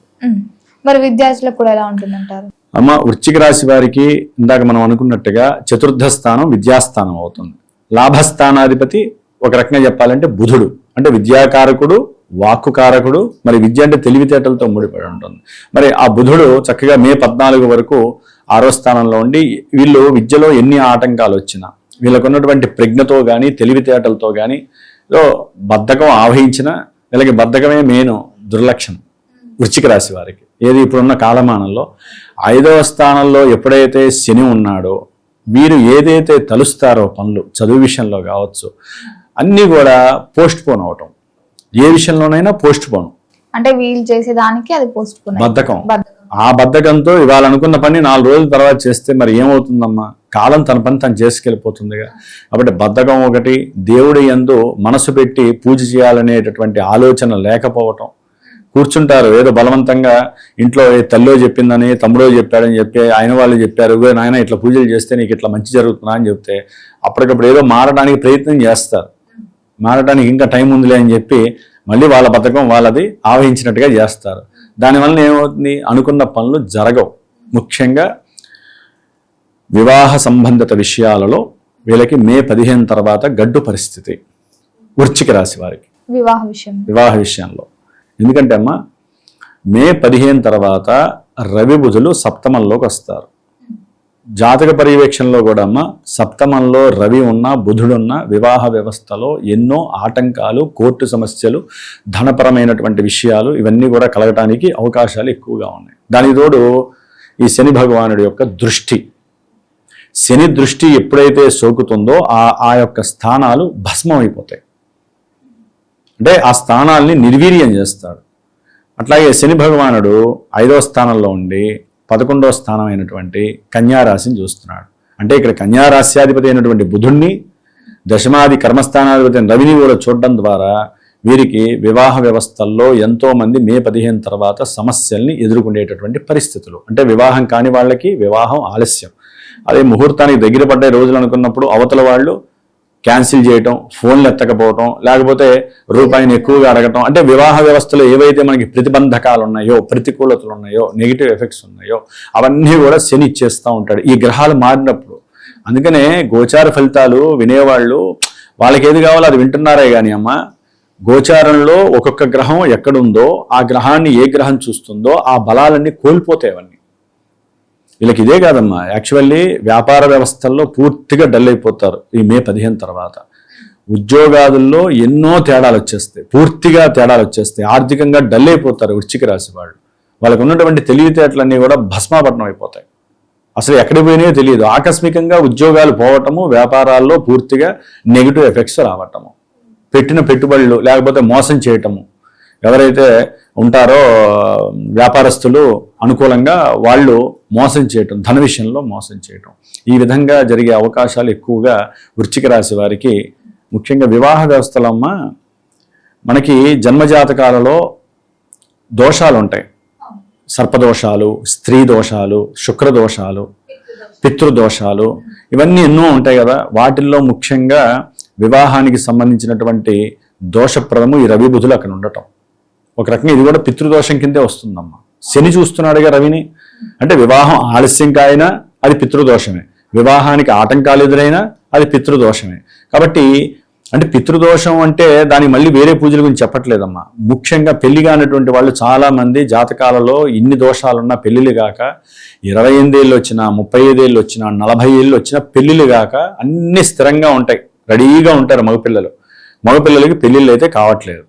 మరి విద్యార్థులకు కూడా ఎలా ఉంటుందంటారు? అమ్మ, వృశ్చిక రాశి వారికి ఇందాక మనం అనుకున్నట్టుగా చతుర్థ స్థానం విద్యాస్థానం అవుతుంది. లాభస్థానాధిపతి ఒక రకంగా చెప్పాలంటే బుధుడు, అంటే విద్యాకారకుడు, వాక్కుకారకుడు. మరి విద్య అంటే తెలివితేటలతో ముడిపడి ఉంటుంది. మరి ఆ బుధుడు చక్కగా మే 14 వరకు 6వ స్థానంలో ఉండి వీళ్ళు విద్యలో ఎన్ని ఆటంకాలు వచ్చినా, వీళ్ళకు ఉన్నటువంటి ప్రజ్ఞతో కానీ తెలివితేటలతో కానీ బద్ధకం ఆవహించిన, వీళ్ళకి బద్ధకమే మెయిన్ దుర్లక్షణం వృశ్చిక రాశి వారికి. ఏది ఇప్పుడున్న కాలమానంలో 5వ స్థానంలో ఎప్పుడైతే శని ఉన్నాడో వీరు ఏదైతే తలుస్తారో పనులు, చదువు విషయంలో కావచ్చు, అన్నీ కూడా పోస్ట్ పోన్ అవటం. ఏ విషయంలోనైనా పోస్ట్ పోన్. అంటే వీళ్ళు చేసేదానికి అది పోస్ట్ పోన్ బద్ధకం. ఆ బద్ధకంతో ఇవాళ అనుకున్న పని 4 రోజుల తర్వాత చేస్తే మరి ఏమవుతుందమ్మా? కాలం తన పని తను చేసుకెళ్ళిపోతుందిగా. కాబట్టి బద్ధకం ఒకటి, దేవుడి యందు మనసు పెట్టి పూజ చేయాలనేటటువంటి ఆలోచన లేకపోవటం. కూర్చుంటారు ఏదో బలవంతంగా, ఇంట్లో తల్లో చెప్పిందని తమ్ముడో చెప్పాడని చెప్పి ఆయన వాళ్ళు చెప్పారు, నాయన ఇట్లా పూజలు చేస్తే నీకు ఇట్లా మంచి జరుగుతుందా అని చెప్తే అప్పటికప్పుడు ఏదో మారడానికి ప్రయత్నం చేస్తారు. మారడానికి ఇంకా టైం ఉందిలే అని చెప్పి మళ్ళీ వాళ్ళ బద్ధకం వాళ్ళది ఆవహించినట్టుగా చేస్తారు. దానివల్ల ఏమవుతుంది? అనుకున్న పనులు జరగవు. ముఖ్యంగా వివాహ సంబంధిత విషయాలలో వీళ్ళకి మే 15 తర్వాత గడ్డు పరిస్థితి వృశ్చిక రాశి వారికి వివాహ విషయంలో. ఎందుకంటే అమ్మా మే 15 తర్వాత రవి బుధులు సప్తమంలోకి వస్తారు. జాతక పర్యవేక్షణలో కూడా అమ్మ సప్తమంలో రవి ఉన్న బుధుడున్న వివాహ వ్యవస్థలో ఎన్నో ఆటంకాలు, కోర్టు సమస్యలు, ధనపరమైనటువంటి విషయాలు ఇవన్నీ కూడా కలగటానికి అవకాశాలు ఎక్కువగా ఉన్నాయి. దానికి తోడు ఈ శని భగవానుడి యొక్క దృష్టి, శని దృష్టి ఎప్పుడైతే సోకుతుందో ఆ యొక్క స్థానాలు భస్మం అయిపోతాయి. అంటే ఆ స్థానాల్ని నిర్వీర్యం చేస్తాడు. అట్లాగే శని భగవానుడు 5వ స్థానంలో ఉండి 11వ స్థానం అయినటువంటి కన్యారాశిని చూస్తున్నాడు. అంటే ఇక్కడ కన్యారాశ్యాధిపతి అయినటువంటి బుధుణ్ణి, దశమాది కర్మస్థానాధిపతి రవిని కూడా చూడడం ద్వారా వీరికి వివాహ వ్యవస్థల్లో ఎంతో మంది మే 15 తర్వాత సమస్యల్ని ఎదుర్కొనేటటువంటి పరిస్థితులు. అంటే వివాహం కాని వాళ్ళకి వివాహం ఆలస్యం, అదే ముహూర్తానికి దగ్గర పడ్డే రోజులు అనుకున్నప్పుడు అవతల వాళ్ళు క్యాన్సిల్ చేయటం, ఫోన్లు ఎత్తకపోవటం, లేకపోతే రూపాయిని ఎక్కువగా అడగటం. అంటే వివాహ వ్యవస్థలో ఏవైతే మనకి ప్రతిబంధకాలు ఉన్నాయో, ప్రతికూలతలు ఉన్నాయో, నెగిటివ్ ఎఫెక్ట్స్ ఉన్నాయో అవన్నీ కూడా శని ఇచ్చేస్తూ ఉంటాడు ఈ గ్రహాలు మారినప్పుడు. అందుకనే గోచార ఫలితాలు వినేవాళ్ళు వాళ్ళకి ఏది కావాలో అది వింటున్నారే కానీ అమ్మ, గోచారంలో ఒక్కొక్క గ్రహం ఎక్కడుందో ఆ గ్రహాన్ని ఏ గ్రహం చూస్తుందో ఆ బలాలన్నీ కోల్పోతాయి. అవన్నీ వీళ్ళకి ఇదే కాదమ్మా, యాక్చువల్లీ వ్యాపార వ్యవస్థల్లో పూర్తిగా డల్ అయిపోతారు ఈ మే 15 తర్వాత. ఉద్యోగాదుల్లో ఎన్నో తేడాలు వచ్చేస్తాయి, పూర్తిగా తేడాలు వచ్చేస్తాయి. ఆర్థికంగా డల్ అయిపోతారు వృశ్చిక రాశి వాళ్ళు. వాళ్ళకు ఉన్నటువంటి తెలివితేటలన్నీ కూడా భస్మాపట్నం అయిపోతాయి. అసలు ఎక్కడికి పోయినాయో తెలియదు. ఆకస్మికంగా ఉద్యోగాలు పోవటము, వ్యాపారాల్లో పూర్తిగా నెగిటివ్ ఎఫెక్ట్స్ రావటము, పెట్టిన పెట్టుబడులు లేకపోతే మోసం చేయటము. ఎవరైతే ఉంటారో వ్యాపారస్తులు అనుకూలంగా వాళ్ళు మోసం చేయటం, ధన విషయంలో మోసం చేయటం, ఈ విధంగా జరిగే అవకాశాలు ఎక్కువగా వృశ్చిక రాశి వారికి. ముఖ్యంగా వివాహ వ్యవస్థలో అమ్మ మనకి జన్మజాతకాలలో దోషాలు ఉంటాయి. సర్పదోషాలు, స్త్రీ దోషాలు, శుక్రదోషాలు, పితృదోషాలు, ఇవన్నీ ఎన్నో ఉంటాయి కదా. వాటిల్లో ముఖ్యంగా వివాహానికి సంబంధించినటువంటి దోషప్రదము ఈ రవి బుధులు అక్కడ ఉండటం. ఒక రకంగా ఇది కూడా పితృదోషం కిందే వస్తుందమ్మా. శని చూస్తున్నాడుగా రవిని, అంటే వివాహం ఆలస్యం కాయినా అది పితృదోషమే, వివాహానికి ఆటంకాలు ఎదురైనా అది పితృదోషమే. కాబట్టి అంటే పితృదోషం అంటే దానికి మళ్ళీ వేరే పూజల గురించి చెప్పట్లేదమ్మా. ముఖ్యంగా పెళ్లి కానటువంటి వాళ్ళు చాలామంది జాతకాలలో ఇన్ని దోషాలున్నా పెళ్లిళ్ళు కాక 28 ఏళ్ళు వచ్చినా, 35 ఏళ్ళు వచ్చినా, 40 ఏళ్ళు వచ్చినా పెళ్లిళ్ళు కాక అన్ని స్థిరంగా ఉంటాయి, రెడీగా ఉంటారు మగపిల్లలు. మగపిల్లలకి పెళ్లిళ్ళు అయితే కావట్లేదు.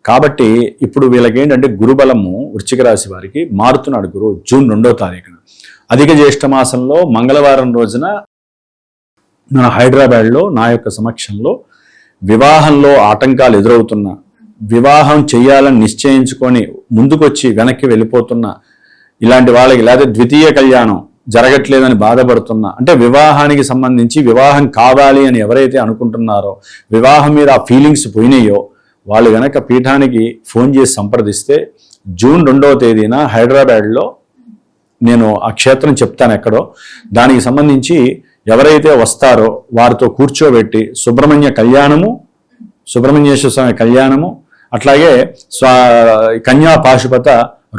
కాబట్టి ఇప్పుడు వీళ్ళకి ఏంటంటే గురుబలము వృశ్చిక రాశి వారికి మారుతున్నాడు. గురువు జూన్ 2వ తారీఖున అధిక జ్యేష్ఠ మాసంలో మంగళవారం రోజున మన హైదరాబాద్లో నా యొక్క సమక్షంలో వివాహంలో ఆటంకాలు ఎదురవుతున్నా, వివాహం చేయాలని నిశ్చయించుకొని ముందుకొచ్చి వెనక్కి వెళ్ళిపోతున్నా ఇలాంటి వాళ్ళకి, లేదా ద్వితీయ కళ్యాణం జరగట్లేదని బాధపడుతున్నా, అంటే వివాహానికి సంబంధించి వివాహం కావాలి అని ఎవరైతే అనుకుంటున్నారో, వివాహం మీద ఆ ఫీలింగ్స్ పోయినాయో వాళ్ళు గనక పీఠానికి ఫోన్ చేసి సంప్రదిస్తే జూన్ 2వ తేదీన హైదరాబాద్లో నేను ఆ క్షేత్రం చెప్తాను ఎక్కడో, దానికి సంబంధించి ఎవరైతే వస్తారో వారితో కూర్చోబెట్టి సుబ్రహ్మణ్యేశ్వర స్వామి కళ్యాణము, అట్లాగే కన్యా పాశుపత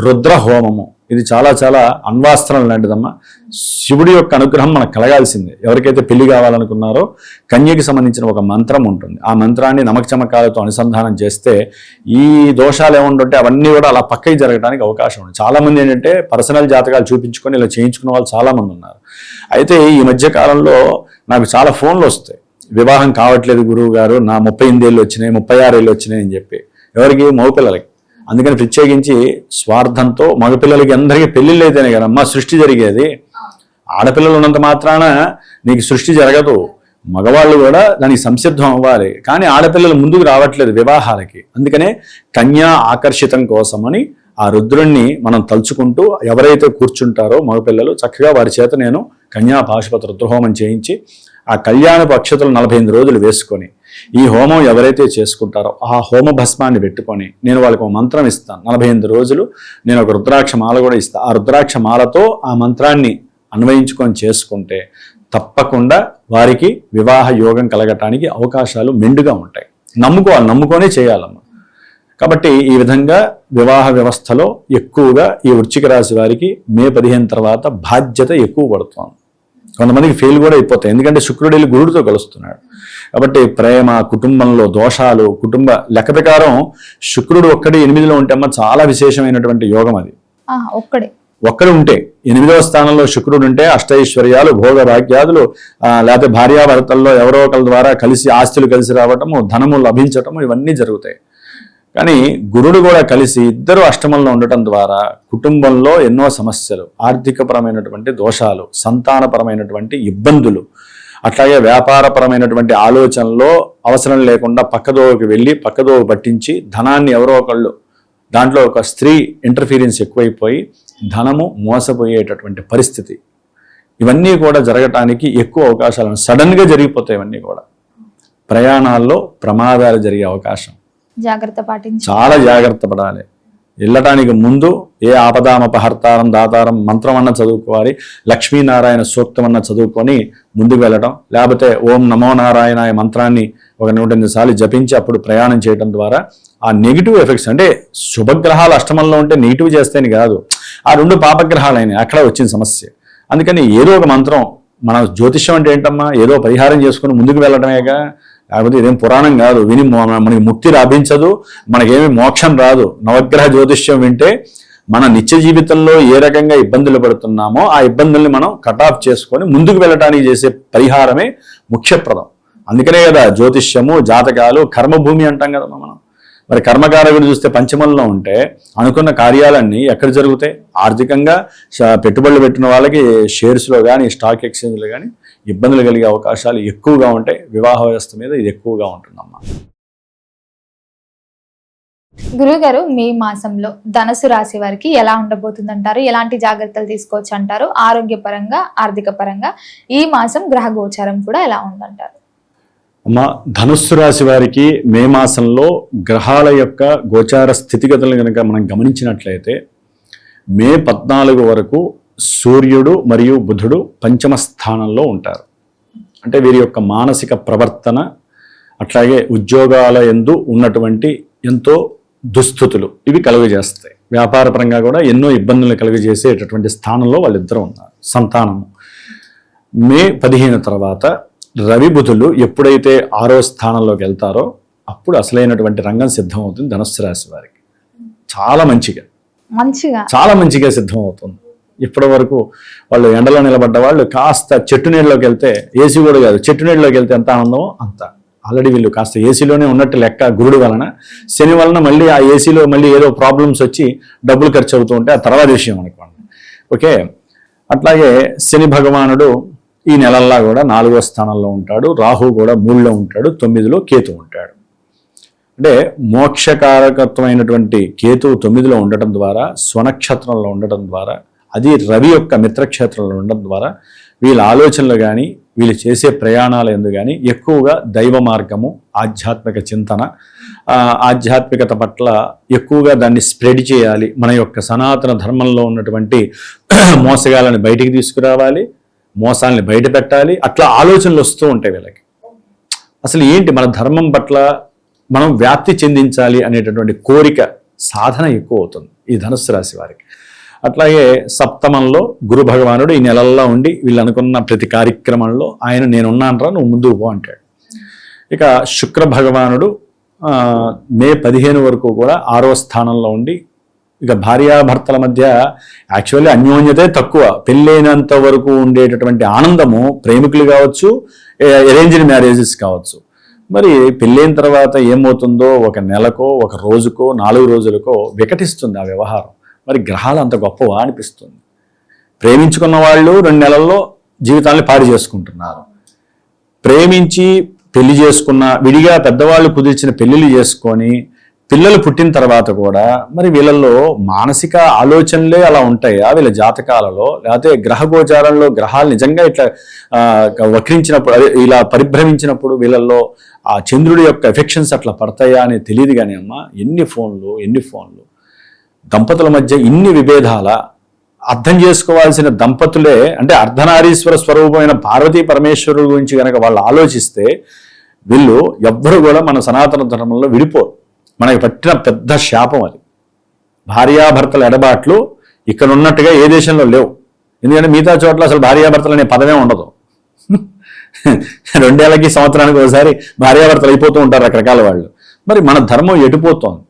రుద్ర హోమము, ఇది చాలా చాలా అణ్వాస్త్రం లాంటిదమ్మా. శివుడి యొక్క అనుగ్రహం మనకు కలగాల్సిందే. ఎవరికైతే పెళ్లి కావాలనుకున్నారో కన్యకి సంబంధించిన ఒక మంత్రం ఉంటుంది. ఆ మంత్రాన్ని నమక చమకాలతో అనుసంధానం చేస్తే ఈ దోషాలు ఏముంటుంటే అవన్నీ కూడా అలా పక్కకి జరగడానికి అవకాశం ఉంది. చాలామంది ఏంటంటే పర్సనల్ జాతకాలు చూపించుకొని ఇలా చేయించుకున్న వాళ్ళు చాలామంది ఉన్నారు. అయితే ఈ మధ్య కాలంలో నాకు చాలా ఫోన్లు వస్తాయి, వివాహం కావట్లేదు గురువు గారు, నా 38 ఏళ్ళు వచ్చినాయి, 36 ఏళ్ళు వచ్చినాయి అని చెప్పి. ఎవరికి? మగపిల్లలకి. అందుకని ప్రత్యేకించి స్వార్థంతో మగపిల్లలకి అందరికీ పెళ్లిళ్ళు అయితేనే కదమ్మా సృష్టి జరిగేది. ఆడపిల్లలు ఉన్నంత మాత్రాన నీకు సృష్టి జరగదు. మగవాళ్ళు కూడా దానికి సంసిద్ధం అవ్వాలి. కానీ ఆడపిల్లలు ముందుకు రావట్లేదు వివాహాలకి. అందుకనే కన్యా ఆకర్షితం కోసమని ఆ రుద్రుణ్ణి మనం తలుచుకుంటూ ఎవరైతే కూర్చుంటారో మగపిల్లలు చక్కగా వారి చేత నేను కన్యా పాశుపత రుద్రహోమం చేయించి ఆ కళ్యాణపు అక్షతలు 48 రోజులు వేసుకొని ఈ హోమం ఎవరైతే చేసుకుంటారో ఆ హోమ భస్మాన్ని పెట్టుకొని నేను వాళ్ళకి ఒక మంత్రం ఇస్తాను. 48 రోజులు నేను ఒక రుద్రాక్ష మాల కూడా ఇస్తాను. ఆ రుద్రాక్ష మాలతో ఆ మంత్రాన్ని అన్వయించుకొని చేసుకుంటే తప్పకుండా వారికి వివాహ యోగం కలగటానికి అవకాశాలు మెండుగా ఉంటాయి. నమ్ముకొనే చేయాలమ్మ. కాబట్టి ఈ విధంగా వివాహ వ్యవస్థలో ఎక్కువగా ఈ వృశ్చిక రాశి వారికి మే 15 తర్వాత బాధ్యత ఎక్కువ పడుతుంది. కొంతమందికి ఫెయిల్ కూడా అయిపోతాయి, ఎందుకంటే శుక్రుడు వెళ్ళి గురుడితో కలుస్తున్నాడు. కాబట్టి ప్రేమ, కుటుంబంలో దోషాలు, కుటుంబ లెక్క ప్రకారం శుక్రుడు ఒక్కడి 8లో ఉంటే అమ్మ చాలా విశేషమైనటువంటి యోగం అది. ఒక్కడు ఉంటే 8వ స్థానంలో శుక్రుడు ఉంటే అష్టైశ్వర్యాలు, భోగ భాగ్యాదులు, లేకపోతే భార్యాభర్తల్లో ఎవరో ఒకరి ద్వారా కలిసి ఆస్తులు కలిసి రావటము, ధనము లభించటము ఇవన్నీ జరుగుతాయి. కానీ గురుడు కూడా కలిసి ఇద్దరు అష్టమంలో ఉండటం ద్వారా కుటుంబంలో ఎన్నో సమస్యలు, ఆర్థికపరమైనటువంటి దోషాలు, సంతానపరమైనటువంటి ఇబ్బందులు, అట్లాగే వ్యాపారపరమైనటువంటి ఆలోచనలో అవసరం లేకుండా పక్కదోవకి వెళ్ళి పక్కదోవ పట్టించి ధనాన్ని ఎవరో ఒకళ్ళు దాంట్లో ఒక స్త్రీ ఇంటర్ఫీరెన్స్ ఎక్కువైపోయి ధనము మోసపోయేటటువంటి పరిస్థితి, ఇవన్నీ కూడా జరగటానికి ఎక్కువ అవకాశాలు సడన్గా జరిగిపోతాయి. ఇవన్నీ కూడా ప్రయాణాల్లో ప్రమాదాలు జరిగే అవకాశం, చాలా జాగ్రత్త పడాలి. వెళ్ళటానికి ముందు ఏ ఆపదామపహర్తారం దాతారం మంత్రం అన్న చదువుకోవాలి, లక్ష్మీనారాయణ సూక్తం అన్న చదువుకొని ముందుకు వెళ్ళడం, లేకపోతే ఓం నమో నారాయణ మంత్రాన్ని ఒక 108 సార్లు జపించి అప్పుడు ప్రయాణం చేయడం ద్వారా ఆ నెగిటివ్ ఎఫెక్ట్స్, అంటే శుభగ్రహాలు అష్టమంలో ఉంటే నెగిటివ్ చేస్తేనే కాదు, ఆ 2 పాపగ్రహాలైన అక్కడ వచ్చిన సమస్య. అందుకని ఏదో ఒక మంత్రం, మన జ్యోతిష్యం అంటే ఏంటమ్మా, ఏదో పరిహారం చేసుకుని ముందుకు వెళ్ళడమేగా, లేకపోతే ఇదేం పురాణం కాదు. విని మనకి ముక్తి లభించదు, మనకేమి మోక్షం రాదు. నవగ్రహ జ్యోతిష్యం వింటే మన నిత్య జీవితంలో ఏ రకంగా ఇబ్బందులు పడుతున్నామో ఆ ఇబ్బందుల్ని మనం కటాఫ్ చేసుకొని ముందుకు వెళ్ళడానికి చేసే పరిహారమే ముఖ్యప్రదం. అందుకనే కదా జ్యోతిష్యము, జాతకాలు, కర్మభూమి అంటాం కదా మనం. మరి కర్మకారకుడు చూస్తే పంచమంలో ఉంటే అనుకున్న కార్యాలన్నీ ఎక్కడ జరుగుతాయి? ఆర్థికంగా పెట్టుబడులు పెట్టిన వాళ్ళకి షేర్స్లో కానీ స్టాక్ ఎక్స్చేంజ్లో కానీ ఇబ్బందులు కలిగే అవకాశాలు ఎక్కువగా ఉంటాయి. వివాహ వ్యవస్థ మీద ఇది ఎక్కువగా ఉంటుందమ్మా. గురువుగారు, మే మాసంలో ధనుసు రాశి వారికి ఎలా ఉండబోతుందంటారు? ఎలాంటి జాగ్రత్తలు తీసుకోవచ్చు అంటారు? ఆరోగ్యపరంగా, ఆర్థిక పరంగా ఈ మాసం గ్రహ గోచారం కూడా ఎలా ఉందంటారు? అమ్మా, ధనుస్సు రాశి వారికి మే మాసంలో గ్రహాల యొక్క గోచార స్థితిగతులను కనుక మనం గమనించినట్లయితే మే 14 వరకు సూర్యుడు మరియు బుధుడు పంచమ స్థానంలో ఉంటారు. అంటే వీరి యొక్క మానసిక ప్రవర్తన, అట్లాగే ఉద్యోగాల యందు ఉన్నటువంటి ఎంతో దుస్థితులు ఇవి కలుగజేస్తాయి. వ్యాపారపరంగా కూడా ఎన్నో ఇబ్బందులు కలుగజేసేటటువంటి స్థానంలో వాళ్ళిద్దరూ ఉన్నారు. సంతానము మే 15 తర్వాత రవి బుధులు ఎప్పుడైతే 6వ స్థానంలోకి వెళ్తారో అప్పుడు అసలైనటువంటి రంగం సిద్ధం అవుతుంది ధనుస్సు రాశి వారికి. చాలా మంచిగా సిద్ధం అవుతుంది. ఇప్పటి వరకు వాళ్ళు ఎండలో నిలబడ్డ వాళ్ళు కాస్త చెట్టు నీళ్ళలోకి వెళ్తే, ఏసీ కూడా కాదు, చెట్టు నీళ్ళలోకి వెళ్తే ఎంత ఆనందమో అంత. ఆల్రెడీ వీళ్ళు కాస్త ఏసీలోనే ఉన్నట్టు లెక్క గురుడు వలన. శని వలన మళ్ళీ ఆ ఏసీలో మళ్ళీ ఏదో ప్రాబ్లమ్స్ వచ్చి డబ్బులు ఖర్చు అవుతూ ఉంటే ఆ తర్వాత విషయం అనుకోండి. ఓకే, అట్లాగే శని భగవానుడు ఈ నెలల్లా కూడా 4వ స్థానంలో ఉంటాడు. రాహు కూడా 3లో ఉంటాడు, 9లో కేతు ఉంటాడు. అంటే మోక్షకారకత్వమైనటువంటి కేతువు 9లో ఉండటం ద్వారా, స్వనక్షత్రంలో ఉండటం ద్వారా, అది రవి యొక్క మిత్రక్షేత్రంలో ఉండడం ద్వారా వీళ్ళ ఆలోచనలు కానీ వీళ్ళు చేసే ప్రయాణాల యందు కానీ ఎక్కువగా దైవ మార్గము, ఆధ్యాత్మిక చింతన, ఆధ్యాత్మికత పట్ల ఎక్కువగా దాన్ని స్ప్రెడ్ చేయాలి. మన యొక్క సనాతన ధర్మంలో ఉన్నటువంటి మోసగాళ్ళని బయటికి తీసుకురావాలి, మోసాలని బయట పెట్టాలి, అట్లా ఆలోచనలు వస్తూ ఉంటాయి వీళ్ళకి. అసలు ఏంటి మన ధర్మం పట్ల మనం వ్యాప్తి చెందించాలి అనేటటువంటి కోరిక, సాధన ఎక్కువ అవుతుంది ఈ ధనుస్సు రాశి వారికి. అట్లాగే సప్తమంలో గురు భగవానుడు ఈ నెలల్లో ఉండి వీళ్ళు అనుకున్న ప్రతి కార్యక్రమంలో ఆయన నేనున్నానరా నువ్వు ముందుకు పో అంటాడు. ఇక శుక్ర భగవానుడు మే 15 వరకు కూడా 6వ స్థానంలో ఉండి, ఇక భార్యాభర్తల మధ్య యాక్చువల్లీ అన్యోన్యతే తక్కువ, పెళ్ళైనంత వరకు ఉండేటటువంటి ఆనందము ప్రేమికులు కావచ్చు, అరేంజ్డ్ మ్యారేజెస్ కావచ్చు. మరి పెళ్ళైన తర్వాత ఏమవుతుందో ఒక నెలకో, ఒక రోజుకో, 4 రోజులకో వికటిస్తుంది ఆ వ్యవహారం. మరి గ్రహాలు అంత గొప్పవా అనిపిస్తుంది. ప్రేమించుకున్న వాళ్ళు 2 నెలల్లో జీవితాన్ని పాడు చేసుకుంటున్నారు. ప్రేమించి పెళ్లి చేసుకున్న, విడిగా పెద్దవాళ్ళు కుదిర్చిన పెళ్లిళ్ళు చేసుకొని పిల్లలు పుట్టిన తర్వాత కూడా మరి వీళ్ళల్లో మానసిక ఆలోచనలే అలా ఉంటాయా వీళ్ళ జాతకాలలో, లేకపోతే గ్రహ గోచారంలో గ్రహాలు నిజంగా ఇట్లా వక్రించినప్పుడు, అదే ఇలా పరిభ్రమించినప్పుడు వీళ్ళల్లో ఆ చంద్రుడి యొక్క ఎఫెక్షన్స్ అట్లా పడతాయా అని తెలియదు. కానీ అమ్మ, ఎన్ని ఫోన్లు దంపతుల మధ్య ఇన్ని విభేదాల, అర్థం చేసుకోవాల్సిన దంపతులే, అంటే అర్ధనారీశ్వర స్వరూపమైన పార్వతీ పరమేశ్వరుడు గురించి కనుక వాళ్ళు ఆలోచిస్తే వీళ్ళు ఎవ్వరు కూడా మన సనాతన ధర్మంలో విడిపోరు. మనకి పట్టిన పెద్ద శాపం అది. భార్యాభర్తల ఎడబాట్లు ఇక్కడ ఉన్నట్టుగా ఏ దేశంలో లేవు. ఎందుకంటే మిగతా చోట్ల అసలు భార్యాభర్తలు అనే పదమే ఉండదు. 2 ఏళ్ళకి సంవత్సరానికి ఒకసారి భార్యాభర్తలు అయిపోతూ ఉంటారు రకరకాల వాళ్ళు. మరి మన ధర్మం ఎటుపోతోంది?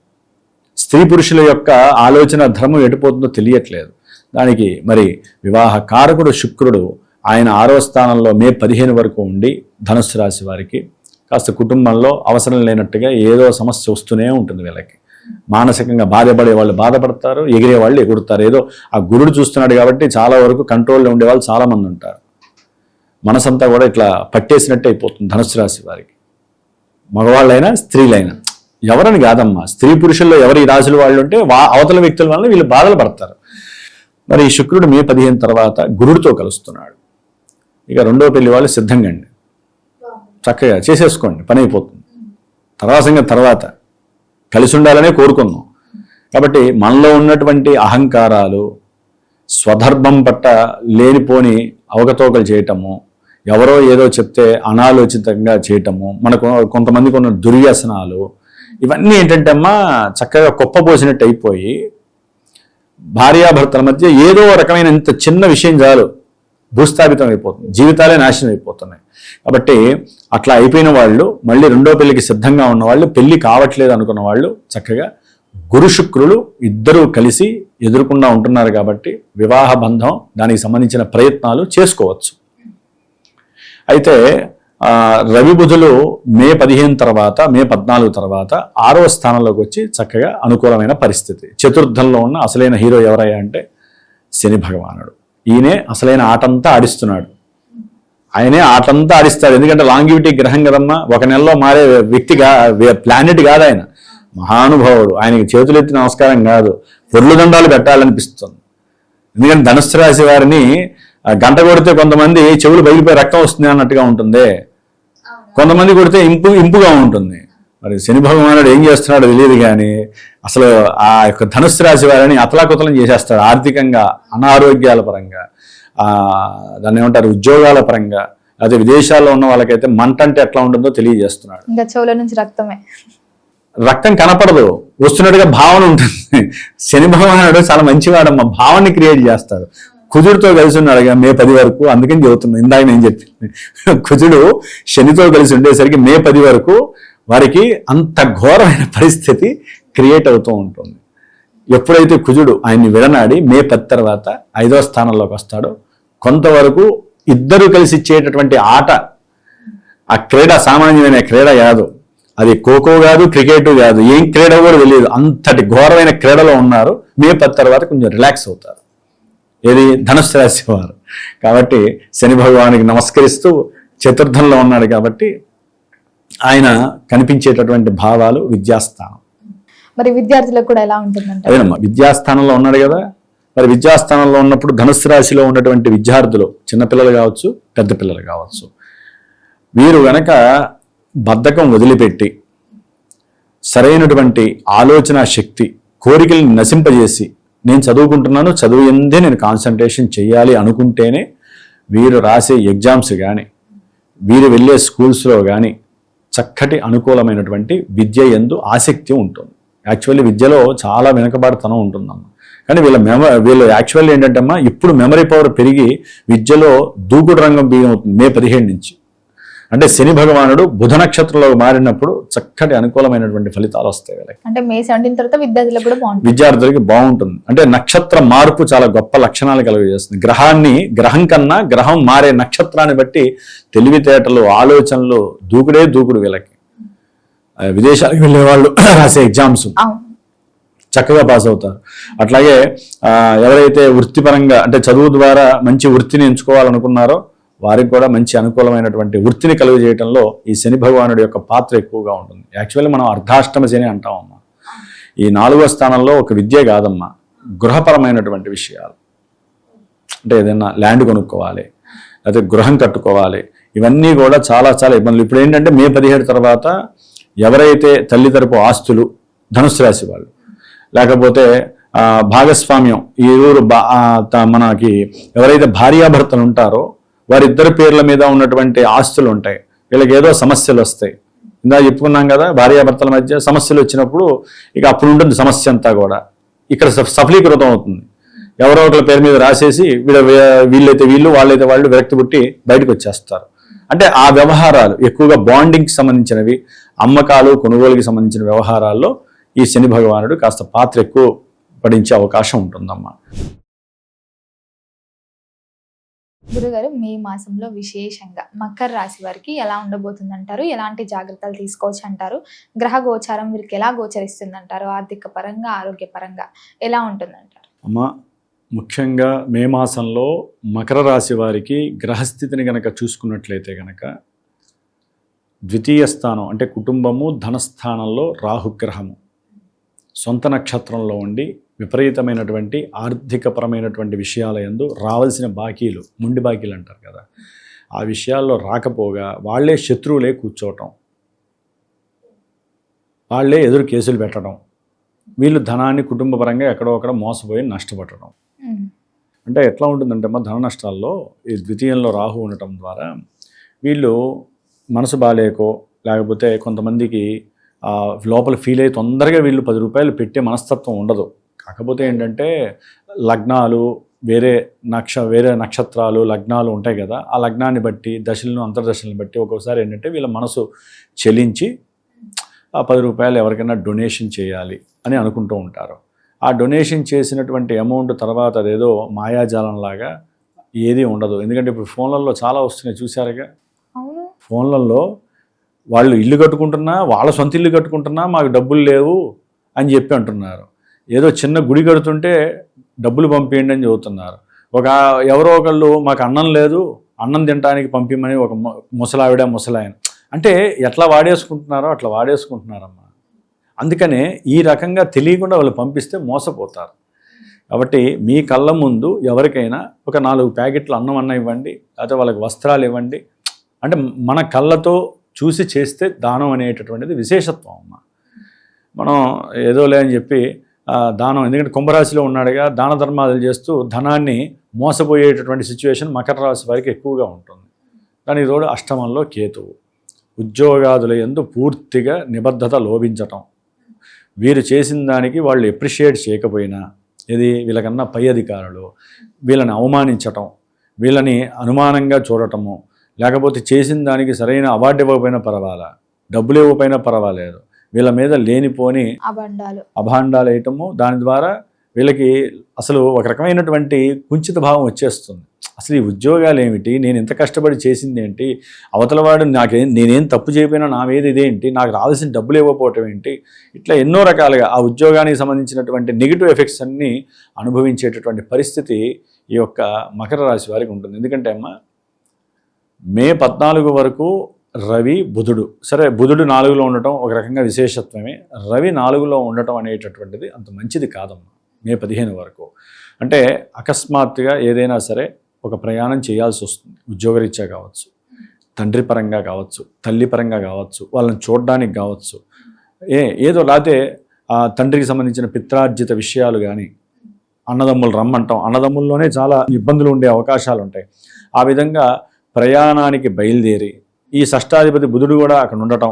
స్త్రీ పురుషుల యొక్క ఆలోచన ధర్మం ఎటుపోతుందో తెలియట్లేదు. దానికి మరి వివాహ కారకుడు శుక్రుడు ఆయన 6వ స్థానంలో మే 15 వరకు ఉండి ధనుస్సు రాశి వారికి కాస్త కుటుంబంలో అవసరం లేనట్టుగా ఏదో సమస్య వస్తూనే ఉంటుంది. వీళ్ళకి మానసికంగా బాధపడే వాళ్ళు బాధపడతారు, ఎగిరే వాళ్ళు ఎగురుతారు. ఏదో ఆ గురుడు చూస్తున్నాడు కాబట్టి చాలా వరకు కంట్రోల్లో ఉండేవాళ్ళు చాలామంది ఉంటారు. మనసంతా కూడా ఇట్లా పట్టేసినట్టే అయిపోతుంది ధనుస్సు రాశి వారికి. మగవాళ్ళైనా స్త్రీలైనా, ఎవరని కాదమ్మా, స్త్రీ పురుషుల్లో ఎవరి రాశుల వాళ్ళు ఉంటే అవతల వ్యక్తుల వల్ల వీళ్ళు బాధలు పడతారు. మరి ఈ శుక్రుడు మే 15 తర్వాత గురుడితో కలుస్తున్నాడు. ఇక 2వ పెళ్లి వాళ్ళు సిద్ధంగా అండి, చక్కగా చేసేసుకోండి, పని అయిపోతుంది. తర్వాత కలిసి ఉండాలనే కోరుకుందాం. కాబట్టి మనలో ఉన్నటువంటి అహంకారాలు, స్వధర్మం పట్ల లేనిపోని అవకతవకలు చేయటము, ఎవరో ఏదో చెప్తే అనాలోచితంగా చేయటము, మనకు కొంతమందికి ఉన్న దుర్వ్యసనాలు, ఇవన్నీ ఏంటంటే అమ్మా చక్కగా కుప్పపోసినట్టు అయిపోయి భార్యాభర్తల మధ్య ఏదో రకమైన ఇంత చిన్న విషయం చాలు భూస్థాపితం అయిపోతుంది, జీవితాలే నాశనం అయిపోతున్నాయి. కాబట్టి అట్లా అయిపోయిన వాళ్ళు, మళ్ళీ 2వ పెళ్లికి సిద్ధంగా ఉన్న వాళ్ళు, పెళ్లి కావట్లేదు అనుకున్న వాళ్ళు చక్కగా గురు శుక్రులు ఇద్దరూ కలిసి ఎదుర్కొండా ఉంటున్నారు. కాబట్టి వివాహ బంధం, దానికి సంబంధించిన ప్రయత్నాలు చేసుకోవచ్చు. అయితే రవి బుధులు మే 15 తర్వాత, మే 14 తర్వాత 6వ స్థానంలోకి వచ్చి చక్కగా అనుకూలమైన పరిస్థితి. చతుర్థంలో ఉన్న అసలైన హీరో ఎవరయ్యా అంటే శని భగవానుడు. ఈయనే అసలైన ఆటంతా ఆడిస్తున్నాడు. ఆయనే ఆటంతా ఆడిస్తాడు. ఎందుకంటే లాంగివిటీ గ్రహం కదమ్మా, ఒక నెలలో మారే వ్యక్తిగా ప్లానెట్ కాదు ఆయన. మహానుభావుడు. ఆయనకి చేతులెత్తి నమస్కారం కాదు, పొర్లు దండాలు పెట్టాలనిపిస్తుంది. ఎందుకంటే ధనుస్సు రాశి వారిని గంట కొడితే కొంతమంది చెవులు బయలుపోయి రక్తం వస్తుంది అన్నట్టుగా ఉంటుంది, కొంతమంది కొడితే ఇంపుగా ఉంటుంది. మరి శని భగవానుడు ఏం చేస్తున్నాడో తెలియదు. కానీ అసలు ఆ యొక్క ధనుస్సు రాశి వారిని అతలాకుతలం చేసేస్తాడు. ఆర్థికంగా, అనారోగ్యాల పరంగా, దాన్ని ఏమంటారు, ఉద్యోగాల పరంగా, అదే విదేశాల్లో ఉన్న వాళ్ళకైతే మంట అంటే ఎట్లా ఉంటుందో తెలియజేస్తున్నాడు. ఇంకా చెవుల నుంచి రక్తం కనపడదు, వస్తున్నట్టుగా భావన ఉంటుంది. శని భగవానుడు చాలా మంచివాడమ్మ, భావనని క్రియేట్ చేస్తాడు. కుజుడితో కలిసి ఉన్నాడుగా మే 10 వరకు, అందుకని చెబుతున్నాను. ఇందాక నేను చెప్పింది, కుజుడు శనితో కలిసి ఉండేసరికి మే 10 వరకు వారికి అంత ఘోరమైన పరిస్థితి క్రియేట్ అవుతూ ఉంటుంది. ఎప్పుడైతే కుజుడు ఆయన్ని విడనాడి మే 10 తర్వాత 5వ స్థానంలోకి వస్తాడో, కొంతవరకు ఇద్దరు కలిసి ఇచ్చేటటువంటి ఆట, ఆ క్రీడ సామాన్యమైన క్రీడ కాదు, అది ఖోఖో కాదు, క్రికెట్ కాదు, ఏం క్రీడ కూడా తెలియదు, అంతటి ఘోరమైన క్రీడలో ఉన్నారు. మే 10 తర్వాత కొంచెం రిలాక్స్ అవుతారు. ఏది ధనుస్సు రాశి వారు. కాబట్టి శని భగవానికి నమస్కరిస్తూ చతుర్థంలో ఉన్నాడు కాబట్టి ఆయన కనిపించేటటువంటి భావాలు విద్యాస్థానం. మరి విద్యార్థులకు కూడా ఎలా ఉంటుందంటే, అదేనమ్మా, విద్యాస్థానంలో ఉన్నాడు కదా. మరి విద్యాస్థానంలో ఉన్నప్పుడు ధనుస్సు రాశిలో ఉన్నటువంటి విద్యార్థులు, చిన్నపిల్లలు కావచ్చు, పెద్ద పిల్లలు కావచ్చు, వీరు గనక బద్ధకం వదిలిపెట్టి సరైనటువంటి ఆలోచన శక్తి, కోరికల్ని నశింపజేసి నేను చదువుకుంటున్నాను, చదువు ఎందే నేను కాన్సన్ట్రేషన్ చేయాలి అనుకుంటేనే వీరు రాసే ఎగ్జామ్స్ కానీ, వీరు వెళ్ళే స్కూల్స్లో కానీ చక్కటి అనుకూలమైనటువంటి విద్య యందు ఆసక్తి ఉంటుంది. యాక్చువల్లీ విద్యలో చాలా వెనుకబాటుతనం ఉంటుందమ్మా. కానీ వీళ్ళు యాక్చువల్లీ ఏంటంటే అమ్మా, ఇప్పుడు మెమరీ పవర్ పెరిగి విద్యలో దూకుడు రంగం బియ్యం అవుతుంది మే 15 నుంచి. అంటే శని భగవానుడు బుధ నక్షత్రంలో మారినప్పుడు చక్కటి అనుకూలమైనటువంటి ఫలితాలు వస్తాయి వీళ్ళకి. అంటే మే 17 తర్వాత విద్యార్థులకు కూడా బాగుంటుంది, విద్యార్థులకి బాగుంటుంది. అంటే నక్షత్ర మార్పు చాలా గొప్ప లక్షణాలు కలుగజేస్తుంది. గ్రహం కన్నా గ్రహం మారే నక్షత్రాన్ని బట్టి తెలివితేటలు, ఆలోచనలు, దూకుడు వీళ్ళకి. విదేశాలకు వెళ్ళే వాళ్ళు రాసే ఎగ్జామ్స్ చక్కగా పాస్ అవుతారు. అట్లాగే ఎవరైతే వృత్తిపరంగా అంటే చదువు ద్వారా మంచి వృత్తిని ఎంచుకోవాలనుకున్నారో వారికి కూడా మంచి అనుకూలమైనటువంటి వృత్తిని కలుగజేయడంలో ఈ శని భగవానుడి యొక్క పాత్ర ఎక్కువగా ఉంటుంది. యాక్చువల్లీ మనం అర్ధాష్టమ శని అంటామమ్మా. ఈ 4వ స్థానంలో ఒక విద్య కాదమ్మా, గృహపరమైనటువంటి విషయాలు. అంటే ఏదైనా ల్యాండ్ కొనుక్కోవాలి, లేకపోతే గృహం కట్టుకోవాలి, ఇవన్నీ కూడా చాలా చాలా ఇబ్బందులు. ఇప్పుడు ఏంటంటే మే 17 తర్వాత ఎవరైతే తల్లి తరపు ఆస్తులు, ధనుస్సు రాశి వాళ్ళు, లేకపోతే భాగస్వామ్యం, ఈ ఊరు మనకి ఎవరైతే భార్యాభర్తలు ఉంటారో వారిద్దరి పేర్ల మీద ఉన్నటువంటి ఆస్తులు ఉంటాయి, వీళ్ళకి ఏదో సమస్యలు వస్తాయి. ఇందా చెప్పుకున్నాం కదా, భార్యాభర్తల మధ్య సమస్యలు వచ్చినప్పుడు ఇక అప్పుడు ఉంటుంది సమస్య అంతా కూడా. ఇక్కడ సఫలీకృతం అవుతుంది. ఎవరో ఒకరి పేరు మీద రాసేసి వీళ్ళైతే వీళ్ళు, వాళ్ళైతే వాళ్ళు విరక్తి పుట్టి బయటకు వచ్చేస్తారు. అంటే ఆ వ్యవహారాలు ఎక్కువగా బాండింగ్కి సంబంధించినవి, అమ్మకాలు కొనుగోలుకి సంబంధించిన వ్యవహారాల్లో ఈ శని భగవానుడు కాస్త పాత్ర ఎక్కువ పడించే అవకాశం ఉంటుందమ్మా. గురుగారు, మే మాసంలో విశేషంగా మకర రాశి వారికి ఎలా ఉండబోతుంది అంటారు? ఎలాంటి జాగ్రత్తలు తీసుకోవచ్చు అంటారు? గ్రహ గోచారం వీరికి ఎలా గోచరిస్తుంది అంటారు? ఆర్థిక పరంగా, ఆరోగ్యపరంగా ఎలా ఉంటుందంటారు? అమ్మా, ముఖ్యంగా మే మాసంలో మకర రాశి వారికి గ్రహస్థితిని గనక చూసుకున్నట్లయితే గనక ద్వితీయ స్థానం అంటే కుటుంబము, ధనస్థానంలో రాహుగ్రహము సొంత నక్షత్రంలో ఉండి విపరీతమైనటువంటి ఆర్థికపరమైనటువంటి విషయాల యందు రావాల్సిన బాకీలు, ముండి బాకీలు అంటారు కదా, ఆ విషయాల్లో రాకపోగా వాళ్ళే శత్రువులే కూర్చోవటం, వాళ్ళే ఎదురు కేసులు పెట్టడం, వీళ్ళు ధనాన్ని కుటుంబపరంగా ఎక్కడో అక్కడ మోసపోయి నష్టపడటం. అంటే ఎట్లా ఉంటుందంటే మా ధన నష్టాల్లో ఈ ద్వితీయంలో రాహు ఉండటం ద్వారా వీళ్ళు మనసు బాలేకో, లేకపోతే కొంతమందికి లోపల ఫీల్ అయ్యి తొందరగా వీళ్ళు 10 రూపాయలు పెట్టే మనస్తత్వం ఉండదు. కాకపోతే ఏంటంటే లగ్నాలు, వేరే నక్షత్రాలు, లగ్నాలు ఉంటాయి కదా, ఆ లగ్నాన్ని బట్టి, దశలను, అంతర్దశలను బట్టి ఒక్కోసారి ఏంటంటే వీళ్ళ మనసు చెలించి ఆ 10 రూపాయలు ఎవరికైనా డొనేషన్ చేయాలి అని అనుకుంటూ ఉంటారు. ఆ డొనేషన్ చేసినటువంటి అమౌంట్ తర్వాత అదేదో మాయాజాలంలాగా ఏదీ ఉండదు. ఎందుకంటే ఇప్పుడు ఫోన్లలో చాలా వస్తున్నాయి, చూసారుగా. ఫోన్లలో వాళ్ళు ఇల్లు కట్టుకుంటున్నా, వాళ్ళ సొంత ఇల్లు కట్టుకుంటున్నా మాకు డబ్బులు లేవు అని చెప్పి అంటున్నారు. ఏదో చిన్న గుడి కడుతుంటే డబ్బులు పంపించండి అని చెబుతున్నారు. ఎవరో ఒకళ్ళు మాకు అన్నం లేదు, అన్నం తినడానికి పంపిమని ఒక ముసలాయన. అంటే ఎట్లా వాడేసుకుంటున్నారో అట్లా వాడేసుకుంటున్నారమ్మా. అందుకనే ఈ రకంగా తెలియకుండా వాళ్ళు పంపిస్తే మోసపోతారు. కాబట్టి మీ కళ్ళ ముందు ఎవరికైనా ఒక 4 ప్యాకెట్లు అన్నం ఇవ్వండి, లేకపోతే వాళ్ళకి వస్త్రాలు ఇవ్వండి. అంటే మన కళ్ళతో చూసి చేస్తే దానం అనేటటువంటిది విశేషత్వం అమ్మ. మనం ఏదోలే అని చెప్పి దానం, ఎందుకంటే కుంభరాశిలో ఉన్నాడుగా, దాన ధర్మాలు చేస్తూ ధనాన్ని మోసపోయేటటువంటి సిచ్యువేషన్ మకర రాశి వారికి ఎక్కువగా ఉంటుంది. దానికి తోడు అష్టమంలో కేతువు, ఉద్యోగాదుల యందు పూర్తిగా నిబద్ధత లోపించటం, వీరు చేసిన దానికి వాళ్ళు ఎప్రిషియేట్ చేయకపోయినా, వీళ్ళకన్నా పై అధికారులు వీళ్ళని అవమానించటం, వీళ్ళని అనుమానంగా చూడటము, లేకపోతే చేసిన దానికి సరైన అవార్డు ఇవ్వకపోయినా పర్వాలా, డబ్బులు ఇవ్వకపోయినా పర్వాలేదు, వీళ్ళ మీద లేనిపోని అభాండాలు వేయటము, దాని ద్వారా వీళ్ళకి అసలు ఒక రకమైనటువంటి కుంచిత భావం వచ్చేస్తుంది. అసలు ఈ ఉద్యోగాలు ఏమిటి, నేను ఇంత కష్టపడి చేసింది ఏంటి, అవతలవాడు నేనేం తప్పు చేయకపోయినా నా మీద ఇదేంటి, నాకు రావాల్సిన డబ్బులు ఇవ్వకపోవటం ఏంటి, ఇట్లా ఎన్నో రకాలుగా ఆ ఉద్యోగానికి సంబంధించినటువంటి నెగిటివ్ ఎఫెక్ట్స్ అన్నీ అనుభవించేటటువంటి పరిస్థితి ఈ యొక్క మకర రాశి వారికి ఉంటుంది. ఎందుకంటే అమ్మ, మే 14 వరకు రవి, బుధుడు, సరే బుధుడు 4లో ఉండటం ఒక రకంగా విశేషత్వమే, రవి 4లో ఉండటం అనేటటువంటిది అంత మంచిది కాదమ్మా. మే 15 వరకు అంటే అకస్మాత్తుగా ఏదైనా సరే ఒక ప్రయాణం చేయాల్సి వస్తుంది. ఉద్యోగరీత్యా కావచ్చు, తండ్రి పరంగా కావచ్చు, తల్లి పరంగా కావచ్చు, వాళ్ళని చూడడానికి కావచ్చు, ఏదో లేకపోతే తండ్రికి సంబంధించిన పిత్రార్జిత విషయాలు కానీ, అన్నదమ్ములు రమ్మంటాం, అన్నదమ్ముల్లోనే చాలా ఇబ్బందులు ఉండే అవకాశాలు ఉంటాయి. ఆ విధంగా ప్రయాణానికి బయలుదేరి ఈ షష్టాధిపతి బుధుడు కూడా అక్కడ ఉండటం,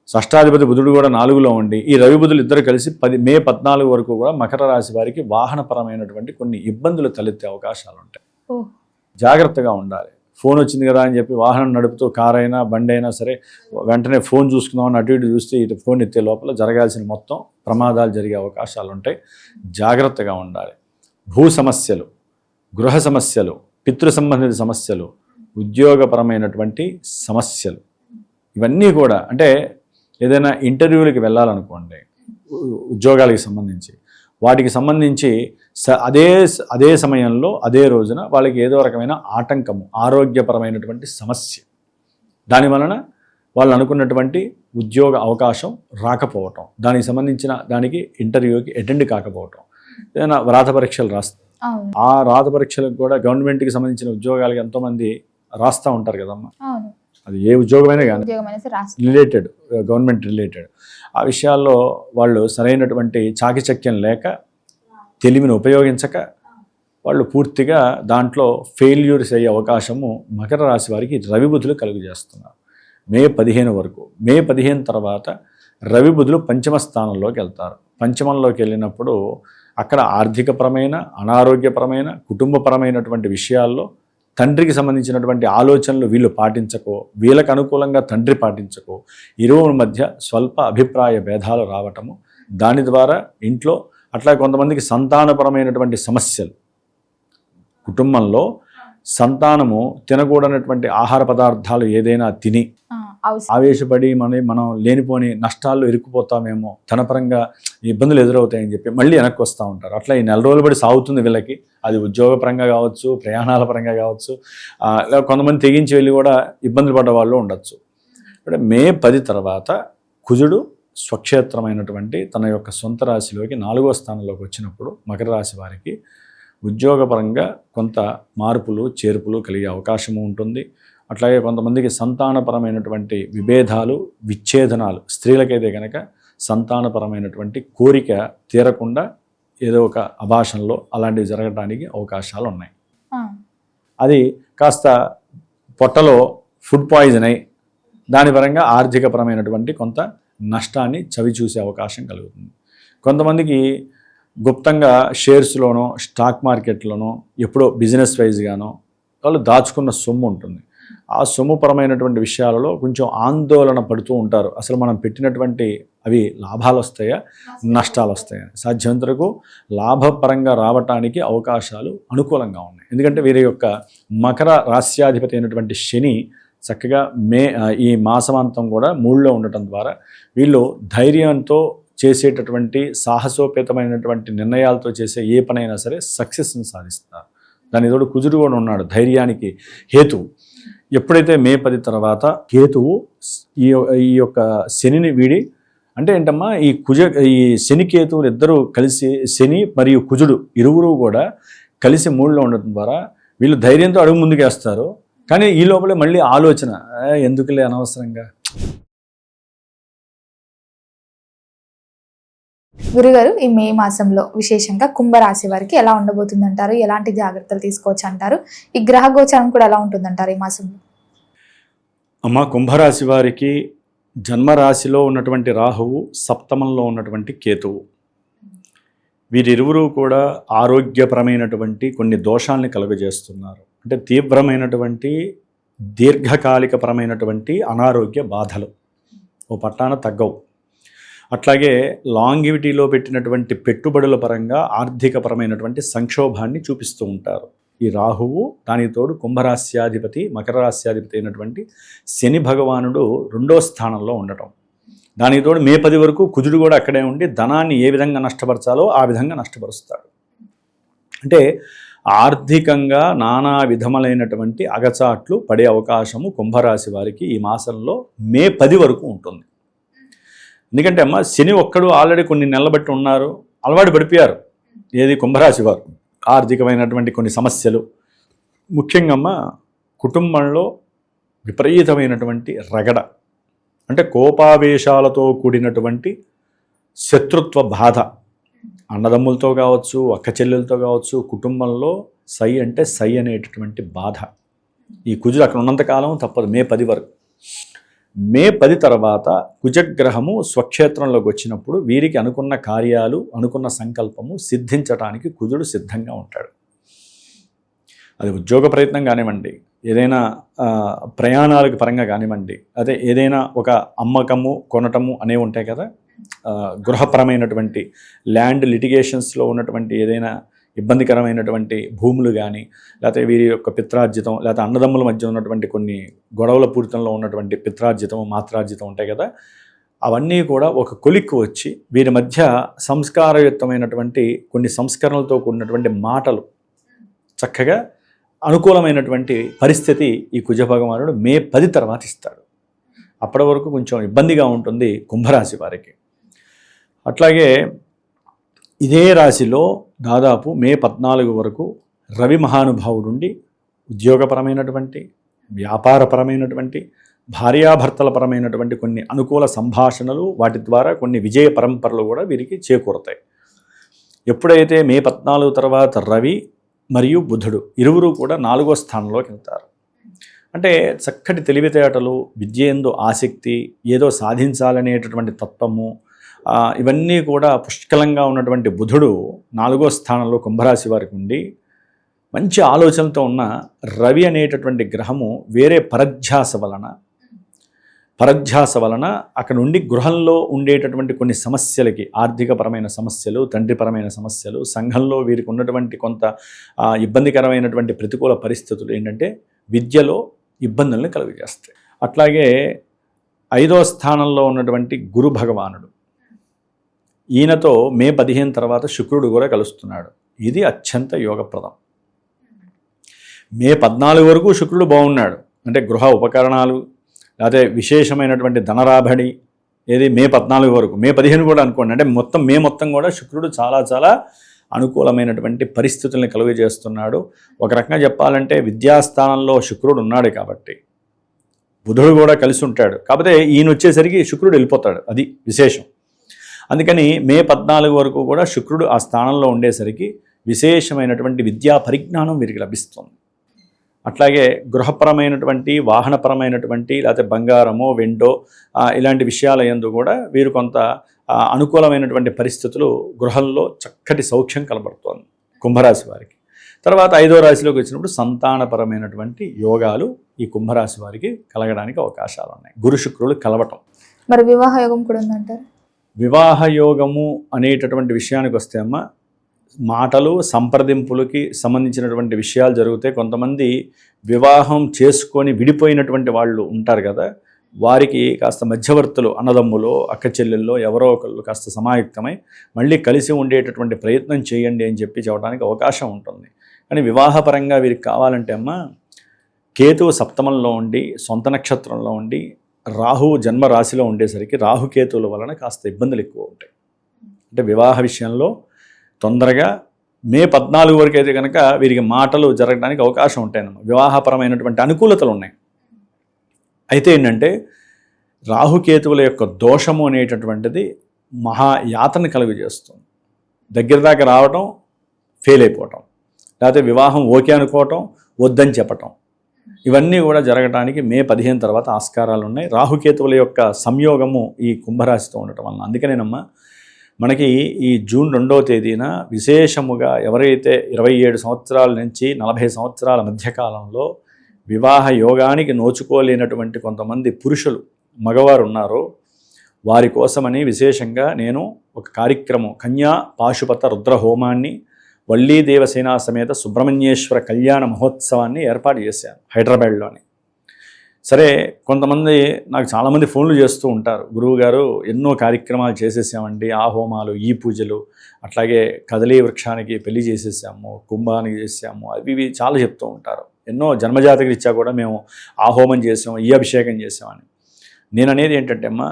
షష్టాధిపతి బుధుడు కూడా 4లో ఉండి ఈ రవి బుధులు ఇద్దరు కలిసి మే 14 వరకు కూడా మకర రాశి వారికి వాహనపరమైనటువంటి కొన్ని ఇబ్బందులు తలెత్తే అవకాశాలు ఉంటాయి. జాగ్రత్తగా ఉండాలి. ఫోన్ వచ్చింది కదా అని చెప్పి వాహనం నడుపుతూ కార్ అయినా బండి అయినా సరే వెంటనే ఫోన్ చూసుకుందామని అటు ఇటు చూస్తే ఇటు ఫోన్ ఎత్తే లోపల జరగాల్సిన మొత్తం ప్రమాదాలు జరిగే అవకాశాలు ఉంటాయి. జాగ్రత్తగా ఉండాలి. భూ సమస్యలు, గృహ సమస్యలు, పితృ సంబంధిత సమస్యలు, ఉద్యోగపరమైనటువంటి సమస్యలు, ఇవన్నీ కూడా అంటే ఏదైనా ఇంటర్వ్యూలకి వెళ్ళాలనుకోండి, ఉద్యోగాలకి సంబంధించి వాటికి సంబంధించి అదే సమయంలో అదే రోజున వాళ్ళకి ఏదో రకమైన ఆటంకము, ఆరోగ్యపరమైనటువంటి సమస్య, దానివలన వాళ్ళు అనుకున్నటువంటి ఉద్యోగ అవకాశం రాకపోవటం, దానికి సంబంధించిన దానికి ఇంటర్వ్యూకి అటెండ్ కాకపోవటం, ఏదైనా వ్రాత పరీక్షలు రాస్తారు. ఆ రాత పరీక్షలకు కూడా గవర్నమెంట్కి సంబంధించిన ఉద్యోగాలకి ఎంతోమంది రాస్తూ ఉంటారు కదమ్మా. అది ఏ ఉద్యోగమైనా కానీ రిలేటెడ్, గవర్నమెంట్ రిలేటెడ్ ఆ విషయాల్లో వాళ్ళు సరైనటువంటి చాకచక్యం లేక, తెలివిని ఉపయోగించక వాళ్ళు పూర్తిగా దాంట్లో ఫెయిల్యూర్స్ అయ్యే అవకాశము మకర రాశి వారికి రవి బుధులు కలుగు చేస్తున్నారు. మే 15 వరకు. మే 15 తర్వాత రవి బుధులు పంచమ స్థానంలోకి వెళ్తారు. పంచమంలోకి వెళ్ళినప్పుడు అక్కడ ఆర్థికపరమైన, అనారోగ్యపరమైన, కుటుంబపరమైనటువంటి విషయాల్లో తండ్రికి సంబంధించినటువంటి ఆలోచనలు వీళ్ళు పాటించకో, వీళ్ళకు అనుకూలంగా తండ్రి పాటించకో, ఇరువురి మధ్య స్వల్ప అభిప్రాయ భేదాలు రావటము, దాని ద్వారా ఇంట్లో అట్లా కొంతమందికి సంతానపరమైనటువంటి సమస్యలు, కుటుంబంలో సంతానము తినకూడనటువంటి ఆహార పదార్థాలు ఏదైనా తిని ఆవేశపడి మనం లేనిపోని నష్టాల్లో ఇరుక్కుపోతామేమో, ధనపరంగా ఇబ్బందులు ఎదురవుతాయని చెప్పి మళ్ళీ వెనక్కి వస్తూ ఉంటారు. అట్లా ఈ 4 రోజులు బడి సాగుతుంది వీళ్ళకి. అది ఉద్యోగపరంగా కావచ్చు, ప్రయాణాల పరంగా కావచ్చు, కొంతమంది తెగించి వెళ్ళి కూడా ఇబ్బందులు పడ్డ వాళ్ళు ఉండొచ్చు. అంటే మే 10 తర్వాత కుజుడు స్వక్షేత్రమైనటువంటి తన యొక్క సొంత రాశిలోకి 4వ స్థానంలోకి వచ్చినప్పుడు మకర రాశి వారికి ఉద్యోగపరంగా కొంత మార్పులు, చేర్పులు కలిగే అవకాశము ఉంటుంది. అట్లాగే కొంతమందికి సంతానపరమైనటువంటి విభేదాలు, విచ్ఛేదనాలు, స్త్రీలకైతే కనుక సంతానపరమైనటువంటి కోరిక తీరకుండా ఏదో ఒక అభాషణలో అలాంటివి జరగడానికి అవకాశాలు ఉన్నాయి. అది కాస్త పొట్టలో ఫుడ్ పాయిజన్ అయి దాని పరంగా ఆర్థికపరమైనటువంటి కొంత నష్టాన్ని చవి చూసే అవకాశం కలుగుతుంది. కొంతమందికి గుప్తంగా షేర్స్లోనో, స్టాక్ మార్కెట్లోనో, ఎప్పుడో బిజినెస్ వైజ్గానో వాళ్ళు దాచుకున్న సొమ్ము ఉంటుంది. ఆ సొమ్ముపరమైనటువంటి విషయాలలో కొంచెం ఆందోళన పడుతూ ఉంటారు. అసలు మనం పెట్టినటువంటి అవి లాభాలు వస్తాయా, నష్టాలు వస్తాయా? సాధ్యమంతరకు లాభపరంగా రావటానికి అవకాశాలు అనుకూలంగా ఉన్నాయి. ఎందుకంటే వీరి యొక్క మకర రాశ్యాధిపతి అయినటువంటి శని చక్కగా ఈ మాసమాంతం కూడా 3లో ఉండటం ద్వారా వీళ్ళు ధైర్యంతో చేసేటటువంటి సాహసోపేతమైనటువంటి నిర్ణయాలతో చేసే ఏ పనైనా సరే సక్సెస్ని సాధిస్తారు. దాని తోడు కుజుడు కూడా ఉన్నాడు, ధైర్యానికి హేతువు. ఎప్పుడైతే మే 10 తర్వాత కేతువు ఈ యొక్క శనిని వీడి, అంటే ఏంటమ్మా, ఈ శని కేతువులు ఇద్దరు కలిసి, శని మరియు కుజుడు ఇరువురు కూడా కలిసి 3లో ఉండటం ద్వారా వీళ్ళు ధైర్యంతో అడుగు ముందుకేస్తారు. కానీ ఈ లోపలే మళ్ళీ ఆలోచన, ఎందుకులే అనవసరంగా. గురుగారు, ఈ మే మాసంలో విశేషంగా కుంభరాశి వారికి ఎలా ఉండబోతుందంటారు? ఎలాంటి జాగ్రత్తలు తీసుకోవచ్చు అంటారు? ఈ గ్రహ గోచారం కూడా ఎలా ఉంటుందంటారు ఈ మాసంలో? అమ్మ, కుంభరాశి వారికి జన్మరాశిలో ఉన్నటువంటి రాహువు, సప్తమంలో ఉన్నటువంటి కేతువు, వీరిరువురు కూడా ఆరోగ్యపరమైనటువంటి కొన్ని దోషాలని కలుగజేస్తున్నారు. అంటే తీవ్రమైనటువంటి దీర్ఘకాలికపరమైనటువంటి అనారోగ్య బాధలు ఓ పట్టాన తగ్గవు. అట్లాగే లాంగివిటీలో పెట్టినటువంటి పెట్టుబడుల పరంగా ఆర్థికపరమైనటువంటి సంక్షోభాన్ని చూపిస్తూ ఉంటారు ఈ రాహువు. దానికి తోడు కుంభరాశ్యాధిపతి, మకర రాశ్యాధిపతి అయినటువంటి శని భగవానుడు 2వ స్థానంలో ఉండటం, దానికి తోడు మే 10 వరకు కుజుడు కూడా అక్కడే ఉండి ధనాన్ని ఏ విధంగా నష్టపరచాలో ఆ విధంగా నష్టపరుస్తాడు. అంటే ఆర్థికంగా నానా విధములైనటువంటి అగచాట్లు పడే అవకాశము కుంభరాశి వారికి ఈ మాసంలో మే 10 వరకు ఉంటుంది. ఎందుకంటే అమ్మ, శని ఒక్కడు ఆల్రెడీ కొన్ని నెలల బట్టి ఉన్నారు, అలవాటు పడిపోయారు. ఏది కుంభరాశి వారు ఆర్థికమైనటువంటి కొన్ని సమస్యలు, ముఖ్యంగా అమ్మ కుటుంబంలో విపరీతమైనటువంటి రగడ, అంటే కోపావేశాలతో కూడినటువంటి శత్రుత్వ బాధ, అన్నదమ్ములతో కావచ్చు, అక్క చెల్లెలతో కావచ్చు, కుటుంబంలో సై అంటే సై అనేటటువంటి బాధ. ఈ కుజుడు అక్కడ ఉన్నంతకాలం తప్పదు మే 10 వరకు. మే 10 తర్వాత కుజగ్రహము స్వక్షేత్రంలోకి వచ్చినప్పుడు వీరికి అనుకున్న కార్యాలు, అనుకున్న సంకల్పము సిద్ధించడానికి కుజుడు సిద్ధంగా ఉంటాడు. అది ఉద్యోగ ప్రయత్నం కానివ్వండి, ఏదైనా ప్రయాణాలకు పరంగా కానివ్వండి, అదే ఏదైనా ఒక అమ్మకము కొనటము అనేవి ఉంటాయి కదా, గృహపరమైనటువంటి ల్యాండ్ లిటిగేషన్స్లో ఉన్నటువంటి ఏదైనా ఇబ్బందికరమైనటువంటి భూములు కానీ, లేకపోతే వీరి యొక్క పిత్రార్జితం, లేకపోతే అన్నదమ్ముల మధ్య ఉన్నటువంటి కొన్ని గొడవల పూరితంలో ఉన్నటువంటి పిత్రార్జితం, మాత్రార్జితం ఉంటాయి కదా, అవన్నీ కూడా ఒక కొలిక్కు వచ్చి వీరి మధ్య సంస్కారయుక్తమైనటువంటి కొన్ని సంస్కరణలతో కూడినటువంటి మాటలు చక్కగా అనుకూలమైనటువంటి పరిస్థితి ఈ కుజ భగవానుడు మే 10 తర్వాత ఇస్తాడు. అప్పటి వరకు కొంచెం ఇబ్బందిగా ఉంటుంది కుంభరాశి వారికి. అట్లాగే ఇదే రాశిలో దాదాపు మే 14 వరకు రవి మహానుభావుడుండి ఉద్యోగపరమైనటువంటి, వ్యాపారపరమైనటువంటి, భార్యాభర్తలపరమైనటువంటి కొన్ని అనుకూల సంభాషణలు, వాటి ద్వారా కొన్ని విజయ పరంపరలు కూడా వీరికి చేకూరతాయి. ఎప్పుడైతే మే 14 తర్వాత రవి మరియు బుధుడు ఇరువురు కూడా 4వ స్థానంలోకి వెళ్తారు. అంటే చక్కటి తెలివితేటలు, విద్యందు ఆసక్తి, ఏదో సాధించాలనేటటువంటి తత్వము, ఇవన్నీ కూడా పుష్కలంగా ఉన్నటువంటి బుధుడు 4వ స్థానంలో కుంభరాశి వారికి ఉండి మంచి ఆలోచనలతో ఉన్న రవి అనేటటువంటి గ్రహము వేరే పరధ్యాస వలన అక్కడ నుండి గృహంలో ఉండేటటువంటి కొన్ని సమస్యలకి, ఆర్థికపరమైన సమస్యలు, తండ్రిపరమైన సమస్యలు, సంఘంలో వీరికి ఉన్నటువంటి కొంత ఇబ్బందికరమైనటువంటి ప్రతికూల పరిస్థితులు ఏంటంటే విద్యలో ఇబ్బందులను కలుగజేస్తాయి. అట్లాగే 5వ స్థానంలో ఉన్నటువంటి గురు భగవానుడు, ఈయనతో మే 15 తర్వాత శుక్రుడు కూడా కలుస్తున్నాడు. ఇది అత్యంత యోగప్రదం. మే 14 వరకు శుక్రుడు బాగున్నాడు, అంటే గృహ ఉపకరణాలు, లేకపోతే విశేషమైనటువంటి ధనరాబడి, ఏది మే 14 వరకు, మే 15 కూడా అనుకోండి, అంటే మే మొత్తం కూడా శుక్రుడు చాలా చాలా అనుకూలమైనటువంటి పరిస్థితుల్ని కలుగజేస్తున్నాడు. ఒక రకంగా చెప్పాలంటే విద్యాస్థానంలో శుక్రుడు ఉన్నాడు కాబట్టి బుధుడు కూడా కలిసి ఉంటాడు. కాకపోతే ఈయన వచ్చేసరికి శుక్రుడు వెళ్ళిపోతాడు, అది విశేషం. అందుకని మే 14 వరకు కూడా శుక్రుడు ఆ స్థానంలో ఉండేసరికి విశేషమైనటువంటి విద్యా పరిజ్ఞానం వీరికి లభిస్తుంది. అట్లాగే గృహపరమైనటువంటి, వాహనపరమైనటువంటి, లేకపోతే బంగారమో వెండో ఇలాంటి విషయాల యందు కూడా వీరు కొంత అనుకూలమైనటువంటి పరిస్థితులు, గృహంలో చక్కటి సౌఖ్యం కనబడుతోంది కుంభరాశి వారికి. తర్వాత 5వ రాశిలోకి వచ్చినప్పుడు సంతానపరమైనటువంటి యోగాలు ఈ కుంభరాశి వారికి కలగడానికి అవకాశాలు ఉన్నాయి, గురు శుక్రులు కలవటం. మరి వివాహ యోగం కూడా ఉందంటారు? వివాహ యోగము అనేటటువంటి విషయానికి వస్తే అమ్మ, మాటలు, సంప్రదింపులకి సంబంధించినటువంటి విషయాలు జరుగుతాయి. కొంతమంది వివాహం చేసుకొని విడిపోయినటువంటి వాళ్ళు ఉంటారు కదా, వారికి కాస్త మధ్యవర్తులు, అన్నదమ్ములో, అక్క చెల్లెల్లో ఎవరో ఒకళ్ళు కాస్త సమాయుక్తమై మళ్ళీ కలిసి ఉండేటటువంటి ప్రయత్నం చేయండి అని చెప్పడానికి అవకాశం ఉంటుంది. కానీ వివాహపరంగా వీరికి కావాలంటే అమ్మ, కేతువు సప్తమంలో ఉండి, సొంత నక్షత్రంలో ఉండి, రాహువు జన్మరాశిలో ఉండేసరికి రాహుకేతువుల వలన కాస్త ఇబ్బందులు ఎక్కువ ఉంటాయి. అంటే వివాహ విషయంలో తొందరగా మే 14 వరకు అయితే కనుక వీరికి మాటలు జరగడానికి అవకాశం ఉంటాయన్నమాట. వివాహపరమైనటువంటి అనుకూలతలు ఉన్నాయి. అయితే ఏంటంటే రాహుకేతువుల యొక్క దోషము అనేటటువంటిది మహాయాతన కలుగజేస్తుంది. దగ్గర దాకా రావటం, ఫెయిల్ అయిపోవటం, లేకపోతే వివాహం ఓకే అనుకోవటం, వద్దని చెప్పటం, ఇవన్నీ కూడా జరగడానికి మే 15 తర్వాత ఆస్కారాలు ఉన్నాయి. రాహుకేతువుల యొక్క సంయోగము ఈ కుంభరాశితో ఉండటం వలన. అందుకనేనమ్మా మనకి ఈ జూన్ 2వ తేదీన విశేషముగా ఎవరైతే 27 సంవత్సరాల నుంచి 40 సంవత్సరాల మధ్యకాలంలో వివాహ యోగానికి నోచుకోలేనటువంటి కొంతమంది పురుషులు, మగవారు ఉన్నారో వారి కోసమని విశేషంగా నేను ఒక కార్యక్రమం, కన్యా పాశుపత రుద్ర హోమాన్ని, వల్లీ దేవసేనా సమేత సుబ్రహ్మణ్యేశ్వర కళ్యాణ మహోత్సవాన్ని ఏర్పాటు చేశాను హైదరాబాద్లోని. సరే, కొంతమంది నాకు చాలామంది ఫోన్లు చేస్తూ ఉంటారు, గురువుగారు ఎన్నో కార్యక్రమాలు చేసేసామండి, ఆ హోమాలు, ఈ పూజలు, అట్లాగే కదలీ వృక్షానికి పెళ్లి చేసేసాము, కుంభానికి చేసాము, అవి ఇవి చాలా చెప్తూ ఉంటారు. ఎన్నో జన్మజాతక రీత్యా కూడా మేము ఆ హోమం చేసాము, ఈ అభిషేకం చేసామని. నేను అనేది ఏంటంటే అమ్మా,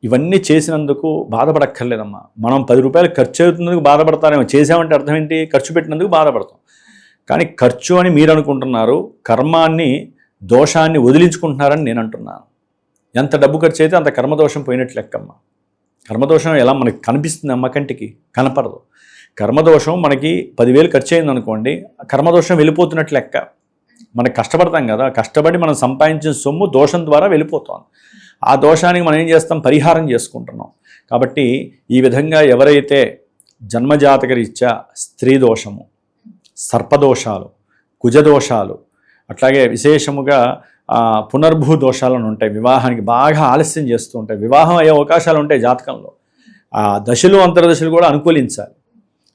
ఇవన్నీ చేసినందుకు బాధపడక్కర్లేదమ్మా. మనం 10 రూపాయలు ఖర్చు అవుతున్నందుకు బాధపడతారేమో, చేసామంటే అర్థం ఏంటి, ఖర్చు పెట్టినందుకు బాధపడతాం. కానీ ఖర్చు అని మీరు అనుకుంటున్నారు, కర్మాన్ని, దోషాన్ని వదిలించుకుంటున్నారని నేను అంటున్నాను. ఎంత డబ్బు ఖర్చు అయితే అంత కర్మదోషం పోయినట్లు లెక్కమ్మ. కర్మదోషం ఎలా మనకి కనిపిస్తుంది అమ్మ, కంటికి కనపడదు. కర్మదోషం మనకి 10,000 ఖర్చు అయింది అనుకోండి, కర్మదోషం వెళ్ళిపోతున్నట్లు లెక్క. మనకి కష్టపడతాం కదా, కష్టపడి మనం సంపాదించిన సొమ్ము దోషం ద్వారా వెళ్ళిపోతుంది. ఆ దోషానికి మనం ఏం చేస్తాం, పరిహారం చేసుకుంటున్నాం. కాబట్టి ఈ విధంగా ఎవరైతే జన్మజాతక రీత్యా స్త్రీ దోషము, సర్పదోషాలు, కుజదోషాలు, అట్లాగే విశేషముగా పునర్భూ దోషాలను ఉంటాయి, వివాహానికి బాగా ఆలస్యం చేస్తూ ఉంటాయి, వివాహం అయ్యే అవకాశాలు ఉంటాయి జాతకంలో. ఆ దశలు అంతర్దశలు కూడా అనుకూలించాలి.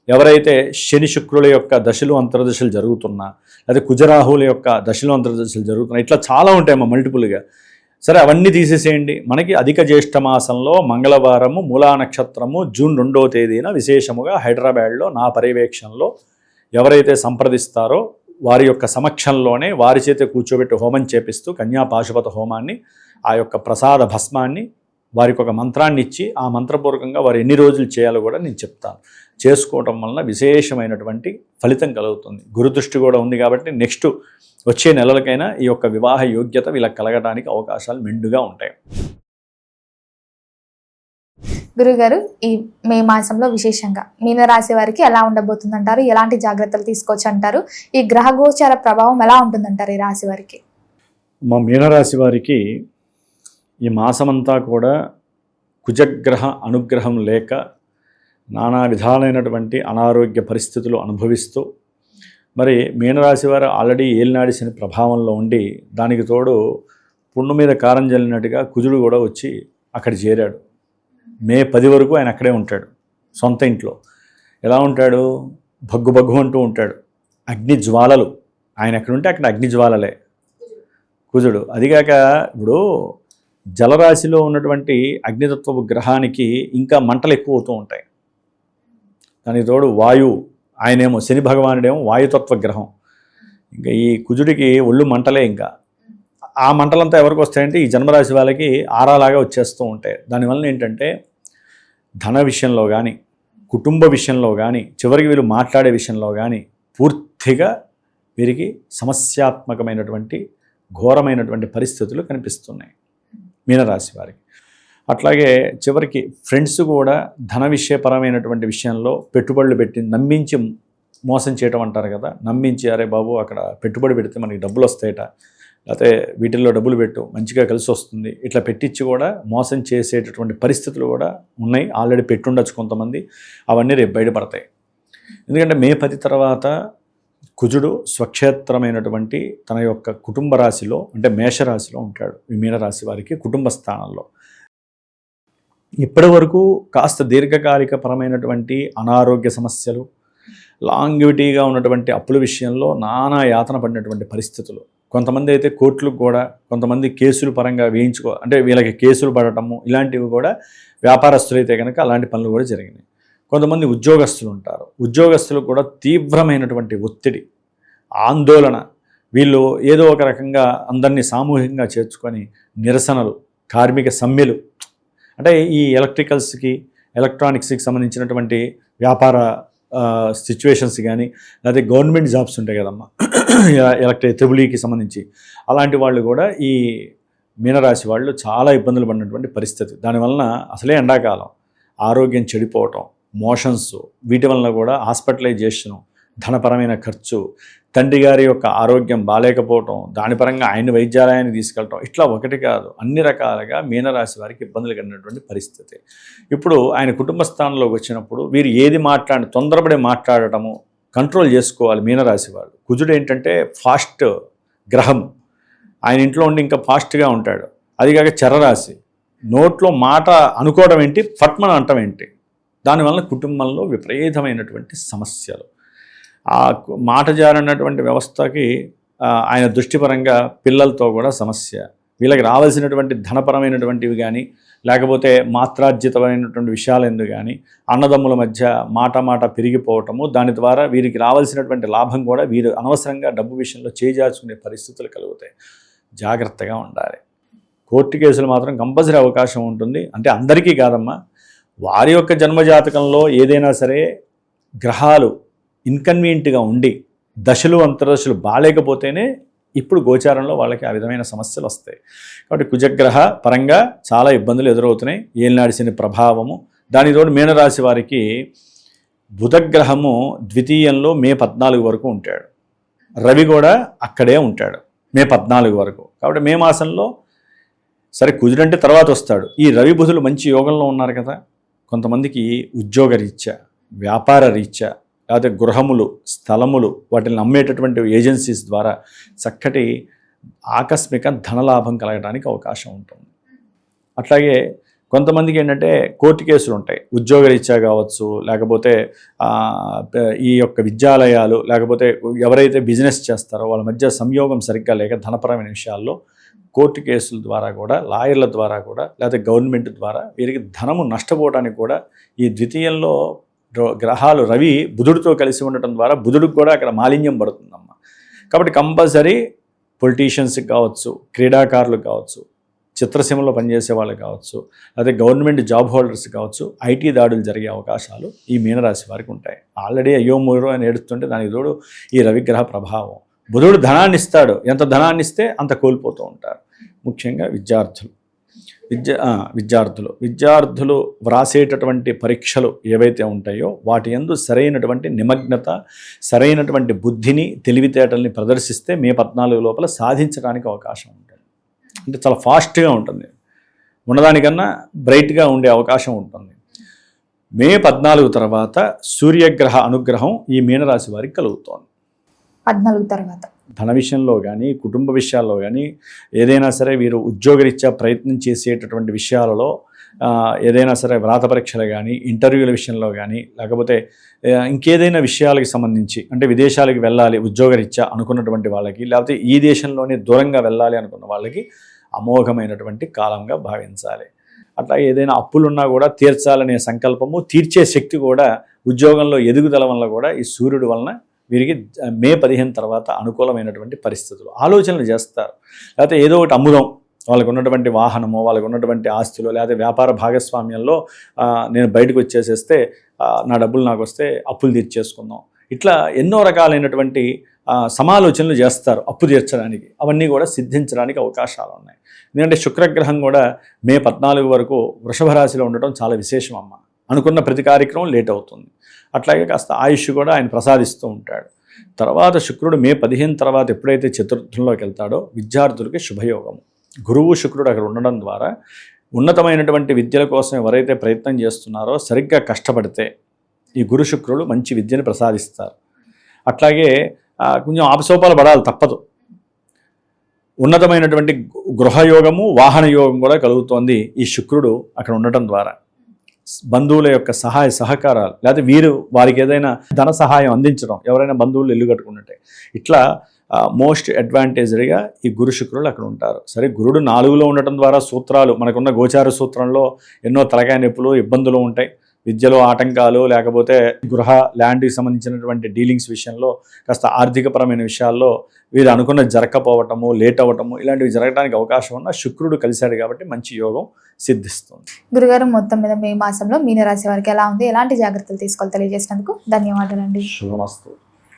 ఎవరైతే శని శుక్రుల యొక్క దశలు అంతర్దశలు జరుగుతున్నా, లేదా కుజరాహువుల యొక్క దశలు అంతర్దశలు జరుగుతున్నా, ఇట్లా చాలా ఉంటాయమ్మా మల్టిపుల్గా. సరే అవన్నీ తీసేసేయండి. మనకి అధిక జ్యేష్ఠ మాసంలో మంగళవారము మూలా నక్షత్రము జూన్ 2వ తేదీన విశేషముగా హైదరాబాద్లో నా పర్యవేక్షణలో ఎవరైతే సంప్రదిస్తారో వారి యొక్క సమక్షంలోనే వారి చేత కూర్చోబెట్టి హోమం చేపిస్తూ కన్యా పాశుపత హోమాన్ని, ఆ యొక్క ప్రసాద భస్మాన్ని వారికి ఒక మంత్రాన్ని ఇచ్చి ఆ మంత్రపూర్వకంగా వారు ఎన్ని రోజులు చేయాలో కూడా నేను చెప్తాను. చేసుకోవటం వలన విశేషమైనటువంటి ఫలితం కలుగుతుంది. గురుదృష్టి కూడా ఉంది కాబట్టి నెక్స్ట్ వచ్చే నెలలకైనా ఈ యొక్క వివాహ యోగ్యత వీళ్ళకి కలగడానికి అవకాశాలు మెండుగా ఉంటాయి. గురుగారు, ఈ మే మాసంలో విశేషంగా మీనరాశి వారికి ఎలా ఉండబోతుందంటారు? ఎలాంటి జాగ్రత్తలు తీసుకోవచ్చు అంటారు? ఈ గ్రహ గోచార ప్రభావం ఎలా ఉంటుందంటారు ఈ రాశి వారికి? మా మీనరాశి వారికి ఈ మాసమంతా కూడా కుజగ్రహ అనుగ్రహం లేక నానా విధాలైనటువంటి అనారోగ్య పరిస్థితులు అనుభవిస్తూ, మరి మీనరాశి వారు ఆల్రెడీ ఏలినాడి శని ప్రభావంలో ఉండి దానికి తోడు పుండు మీద కారం జల్లినట్టుగా కుజుడు కూడా వచ్చి అక్కడ చేరాడు. మే 10 వరకు ఆయన అక్కడే ఉంటాడు, సొంత ఇంట్లో. ఎలా ఉంటాడు? భగ్గు భగ్గు అంటూ ఉంటాడు. అగ్ని జ్వాలలు, ఆయన ఎక్కడ ఉంటే అక్కడ అగ్ని జ్వాలలే కుజుడు. అదిగాక ఇప్పుడు జలరాశిలో ఉన్నటువంటి అగ్నితత్వపు గ్రహానికి ఇంకా మంటలు ఎక్కువ అవుతూ ఉంటాయి. దానికి తోడు వాయువు, ఆయనేమో శని భగవానుడేమో వాయుతత్వ గ్రహం. ఇంకా ఈ కుజుడికి ఒళ్ళు మంటలే. ఇంకా ఆ మంటలంతా ఎవరికి వస్తాయంటే ఈ జన్మరాశి వాళ్ళకి ఆరాలాగా వచ్చేస్తూ ఉంటాయి. దానివల్ల ఏంటంటే ధన విషయంలో కానీ, కుటుంబ విషయంలో కానీ, చివరికి వీళ్ళు మాట్లాడే విషయంలో కానీ పూర్తిగా వీరికి సమస్యాత్మకమైనటువంటి ఘోరమైనటువంటి పరిస్థితులు కనిపిస్తున్నాయి మీనరాశి వారికి. అట్లాగే చివరికి ఫ్రెండ్స్ కూడా ధన విషయపరమైనటువంటి విషయంలో పెట్టుబడులు పెట్టి నమ్మించి మోసం చేయటం అంటారు కదా. నమ్మించి అరే బాబు అక్కడ పెట్టుబడి పెడితే మనకి డబ్బులు వస్తాయట, లేకపోతే వీటిల్లో డబ్బులు పెట్టు మంచిగా కలిసి వస్తుంది, ఇట్లా పెట్టించి కూడా మోసం చేసేటటువంటి పరిస్థితులు కూడా ఉన్నాయి. ఆల్రెడీ పెట్టుండొచ్చు కొంతమంది. అవన్నీ రేపు బయటపడతాయి. ఎందుకంటే మే 10 తర్వాత కుజుడు స్వక్షేత్రమైనటువంటి తన యొక్క కుటుంబ రాశిలో అంటే మేషరాశిలో ఉంటాడు. ఈ మీనరాశి వారికి కుటుంబ స్థానంలో ఇప్పటి వరకు కాస్త దీర్ఘకాలిక పరమైనటువంటి అనారోగ్య సమస్యలు, లాంగివిటీగా ఉన్నటువంటి అప్పుల విషయంలో నానా యాతన పడినటువంటి పరిస్థితులు. కొంతమంది అయితే కోర్టులకు కూడా, కొంతమంది కేసులు పరంగా అంటే వీళ్ళకి కేసులు పడటము ఇలాంటివి కూడా, వ్యాపారస్తులైతే కనుక అలాంటి పనులు కూడా జరిగినాయి. కొంతమంది ఉద్యోగస్తులు ఉంటారు. ఉద్యోగస్తులు కూడా తీవ్రమైనటువంటి ఒత్తిడి, ఆందోళన. వీళ్ళు ఏదో ఒక రకంగా అందరినీ సామూహికంగా చేర్చుకొని నిరసనలు, కార్మిక సమ్మెలు, అంటే ఈ ఎలక్ట్రికల్స్కి ఎలక్ట్రానిక్స్కి సంబంధించినటువంటి వ్యాపార సిచ్యువేషన్స్ కానీ, లేకపోతే గవర్నమెంట్ జాబ్స్ ఉంటాయి కదమ్మా, త్రిబుల్ఈకి సంబంధించి అలాంటి వాళ్ళు కూడా ఈ మీనరాశి వాళ్ళు చాలా ఇబ్బందులు పడినటువంటి పరిస్థితి. దానివలన అసలే ఎండాకాలం, ఆరోగ్యం చెడిపోవటం, మోషన్స్, వీటి వలన కూడా హాస్పిటలైజేషను, ధనపరమైన ఖర్చు, తండ్రి గారి యొక్క ఆరోగ్యం బాలేకపోవటం, దాని పరంగా ఆయన వైద్యాలయాన్ని తీసుకెళ్ళటం, ఇట్లా ఒకటి కాదు అన్ని రకాలుగా మీనరాశి వారికి ఇబ్బందులు కలిగినటువంటి పరిస్థితి. ఇప్పుడు ఆయన కుటుంబ స్థానంలోకి వచ్చినప్పుడు వీరు ఏది తొందరపడి మాట్లాడటము కంట్రోల్ చేసుకోవాలి మీనరాశి వాళ్ళు. కుజుడు ఏంటంటే ఫాస్ట్ గ్రహం, ఆయన ఇంట్లో ఉండి ఇంకా ఫాస్ట్గా ఉంటాడు. అదిగాక చరరాశి, నోట్లో మాట అనుకోవడం ఏంటి, ఫట్మన అంటం ఏంటి, దానివల్ల కుటుంబంలో విపరీతమైనటువంటి సమస్యలు. ఆ మాట జారన్నటువంటి వ్యవస్థకి ఆయన దృష్టిపరంగా పిల్లలతో కూడా సమస్య. వీళ్ళకి రావాల్సినటువంటి ధనపరమైనటువంటివి కానీ, లేకపోతే మాత్రార్జితమైనటువంటి విషయాలు ఎందుకు కానీ, అన్నదమ్ముల మధ్య మాట పెరిగిపోవటము, దాని ద్వారా వీరికి రావాల్సినటువంటి లాభం కూడా వీరు అనవసరంగా డబ్బు విషయంలో చేజార్చుకునే పరిస్థితులు కలుగుతాయి. జాగ్రత్తగా ఉండాలి. కోర్టు కేసులు మాత్రం కంపల్సరీ అవకాశం ఉంటుంది. అంటే అందరికీ కాదమ్మా, వారి యొక్క జన్మజాతకంలో ఏదైనా సరే గ్రహాలు ఇన్కన్వీనియంట్గా ఉండి దశలు అంతర్దశలు బాలేకపోతేనే ఇప్పుడు గోచారంలో వాళ్ళకి ఆ విధమైన సమస్యలు వస్తాయి. కాబట్టి కుజగ్రహ పరంగా చాలా ఇబ్బందులు ఎదురవుతున్నాయి. ఏలినాడి శని ప్రభావము, దానితోడు మీనరాశి వారికి బుధగ్రహము ద్వితీయంలో మే 14 వరకు ఉంటాడు. రవి కూడా అక్కడే ఉంటాడు మే 14 వరకు. కాబట్టి మే మాసంలో సరే కుజుడంటే తర్వాత వస్తాడు. ఈ రవి బుధులు మంచి యోగంలో ఉన్నారు కదా. కొంతమందికి ఉద్యోగ రీత్యా, వ్యాపార రీత్యా, లేకపోతే గృహములు, స్థలములు, వాటిని అమ్మేటటువంటి ఏజెన్సీస్ ద్వారా చక్కటి ఆకస్మిక ధనలాభం కలగడానికి అవకాశం ఉంటుంది. అట్లాగే కొంతమందికి ఏంటంటే కోర్టు కేసులు ఉంటాయి, ఉద్యోగ రీత్యా కావచ్చు, లేకపోతే ఈ యొక్క విద్యాలయాలు, లేకపోతే ఎవరైతే బిజినెస్ చేస్తారో వాళ్ళ మధ్య సంయోగం సరిగ్గా లేక ధనపరమైన విషయాల్లో కోర్టు కేసుల ద్వారా కూడా, లాయర్ల ద్వారా కూడా, లేకపోతే గవర్నమెంట్ ద్వారా వీరికి ధనము నష్టపోవడానికి కూడా ఈ ద్వితీయంలో గ్రహాలు రవి బుధుడితో కలిసి ఉండటం ద్వారా బుధుడికి కూడా అక్కడ మాలిన్యం పడుతుందమ్మా. కాబట్టి కంపల్సరీ పొలిటీషియన్స్కి కావచ్చు, క్రీడాకారులకు కావచ్చు, చిత్రసీమలో పనిచేసే వాళ్ళు కావచ్చు, అదే గవర్నమెంట్ జాబ్ హోల్డర్స్ కావచ్చు, ఐటీ దాడులు జరిగే అవకాశాలు ఈ మీనరాశి వారికి ఉంటాయి. ఆల్రెడీ అయ్యో మూరో అని ఏడుస్తుంటే దానికి తోడు ఈ రవిగ్రహ ప్రభావం. బుధుడు ధనాన్ని ఇస్తాడు, ఎంత ధనాన్ని ఇస్తే అంత కోల్పోతూ ఉంటారు. ముఖ్యంగా విద్యార్థులు వ్రాసేటటువంటి పరీక్షలు ఏవైతే ఉంటాయో వాటి యందు సరైనటువంటి నిమగ్నత, సరైనటువంటి బుద్ధిని, తెలివితేటల్ని ప్రదర్శిస్తే మే 14 లోపల సాధించడానికి అవకాశం ఉంటుంది. అంటే చాలా ఫాస్ట్గా ఉంటుంది, ఉన్నదానికన్నా బ్రైట్గా ఉండే అవకాశం ఉంటుంది. మే 14 తర్వాత సూర్యగ్రహ అనుగ్రహం ఈ మీనరాశి వారికి కలుగుతోంది. 14 తర్వాత ధన విషయంలో కానీ, కుటుంబ విషయాల్లో కానీ, ఏదైనా సరే వీరు ఉద్యోగరీత్యా ప్రయత్నం చేసేటటువంటి విషయాలలో ఏదైనా సరే వ్రాత పరీక్షలు కానీ, ఇంటర్వ్యూల విషయంలో కానీ, లేకపోతే ఇంకేదైనా విషయాలకు సంబంధించి అంటే విదేశాలకు వెళ్ళాలి ఉద్యోగరీత్యా అనుకున్నటువంటి వాళ్ళకి, లేకపోతే ఈ దేశంలోనే దూరంగా వెళ్ళాలి అనుకున్న వాళ్ళకి అమోఘమైనటువంటి కాలంగా భావించాలి. అట్లా ఏదైనా అప్పులున్నా కూడా తీర్చాలనే సంకల్పము, తీర్చే శక్తి కూడా ఉద్యోగంలో ఎదుగుదల వల్ల కూడా ఈ సూర్యుడి వలన వీరికి మే 15 తర్వాత అనుకూలమైనటువంటి పరిస్థితులు ఆలోచనలు చేస్తారు. లేకపోతే ఏదో ఒకటి అమ్ముదాం, వాళ్ళకు ఉన్నటువంటి వాహనము, వాళ్ళకు ఉన్నటువంటి ఆస్తులు, లేకపోతే వ్యాపార భాగస్వామ్యంలో నేను బయటకు వచ్చేసేస్తే నా డబ్బులు నాకు వస్తే అప్పులు తీర్చేసుకుందాం, ఇట్లా ఎన్నో రకాలైనటువంటి సమాలోచనలు చేస్తారు అప్పు తీర్చడానికి. అవన్నీ కూడా సిద్ధించడానికి అవకాశాలు ఉన్నాయి. ఎందుకంటే శుక్రగ్రహం కూడా మే 14 వరకు వృషభ రాశిలో ఉండటం చాలా విశేషం అమ్మ. అనుకున్న ప్రతి కార్యక్రమం లేట్ అవుతుంది. అట్లాగే కాస్త ఆయుష్ కూడా ఆయన ప్రసాదిస్తూ ఉంటాడు. తర్వాత శుక్రుడు మే 15 తర్వాత ఎప్పుడైతే చతుర్థంలోకి వెళ్తాడో విద్యార్థులకి శుభయోగం. గురువు శుక్రుడు అక్కడ ఉండడం ద్వారా ఉన్నతమైనటువంటి విద్యల కోసం ఎవరైతే ప్రయత్నం చేస్తున్నారో సరిగ్గా కష్టపడితే ఈ గురు శుక్రుడు మంచి విద్యను ప్రసాదిస్తారు. అట్లాగే కొంచెం ఆపసోపాలు పడాలి, తప్పదు. ఉన్నతమైనటువంటి గృహయోగము, వాహన యోగం కూడా కలుగుతోంది ఈ శుక్రుడు అక్కడ ఉండటం ద్వారా. బంధువుల యొక్క సహాయ సహకారాలు, లేకపోతే వీరు వారికి ఏదైనా ధన సహాయం అందించడం, ఎవరైనా బంధువులు ఇల్లు కట్టుకున్నట్టే, ఇట్లా మోస్ట్ అడ్వాంటేజ్డ్గా ఈ గురు శుక్రులు అక్కడ ఉంటారు. సరే, గురుడు 4లో ఉండటం ద్వారా సూత్రాలు మనకున్న గోచార సూత్రంలో ఎన్నో తలకాయ నొప్పులు, ఇబ్బందులు ఉంటాయి. విద్యలో ఆటంకాలు, లేకపోతే గృహ ల్యాండ్కి సంబంధించినటువంటి డీలింగ్స్ విషయంలో కాస్త ఆర్థికపరమైన విషయాల్లో వీరు అనుకున్నది జరగకపోవటము, లేట్ అవ్వటము, ఇలాంటివి జరగడానికి అవకాశం ఉన్న శుక్రుడు కలిశాడు కాబట్టి మంచి యోగం సిద్ధిస్తుంది. గురుగారు, మొత్తం మీద మే మాసంలో మీనరాశి వారికి ఎలా ఉంది, ఎలాంటి జాగ్రత్తలు తీసుకోవాలి తెలియజేసినందుకు ధన్యవాదాలండి. శుభమస్తు.